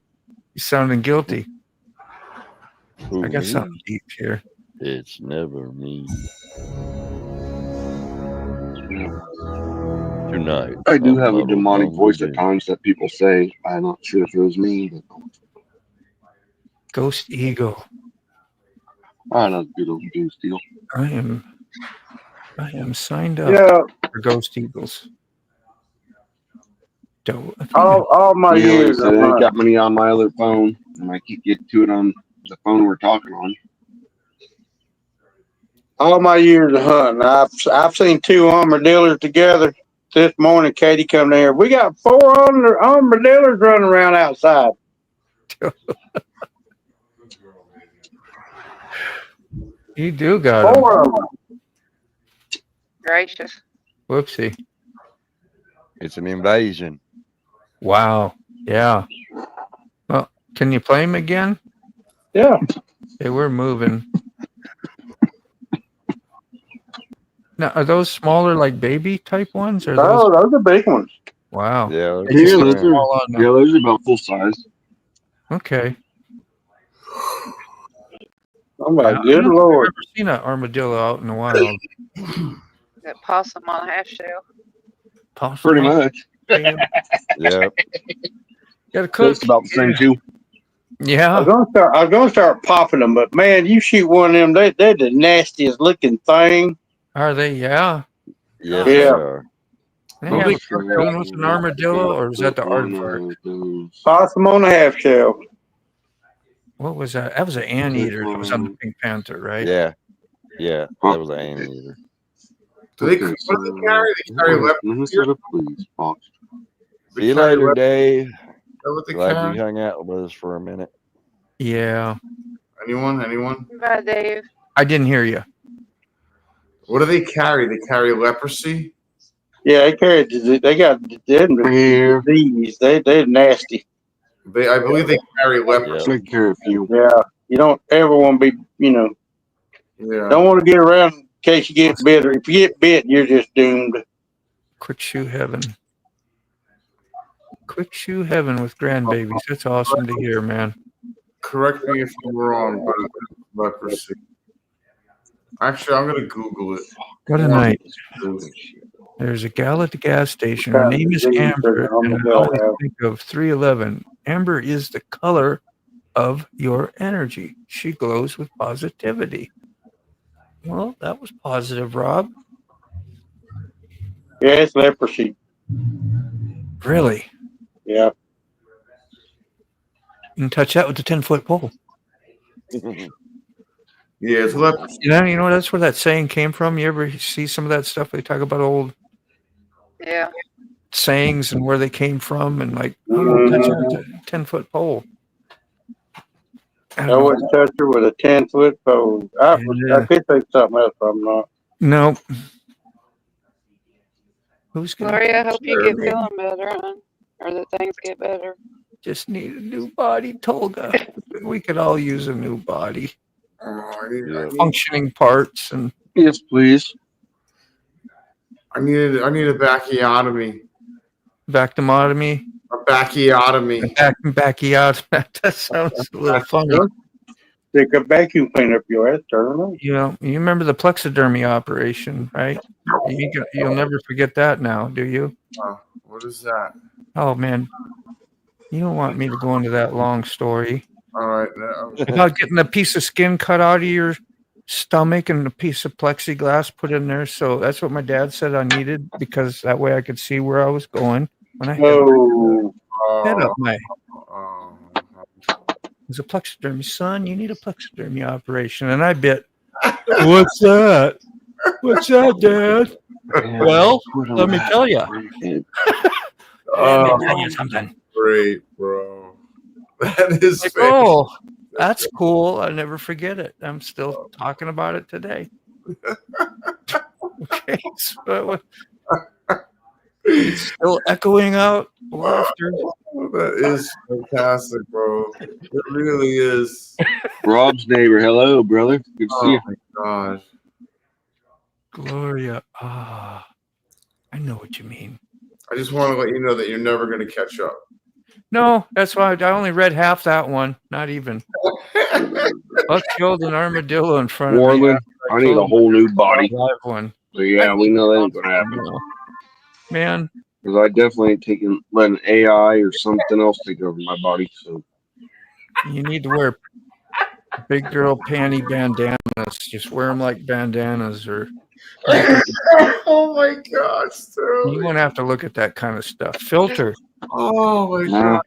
You sounding guilty. Who, I got me? something deep here. It's never me. Tonight. I do have a I'll demonic voice at do. times that people say. I'm not sure if it was me, but Ghost Eagle. I know good old Jim Steele. I am signed up for Ghost Eagles. All my Yeah, years. like I said, I ain't got money on my other phone, and I keep getting to it on the phone we're talking on. All my years of hunting, I've seen two armadillos together. This morning, Katie come in here. We got 4 armadillos running around outside. You do got 4 of them. Gracious. Whoopsie. It's an invasion. Wow. Yeah. Well, can you play them again? Yeah. They were moving. Now, are those smaller, like baby type ones? Or Oh, those are big ones. Wow. Yeah. They just look those small on them. those are about full size. Okay. Oh my I don't good think I've lord! ever seen an armadillo out in the wild. That possum on a half shell. Possum. Pretty much. Yeah. Got a cook. It's about the same too. Yeah. I was gonna start popping them, but man, you shoot one of them, they're the nastiest looking thing. Are they? Yeah. Yes, Yeah. they are. They have a one with an armadillo, or is that the aardvark? Possum on a half shell. What was that? That was an anteater that was on the Pink Panther, right? Yeah. Yeah. That was an anteater. Do they, what do they carry? They carry weapons. Please, Fox. See you later, Dave. What they Glad carry? you hung out with us for a minute. Yeah. Anyone? Bye, Dave. I didn't hear you. What do they carry? They carry leprosy? Yeah, they carry. They got Here. disease. They're nasty. I believe they carry leprosy. Take care of you. Yeah, you don't ever want to be. Yeah. Don't want to get around in case you get bit. Or if you get bit, you're just doomed. Quick shoe heaven. Quick shoe heaven with grandbabies. That's awesome to hear, man. Correct me if I'm wrong, but leprosy. Actually, I'm gonna Google it. What a night. There's a gal at the gas station. Her name is Amber, and I always think of 311. Amber is the color of your energy. She glows with positivity. Well, that was positive, Rob. Yeah, it's leprosy. Really? Yeah. You can touch that with the 10-foot pole. Yeah, it's leprosy. You know, that's where that saying came from. You ever see some of that stuff? They talk about old sayings and where they came from, and like, oh, touch that with a 10-foot pole. I wouldn't touch her with a 10-foot pole. I could think something else, but I'm not. Nope. Who's gonna? Gloria, I hope you get feeling better, hon, or that things get better. Just need a new body, Tolga. We could all use a new body. Functioning parts and yes, please. I need a bacchiotomy. Bactomotomy. A bacchiotomy. Bacchiotomy. That sounds a little funny. Take a vacuum cleaner up your ass, turn it on. You know, you remember the plexidermy operation, right? You'll never forget that now, do you? What is that? Oh man, you don't want me to go into that long story. All right. About getting a piece of skin cut out of your stomach and a piece of plexiglass put in there. So that's what my dad said I needed, because that way I could see where I was going when I head up my. It was a plexidermy, son. You need a plexidermy operation, and I bit. What's that? What's that, Dad? Well, let me tell you. Let me tell you something. Great, bro. That is like, oh, that's cool. I'll never forget it. I'm still talking about it today. Okay, so it's still echoing out laughter. That is fantastic, bro. It really is. Rob's neighbor. Hello, brother. Good to see you. Oh my gosh. Gloria. Ah, I know what you mean. I just want to let you know that you're never going to catch up. No, that's why I only read half that one. Not even. Buck killed an armadillo in front of me. Warland, I need a whole new body. Live one. So yeah, we know that ain't gonna happen. Man. Because I definitely ain't letting AI or something else take over my body. So you need to wear big girl panty bandanas. Just wear them like bandanas, or. Oh my gosh, dude. You won't have to look at that kind of stuff. Filter. Oh my god.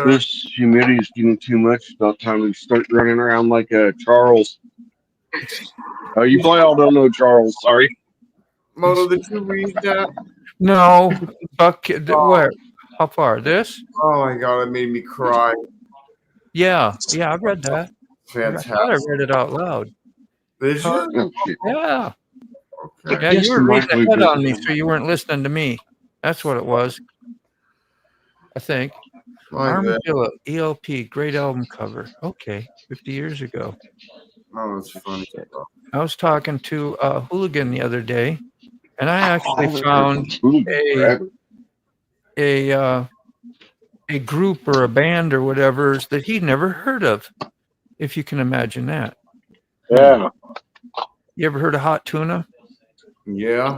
This humidity is getting too much. It's about time we start running around like Charles. Oh, you probably all don't know Charles. Sorry. Moto, did you read that? No. Buck. Where? How far? This? Oh my god, it made me cry. Yeah. I read that. Fantastic. I thought I read it out loud. Did you? Yeah. Okay. Yeah, you were reading ahead on me, so you weren't listening to me. That's what it was. I think. Armadillo, ELP, great album cover. Okay, 50 years ago. Oh, that's funny. I was talking to a hooligan the other day, and I actually found a group or a band or whatever that he'd never heard of, if you can imagine that. Yeah. You ever heard of Hot Tuna? Yeah.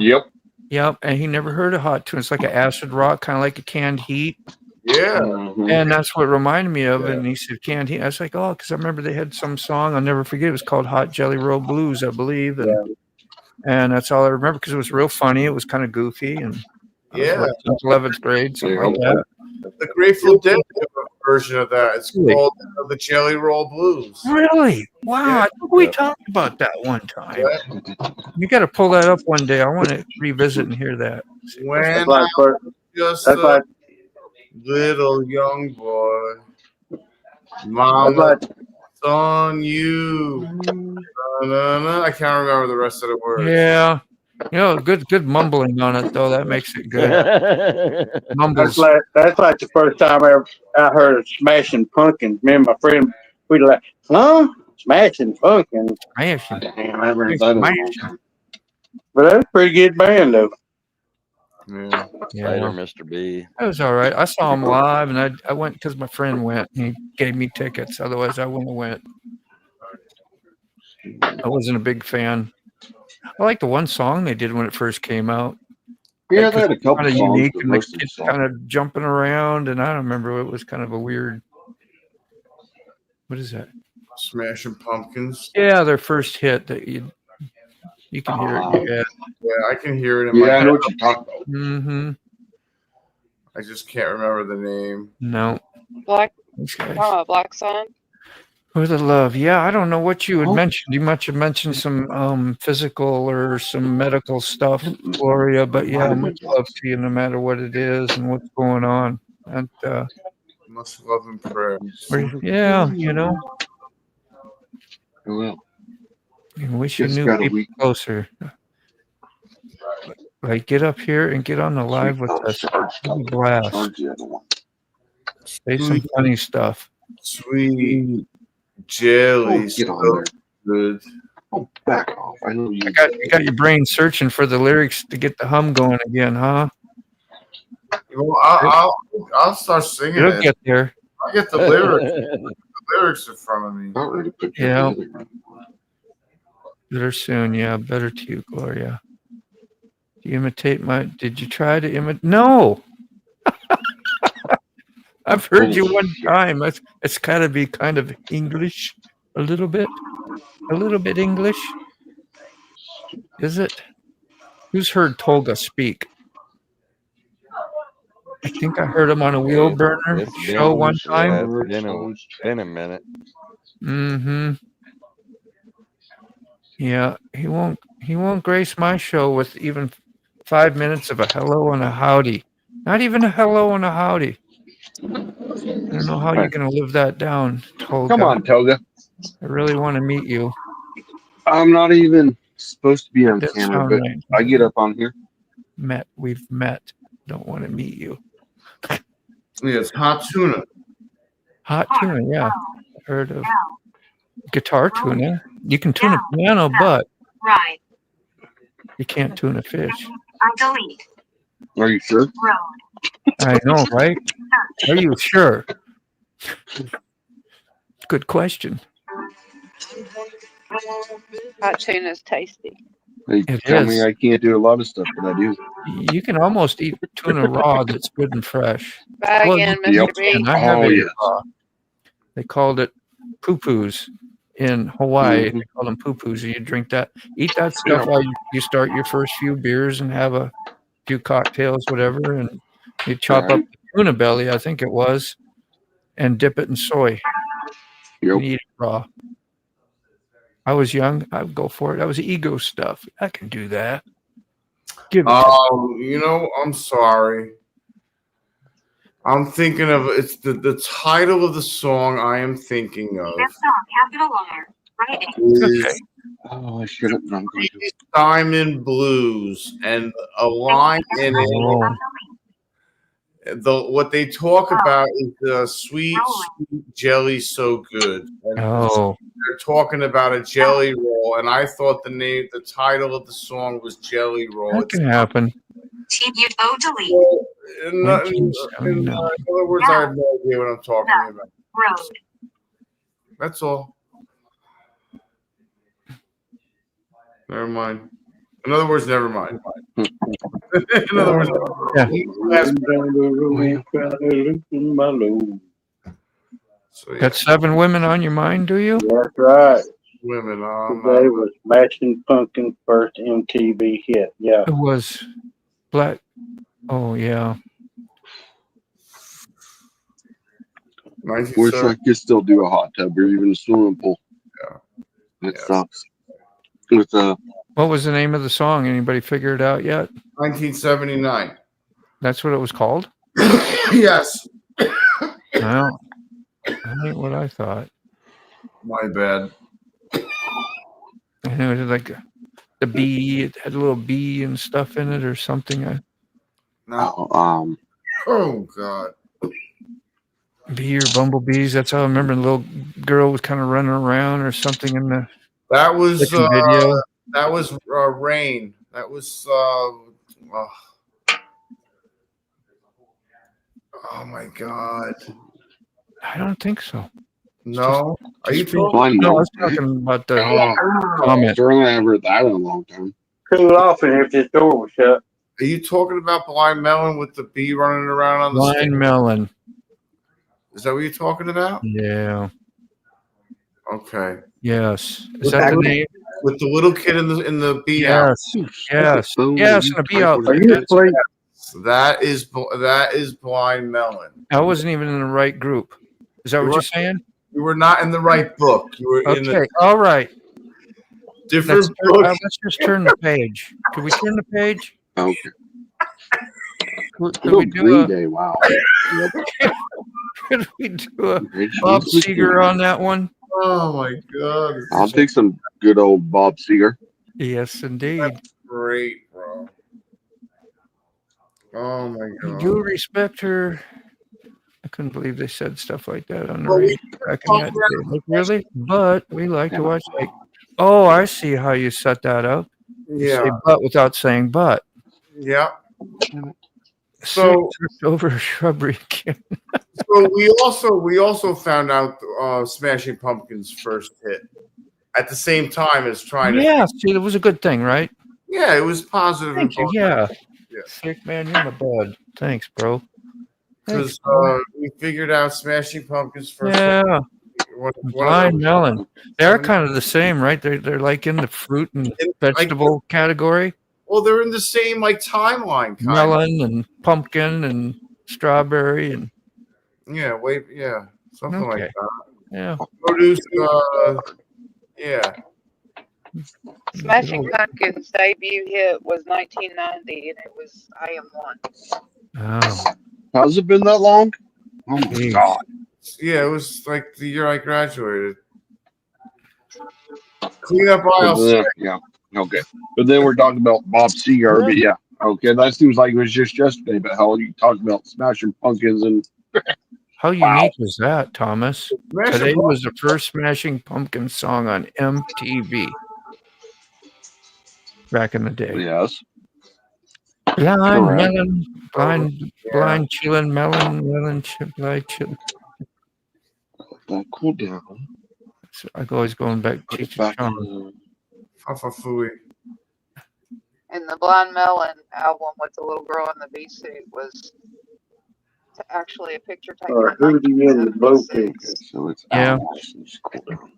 Yep, and he never heard of Hot Tuna. It's like an acid rock, kind of like a Canned Heat. Yeah. And that's what it reminded me of. And he said, Canned Heat. I was like, oh, because I remember they had some song, I'll never forget. It was called Hot Jelly Roll Blues, I believe. And that's all I remember, because it was real funny. It was kind of goofy. And yeah. 11th grade, something like that. The Grateful Dead version of that. It's called the Jelly Roll Blues. Really? Wow. Yeah. I think we talked about that one time. Yeah. You got to pull that up one day. I want to revisit and hear that. When I was just a little young boy. Mama, it's on you. I can't remember the rest of the words. Yeah. Good mumbling on it though. That makes it good. Mumbles. That's like the first time I heard of Smashing Pumpkins. Me and my friend, we'd like, huh? Smashing Pumpkins. Smashing. But that's a pretty good band though. Yeah. Later, Mr. B. That was all right. I saw him live, and I went because my friend went. And he gave me tickets. Otherwise, I wouldn't have went. I wasn't a big fan. I like the one song they did when it first came out. Yeah, they had a couple kind of songs, unique, but and the most of the kids songs- kind of jumping around, and I don't remember. It was kind of a weird. What is that? Smashing Pumpkins. Yeah, their first hit that you can hear it in your head. Yeah, I can hear it in my Yeah, I head. know what you're talking about. Mm-hmm. I just can't remember the name. No. Black, These guys. Black Sun. For the love. Yeah, I don't know what you had mentioned. You must have mentioned some physical or some medical stuff, Gloria, but yeah, much love to you no matter what it is and what's going on. And Much love and prayer. yeah, Well, I wish you just knew got a people week. closer. Like, get up here and get on the live with us. It'll be a blast. Charge the other one. Say some funny stuff. Sweet jelly. Get on So there. good. Oh, back off. I know you. You got your brain searching for the lyrics to get the hum going again, huh? Well, I'll start singing You'll it. get there. I'll get the lyrics. The lyrics in front of me. Not ready to put Yeah. together. Better soon, yeah. Better to you, Gloria. Do you imitate my? Did you try to imitate? No. I've heard you one time. It's got to be kind of English, a little bit English. Is it? Who's heard Tolga speak? I think I heard him on a wheel burner It's show been- one time. Yeah, it's been a minute. Mm-hmm. Yeah, he won't grace my show with even 5 minutes of a hello and a howdy. Not even a hello and a howdy. I don't know how you're gonna live that down, Toga. Come on, Toga. I really want to meet you. I'm not even supposed to be on That's camera, all but right. I get up on here. We've met. Don't want to meet you. Yeah, it's hot tuna. Hot tuna, yeah. Heard of guitar tuna. You can tune a piano, but Right. you can't tune a fish. Delete. Are you sure? Road. I know, right? Are you sure? Good question. Hot tuna's tasty. They It tell is. me I can't do a lot of stuff, but I do. You can almost eat tuna raw that's good and fresh. Bye Well, again, you Yep. Mr. B. can. I have Oh, it yes. raw. They called it poo-poos in Hawaii. Mhm. They call them poo-poos. You drink that, eat that stuff while you start your first few beers and have a few cocktails, whatever, and you chop up the tuna belly, I think it was, and dip it in soy Yep. and eat it raw. I was young. I would go for it. That was ego stuff. I can do that. Give it. I'm sorry. I'm thinking of it's the title of the song I am thinking of That's all. Capital R. Right. is Okay. Oh, I should have done. Diamond Blues, and a line in it. Oh, What they talk about is the sweet jelly so good. And oh. they're talking about a jelly roll, and I thought the title of the song was Jelly Roll. That can happen. delete. In other words, I have no idea what I'm talking about. Road. That's all. Never mind. In other words, never mind. In other words, Yeah. So, yeah, Got 7 women on your mind, do you? That's right. women. Today was Smashing Pumpkins' first MTV hit. Yeah. It was Black. Oh, yeah. Wish I could still do a hot tub or even a swimming pool. Yeah. It sucks. With What was the name of the song? Anybody figure it out yet? 1979. That's what it was called? Yes. Well, That ain't what I thought. My bad. I know it was like the bee. It had a little bee and stuff in it or something. No. Oh God. Bee or bumblebees. That's how I remember. The little girl was kind of running around or something in the That was video. That was rain. That was oh my God. I don't think so. No. Are you talking? talking? No, I was talking about the comment. Certainly haven't heard that in a long time. Cool off in here if this door was shut. Are you talking about Blind Melon with the bee running around on the Blind stick? melon. Is that what you're talking about? Yeah. Okay. Yes. Is With that the the- name? With the little kid in the bee Yes. Yes. Yes. And a bee outfit. That is Blind Melon. I wasn't even in the right group. Is that what you're saying? You were not in the right book. You were in Okay. the All right. different book. Let's just turn the page. Could we turn the page? Okay. Could Little we do Green a? Day. Wow. Could we do a Great Bob choice. Seger on that one? Oh my God. I'll take some good old Bob Seger. Yes, indeed. Great, bro. Oh my We God. do respect her. I couldn't believe they said stuff like that on the Well, we radio back in that day. Like, really? But we like to watch. Like, oh, I see how you set that up. You say Yeah. but without saying but. Yeah. So over a shrubbery again. So we also found out Smashing Pumpkins' first hit at the same time as trying to. Yeah, see, it was a good thing, right? Yeah, it was positive. Thank you. both Yeah. ways. Yeah. Sick man, you're my bud. Thanks, bro. Because we figured out Smashing Pumpkins' first. Yeah. One of Blind them- melon. They're kind of the same, right? They're like in the fruit and vegetable category. Well, they're in the same like timeline. Kind Melon and pumpkin and strawberry and Of. Yeah. Wait. Yeah. Something like Okay. that. yeah. Produce. Yeah. Smashing Pumpkins' debut hit was 1990, and it was I Am One. Oh, Has it been that long? Oh my Jeez. God. Yeah. It was like the year I graduated. Clean up aisle. But then- yeah. Okay. But then we're talking about Bob Seger. But yeah. Okay. That seems like it was just yesterday. But hell, you talked about Smashing Pumpkins and how unique is that, Thomas? Smashing Today Pumpkins. was the first Smashing Pumpkins song on MTV. Back in the day. yes. Blind Correct. melon, blind chillin' melon, blind chillin'. That cool down. So I always going back to Put it Teacher back Sean. in. Fafafooey. And the Blind Melon album with the little girl in the bee suit was actually a picture taken in Who do you in the boat? 1976. So it's Yeah. out. It's cool down.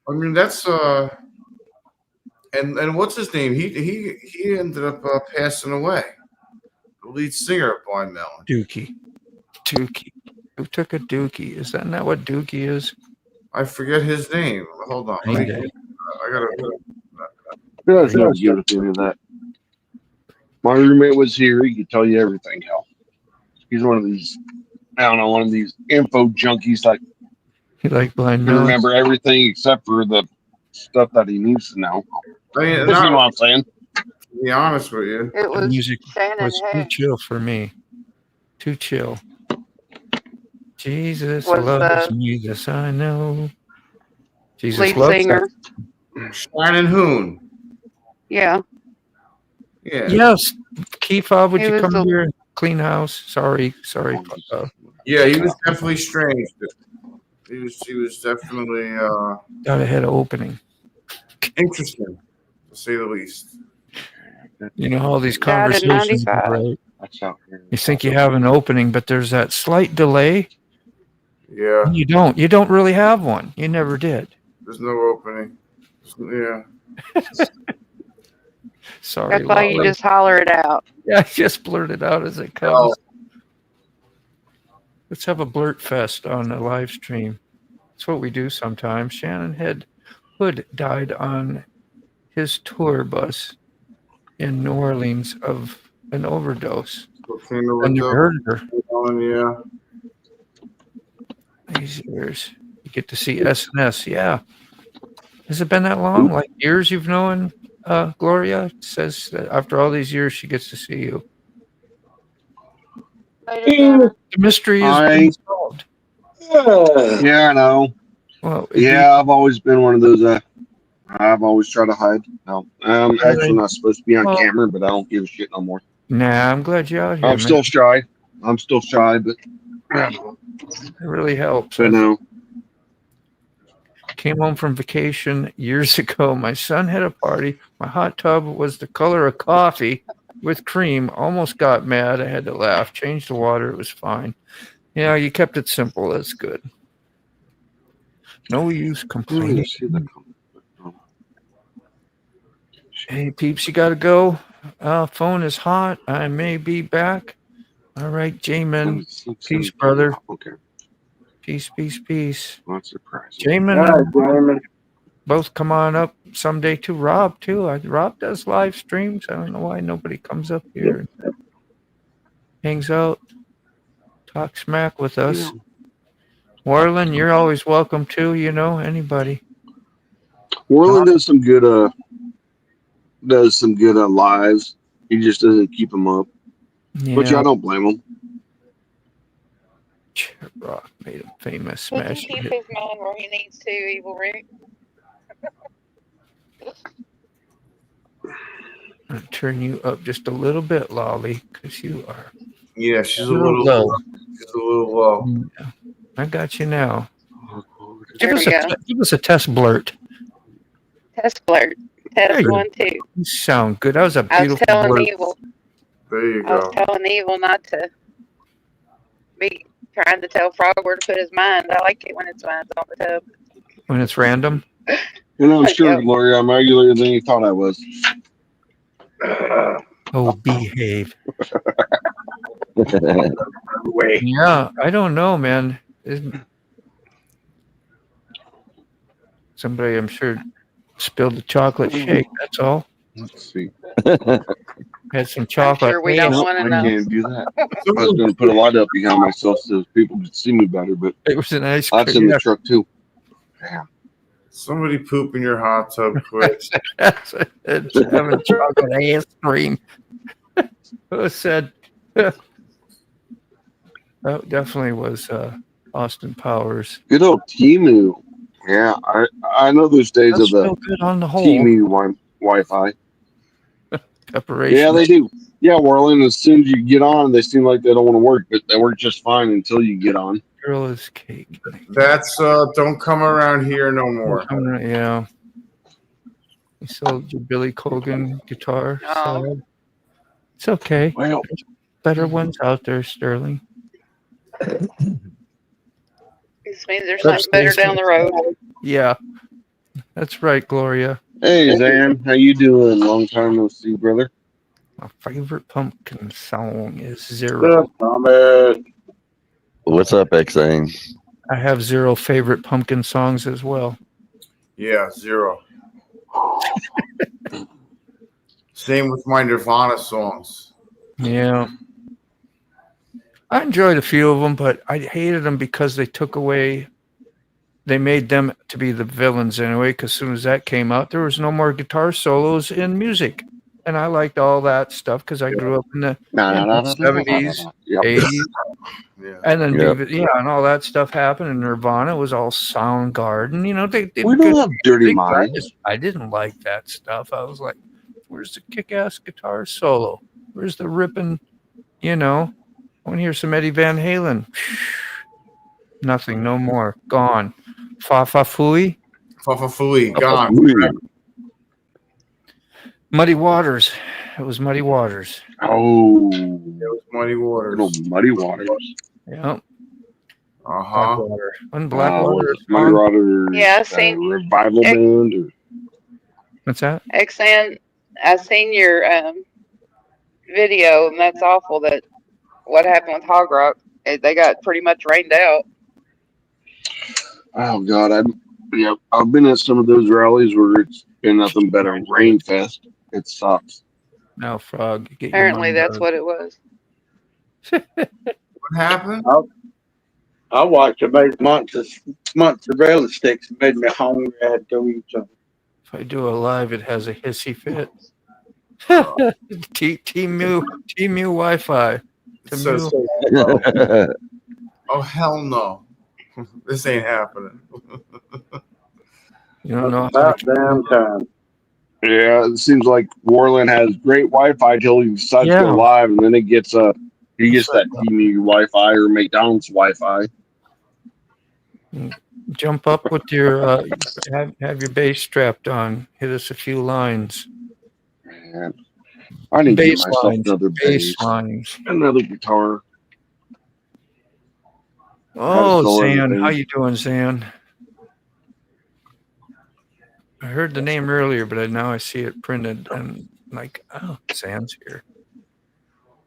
I mean, that's and what's his name? He ended up passing away. The lead singer of Blind Melon. Dookie. Who took a dookie? Is that not what dookie is? I forget his name. Hold on. Green Day. I gotta. Yeah, it's not good at any of that. My roommate was here. He could tell you everything, hell. He's one of these, I don't know, one of these info junkies. Like, You like blind he melon? remember everything except for the stuff that he needs to know. I mean, You know what I'm saying? to be honest with you, It The was music Shannon was too Hay. chill for me. Too chill. Jesus Was loves the me, this I know. Jesus lead loves singer. that. Shannon Hoon. Yeah. Yeah. Yes, Key-Fob, would He you was come the- here and clean house? Sorry. Yeah, he was definitely strange. He was definitely Got ahead of opening. interesting, to say the least. You know, all these Died in conversations, 95. right? That's out here. You think you have an opening, but there's that slight delay. Yeah, You don't. You don't really have one. You never did. there's no opening. Yeah. Sorry. That's why you Wally. just holler it out. Yeah, I just blurted out as it comes. Let's have a blurt fest on the live stream. That's what we do sometimes. Shannon Hood died on his tour bus in New Orleans of an overdose. Cocaine I never overdose. heard of her. Yeah. these years. You get to see S&S. Yeah. Has it been that long? Like years you've known Gloria? Says that after all these years she gets to see you. The mystery is being solved. Yeah, I know. Well, Yeah, I've always been one of those. I've always tried to hide. No, I'm actually not supposed to be on camera, but I don't give a shit no more. Nah, I'm glad you're out here. I'm still shy. I'm still shy, but it really helps. But no. Came home from vacation years ago. My son had a party. My hot tub was the color of coffee with cream. Almost got mad. I had to laugh. Changed the water. It was fine. Yeah, you kept it simple. That's good. No use complaining. Hey, peeps, you got to go. Phone is hot. I may be back. All right, Jamin. Peace, brother. Okay. Peace, peace, peace. Not surprised. Jamin, both come on up someday to Rob, too. Rob does live streams. I don't know why nobody comes up here and hangs out, talk smack with us. Yeah. Warland, you're always welcome, too. You know, anybody. Warland does some good lives. He just doesn't keep them up. Yeah. Which I don't blame him. Rock made him famous. He can Smash keep hit. his mind where he needs to, Evil Rick. I'll turn you up just a little bit, Lolly, because you are. Yeah, she's a little low. She's a little low. Yeah. I got you now. There we go. Give us a test blurt. Test blurt. There Test you 1, 2. You sound good. That was a I was beautiful telling blurt. Evil. There you I was go. telling Evil not to be trying to tell Frog where to put his mind. I like it when his mind's on the tub. When it's random. You know, I'm sure, Gloria, I'm regular than you thought I was. Oh, behave. Wait. Yeah, I don't know, man. Somebody, I'm sure, spilled the chocolate shake. That's all. Let's see. Had some chocolate. sure we don't Nope, want to I know. can't do that. I was going to put a light up behind myself so people could see me better, but It was an ice that's cream. in the truck too. Somebody poop in your hot tub quick. That's having chocolate ice cream. Who said? That definitely was Austin Powers. Good old Timu. Yeah, I know those days That's of the real good on the whole. Timu Wi-Fi. Preparation. Yeah, they do. Yeah, Warland, as soon as you get on, they seem like they don't want to work, but they work just fine until you get on. Girl is cake. That's don't come around here no more. Yeah. You sold your Billy Colgan guitar. Oh. So it's okay. Well, There's better ones out there, Sterling. This means there's something better down the road. Yeah. That's right, Gloria. hey, Zan, how you doing? Long time no see, brother. My favorite pumpkin song is Zero. What's up, Xane? I have 0 favorite pumpkin songs as well. Yeah, 0. Same with my Nirvana songs. Yeah. I enjoyed a few of them, but I hated them because they made them to be the villains anyway, because as soon as that came out, there was no more guitar solos in music. And I liked all that stuff because I grew up in the 70s, Yep. 80s. Yeah. And then, Yep. and all that stuff happened. And Nirvana was all Soundgarden. You know, they We don't have dirty minds. I didn't like that stuff. I was like, where's the kick-ass guitar solo? Where's the ripping, I want to hear some Eddie Van Halen. Nothing, no more. Gone. Fa-fa fooey. Fufafui, gone. Muddy Waters. It was Muddy Waters. Oh, It was Muddy Waters. little muddy waters. Yeah. Uh-huh. Blackwater. When Blackwater is Muddy gone. waters. Yeah, I seen revival band. Or, What's that? Xan, I seen your video, and that's awful that what happened with Hog Rock. They got pretty much rained out. oh God, I've been at some of those rallies where it's been nothing but a rain fest. It sucks. Now, Frog. Get your Apparently, mind that's out. what it was. What happened? I watched it make months of surveillance sticks and made me hungry. I had to eat something. If I do a live, it has a hissy fit. T-Mu Wi-Fi. It says, Yeah. oh, hell no. This ain't happening. You don't know how About to damn time. Yeah, it seems like Warland has great Wi-Fi till he decides to Yeah. go live, and then he gets that TV Wi-Fi or McDonald's Wi-Fi. jump up with your have your bass strapped on. Hit us a few lines. Man, I need to get Bass myself lines. another bass, Bass lines. another guitar. Oh, stole Zan, everything. how you doing, Zan? I heard the name earlier, but now I see it printed, and like, oh, Zan's here.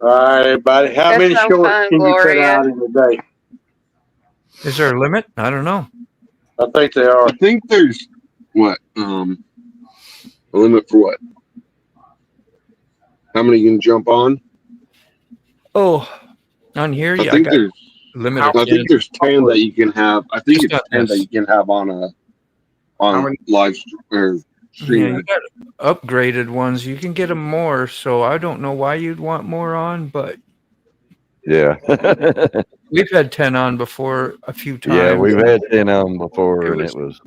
All right, everybody. How That's many no shorts fun, can you put Gloria. out in a day? Is there a limit? I don't know. I think they are. I think there's what a limit for what? How many you can jump on? Oh, on here, I yeah, think I got there's. limited. I think there's 10 that you can have. I think It's it's not 10 that this. you can have on How on many- live or Yeah, streaming. you got upgraded ones. You can get them more, so I don't know why you'd want more on, but Yeah. we've had 10 on before a few times. Yeah, we've had 10 on before, It and was- it was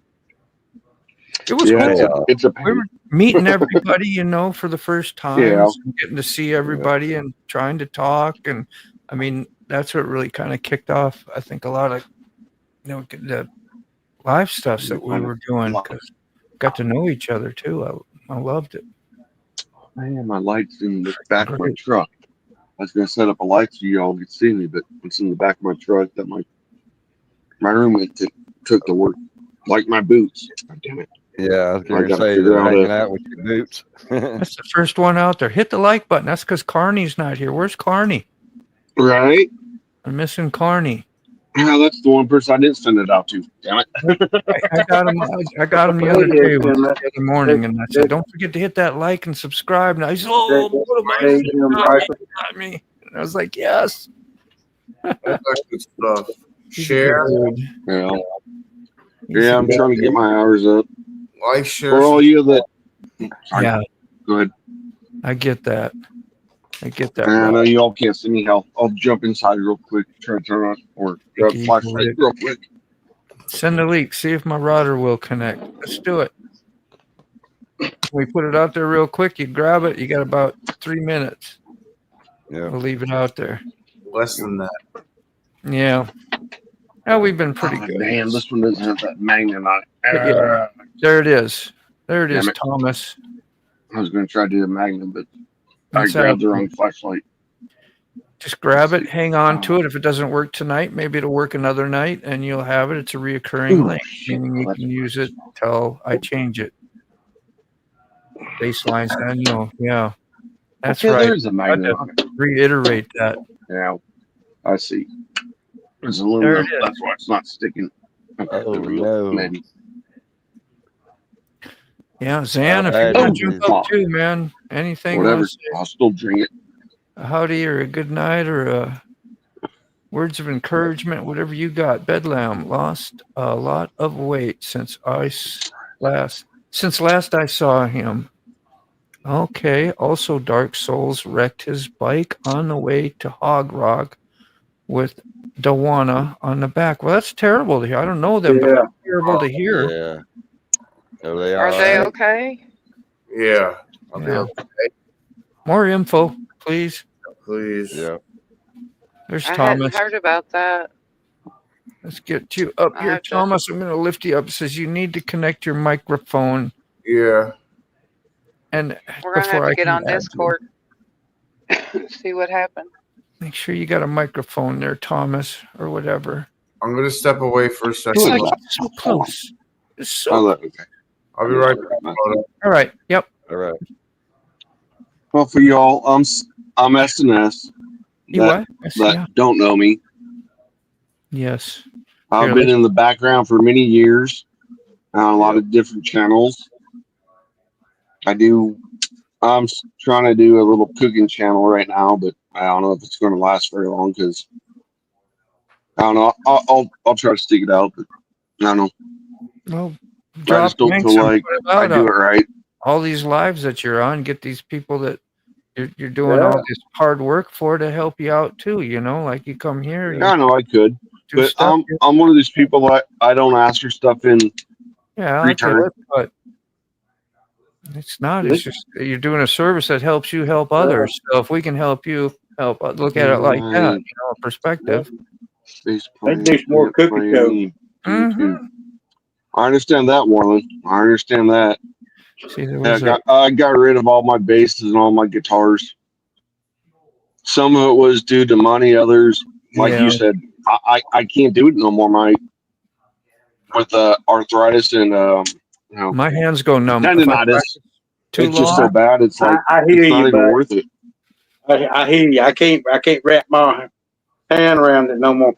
It was Yeah, cool. it's a We were meeting everybody, you know, for the first time, Yeah. and getting to see everybody and trying to talk. And I mean, that's what really kind of kicked off, I think, a lot of, you know, the live stuffs that we were doing, because got to know each other too. I loved it. Man, my light's in the back of my Great. truck. I was gonna set up a light so y'all could see me, but it's in the back of my truck that my roommate took to work, like my boots. God damn it! yeah. I was I going to gotta say figure they're out hanging a- out with your boots. That's the first one out there. Hit the like button. That's because Carney's not here. Where's Carney? Right? I'm missing Carney. Yeah, that's the one person I didn't send it out to. Damn it! I got him. I got him the other day, the other morning, and I said, "Don't forget to hit that like and subscribe." And I said, "Oh, what am I saying? Not me." And I was like, "Yes." That's good stuff. Share, Yeah, yeah. I'm trying to get my hours up. like, share. For all you that, sorry, Yeah, go ahead. I get that. I get that. I know Rob. you all can't see me. I'll jump inside real quick. Try to turn on or grab a flashlight real quick. Send a leak. See if my router will connect. Let's do it. We put it out there real quick. You grab it. You got about 3 minutes. Yeah. We'll leave it out there. Less than that. Yeah. Yeah, we've been pretty Oh, good. damn, this one doesn't have that magnet on it. Yeah. There it is. There it is, Damn it. Thomas. I was going to try to do a magnet, but I That's grabbed the out. wrong flashlight. Just grab it, hang on to it. If it doesn't work tonight, maybe it'll work another night, and you'll have it. It's a reoccurring Ooh, link, meaning you can use it till I change it. Baselines, then yeah, that's Okay, right. There's a I magnet. have to reiterate that. Yeah, I see. There's a There little. it is. That's why it's not sticking. Okay, Oh, there we go. no. Maybe. Yeah, Zan, if Bad you want news. to jump up too, man, anything, you Whatever. wanna say? I'll still drink it. A howdy or a good night or a words of encouragement, whatever you got. Bedlam lost a lot of weight since last I saw him. Okay. Also, Dark Souls wrecked his bike on the way to Hog Rock with Dawana on the back. Well, that's terrible to hear. I don't know them, but Yeah. that's terrible to hear. Yeah. Are they Are all they right? okay? Yeah. Okay. Yeah. More info, please. Please. Yeah. There's I Thomas. hadn't heard about that. Let's get you up I here, have to- Thomas. I'm going to lift you up. It says you need to connect your microphone. Yeah. And We're gonna before have to I get can on add you, Discord. See what happened. make sure you got a microphone there, Thomas, or whatever. I'm gonna step away for a second. It's like so close. It's so. Okay. I'll be right back. All right. Yep. All right. Well, for y'all, I'm S&S. You that, what? Yes, that yeah. don't know me. Yes. I've Here, been in the background for many years on a lot of different channels. I'm trying to do a little cooking channel right now, but I don't know if it's going to last very long because I don't know. I'll try to stick it out, but I don't know. Well, I drop just don't links feel and like put it I out do it on right. all these lives that you're on. Get these people that you're doing all this hard work for to help you out too. You know, like you come here, Yeah, I you know I could, do but stuff. I'm one of these people that I don't ask for stuff in Yeah, I get return. it, but it's not. It's just that you're doing a service that helps you help others. So if we can help you, look at it like that. You know, perspective. Space They plane, do some more cookie plane, show. YouTube. I understand that, Warren. I understand that. See, there Yeah, was I got rid of all my basses and all my guitars. Some of it was due to money. Others, like you said, I can't do it no more, Mike. With arthritis and you know, my hands go numb. tendonitis. Too It's just so long. bad. It's like I hear it's not you, even bud. worth it. I hear you. I can't wrap my hand around it no more.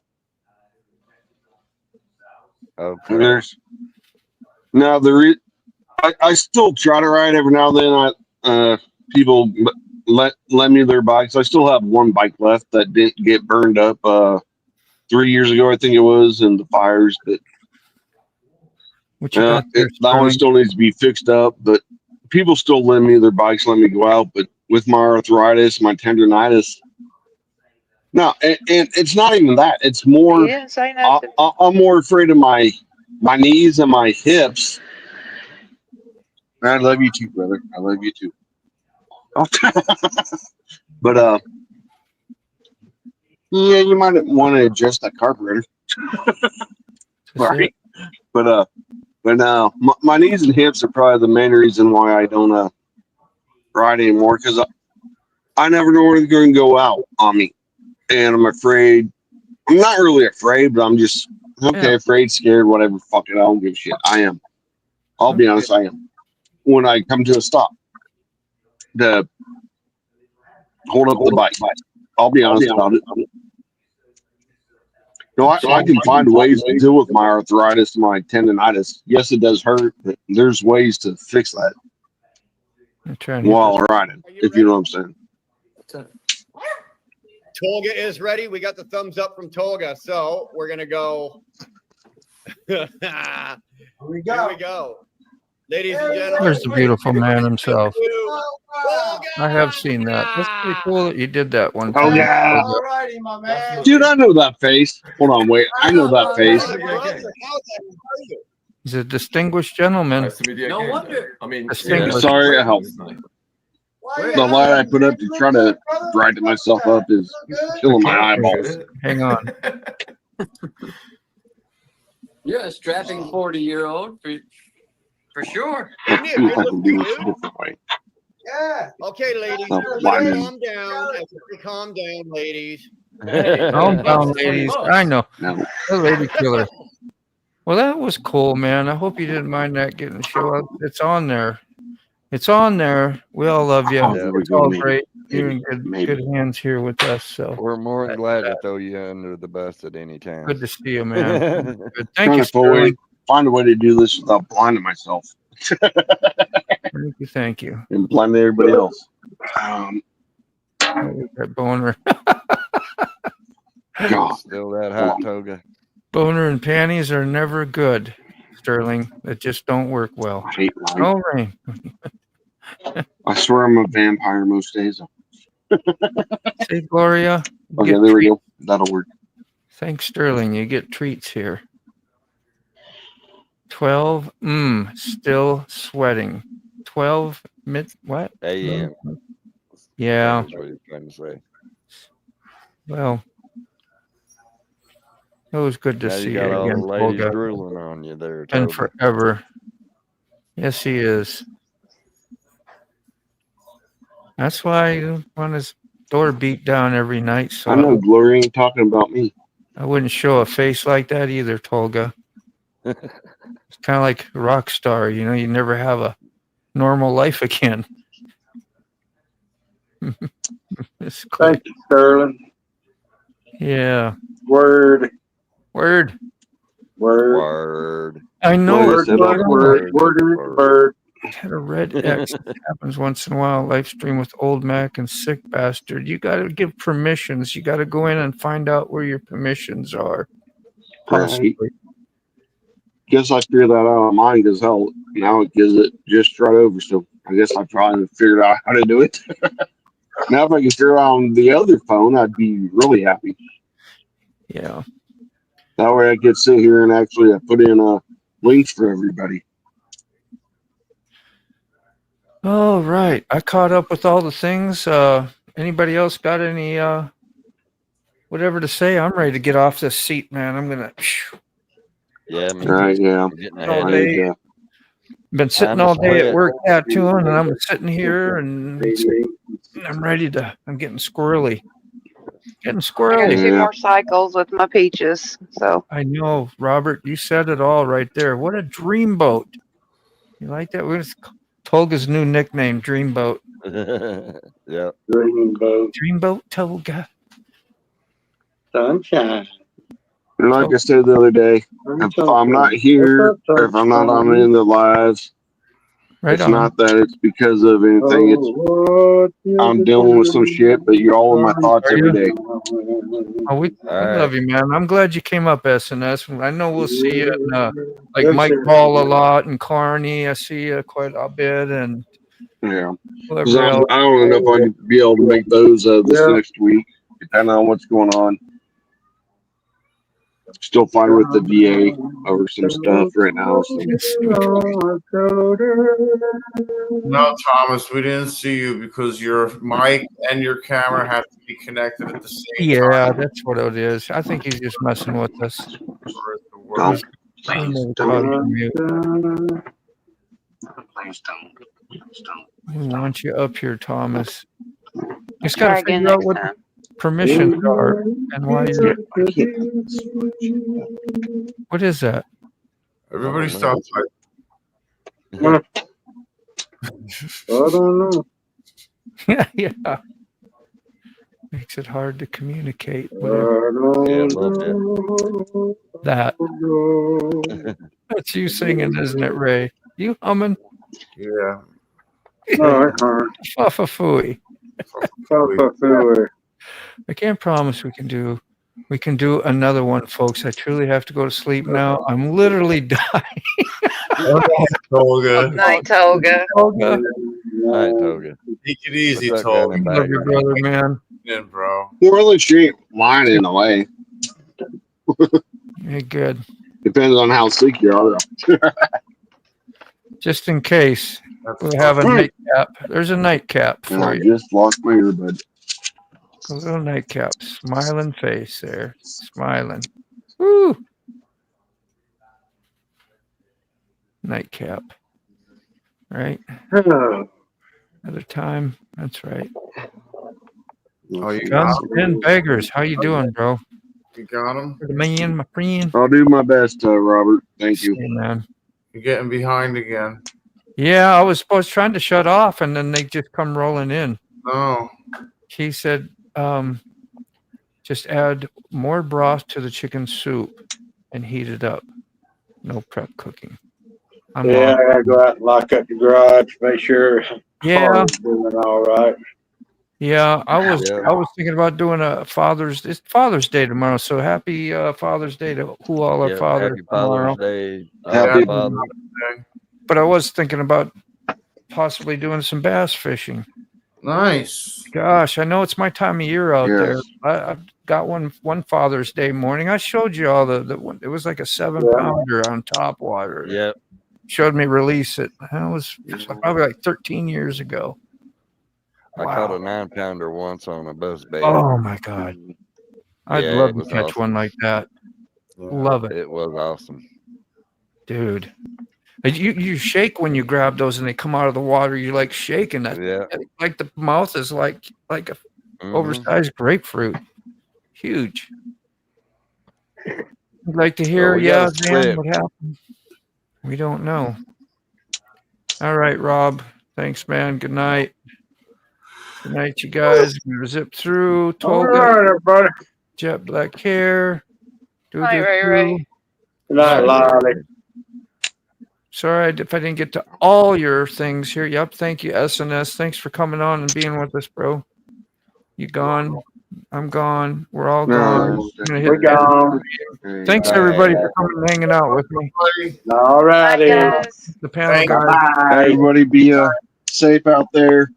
Okay. There's now I still try to ride every now and then. People lend me their bikes. I still have one bike left that didn't get burned up 3 years ago, I think it was, in the fires. But What you got there, that one Sterling? still needs to be fixed up. But people still lend me their bikes, let me go out. But with my arthritis, my tendonitis, no, and it's not even that. It's more. He didn't say nothing. I'm more afraid of my knees and my hips. I love you too, brother. I love you too. But yeah, you might want to adjust that carburetor. Sorry, but no, my knees and hips are probably the main reason why I don't ride anymore, because I never know where they're going to go out on me, and I'm afraid. I'm not really afraid, but I'm just afraid, scared, whatever. Fuck it, I don't give a shit. I am. I'll be honest, I am. When I come to a stop, to hold up the bike, I'll be honest about it. No, I can find ways to deal with my arthritis, my tendonitis. Yes, it does hurt, but there's ways to fix that while riding, if you know what I'm saying. Tolga is ready. We got the thumbs up from Tolga, so we're gonna go. Here we go. Ladies and gentlemen. There's the beautiful man himself. I have seen that. That's pretty cool that you did that one time. Oh yeah. Alrighty, my man. Dude, I know that face. Hold on, wait. I know that face. He's a distinguished gentleman. No wonder. I mean, Distinguished. Sorry, I helped. The light I put up to try to brighten myself up is killing my eyeballs. Hang on. You're a strapping 40-year-old for sure. Isn't he a good looking dude? Different way. Yeah. Okay, ladies. Oh, Calm down. Calm down, ladies. Calm down, ladies. I know. No. The lady killer. Well, that was cool, man. I hope you didn't mind that getting show up. It's on there. It's on there. We all love you. It's all great. You're in good hands here with us. So we're more than glad to throw you under the bus at any time. Good to see you, man. Good. Thank Trying you, to Sterling. find a way to do this without blinding myself. Thank you. And blinding everybody else. That boner. God. Still that hot, Toga. Boner and panties are never good, Sterling. They just don't work well. I hate life. No rain. I swear I'm a vampire most days. See, Gloria. Okay, there we go. That'll work. Thanks, Sterling. You get treats here. 12. Still sweating. 12 what? AM. Yeah. That's what he's trying to say. Well, it was good to Now see you you got all again, the ladies Olga. drooling on you there, And Toga. forever. Yes, he is. That's why I want his door beat down every night. So I know Gloria ain't talking about me. I wouldn't show a face like that either, Tolga. It's kind of like a rock star, you know, you never have a normal life again. It's cool. Thank you, Sterling. Yeah. Word. Word. Word. Word. I know. Word. Had a red X. That happens once in a while. Live stream with Old Mac and Sick Bastard. You got to give permissions. You got to go in and find out where your permissions are. Right. Guess I figured that out on mine because hell, now it gives it just right over. So I guess I probably figured out how to do it. Now if I can figure it out on the other phone, I'd be really happy. Yeah. That way I could sit here and actually put in links for everybody. All right. I caught up with all the things. Anybody else got any whatever to say? I'm ready to get off this seat, man. I'm gonna. Yeah, me Right, yeah. All day. Been sitting all day at work tattooing, and I'm sitting here, and I'm ready to. I'm getting squirrely. Getting I squirrely. got 2 more cycles with my peaches. So I know, Robert. You said it all right there. What a dreamboat! You like that? We're Tolga's new nickname, Dreamboat. Yeah. Dreamboat Tolga. Sunshine. And like I said the other day, if I'm not here or if I'm not on in the lives, Right it's on. not that it's because of anything. It's I'm dealing with some shit, but you're all in my thoughts every day. Oh, we love you, man. I'm glad you came up, SNS. I know we'll see you in, like Mike Ball a lot and Carney. I see you quite a bit, and Yeah. whoever else. I don't know if I can be able to make those this next week, depending on what's going on. Still fighting with the VA over some stuff right now. So. No, Thomas, we didn't see you because your mic and your camera have to be connected at the same time. Yeah, that's what it is. I think he's just messing with us. Please don't. We want you up here, Thomas. Just try got to again figure out next what time. permissions are and why you're. What is that? Everybody stop I don't know. Yeah. Makes it hard to communicate. That. That's you singing, isn't it, Ray? You humming? Yeah. Fuffa-fooey. I can't promise we can do another one, folks. I truly have to go to sleep now. I'm literally dying. Tolga. Night, Tolga. Tolga. Night, Tolga. Take it easy, What's up, Tolga. Danny? Love your brother, man. In, bro. Well, she ain't lying in a way. You're good. Depends on how sick you are. Just in case, we'll have a nightcap. There's a nightcap And for I you. just lost my earbud. A little nightcap. Smiling face there. Smiling. Woo! Nightcap. Right? Another time. That's right. Oh, you Guns got him? and beggars. How you doing, bro? You got him? The man, my friend. I'll do my best, Robert. Thank you. Hey, man. You're getting behind again. Yeah, I was trying to shut off, and then they just come rolling in. No. He said, just add more broth to the chicken soup and heat it up. No prep cooking. I'm I on. gotta go out and lock up the garage, make sure Yeah. car's doing all right. Yeah, I was thinking about doing it's Father's Day tomorrow, so happy Father's Day to who all our fathers Happy tomorrow. Father's Day. Happy Father. But I was thinking about possibly doing some bass fishing. Nice. Gosh, I know it's my time of year out there. I've got one Father's Day morning. I showed you all the one. It was like a 7-pounder on top water. Yep. Showed me release it. That was probably like 13 years ago. I caught a 9-pounder once on a buzz bait. Oh my God. I'd Yeah, love it to was catch awesome. one like that. Love it. It was awesome. Dude. You shake when you grab those and they come out of the water. You're like shaking that. Yeah. Like the mouth is like a oversized grapefruit. Huge. I'd like to hear, we got a Dan, script. what happened? We don't know. All right, Rob. Thanks, man. Good night. Good night, you guys. I'm gonna zip through. All Tolga, right, everybody. jet black hair. Hi, Ray. Good night, Lolly. Sorry if I didn't get to all your things here. Yep. Thank you, SNS. Thanks for coming on and being with us, bro. You gone? I'm gone. We're all gone. I'm gonna hit We're gone. Thanks everybody for coming and hanging out with me. All righty. The panel guys. Bye. Everybody be safe out there.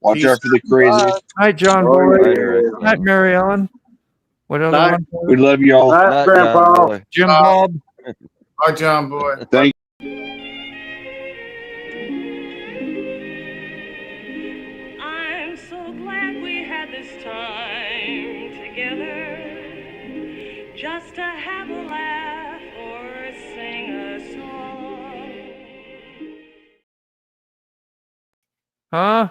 Watch out for the crazy. Hi, John Boy. Hi, Mary Ellen. What other Night. one? We love you all. Night, Grandpa. Jim Bob. Bye, John Boy. Thank I'm so glad we had this time together, just to have a laugh or sing a song. Huh?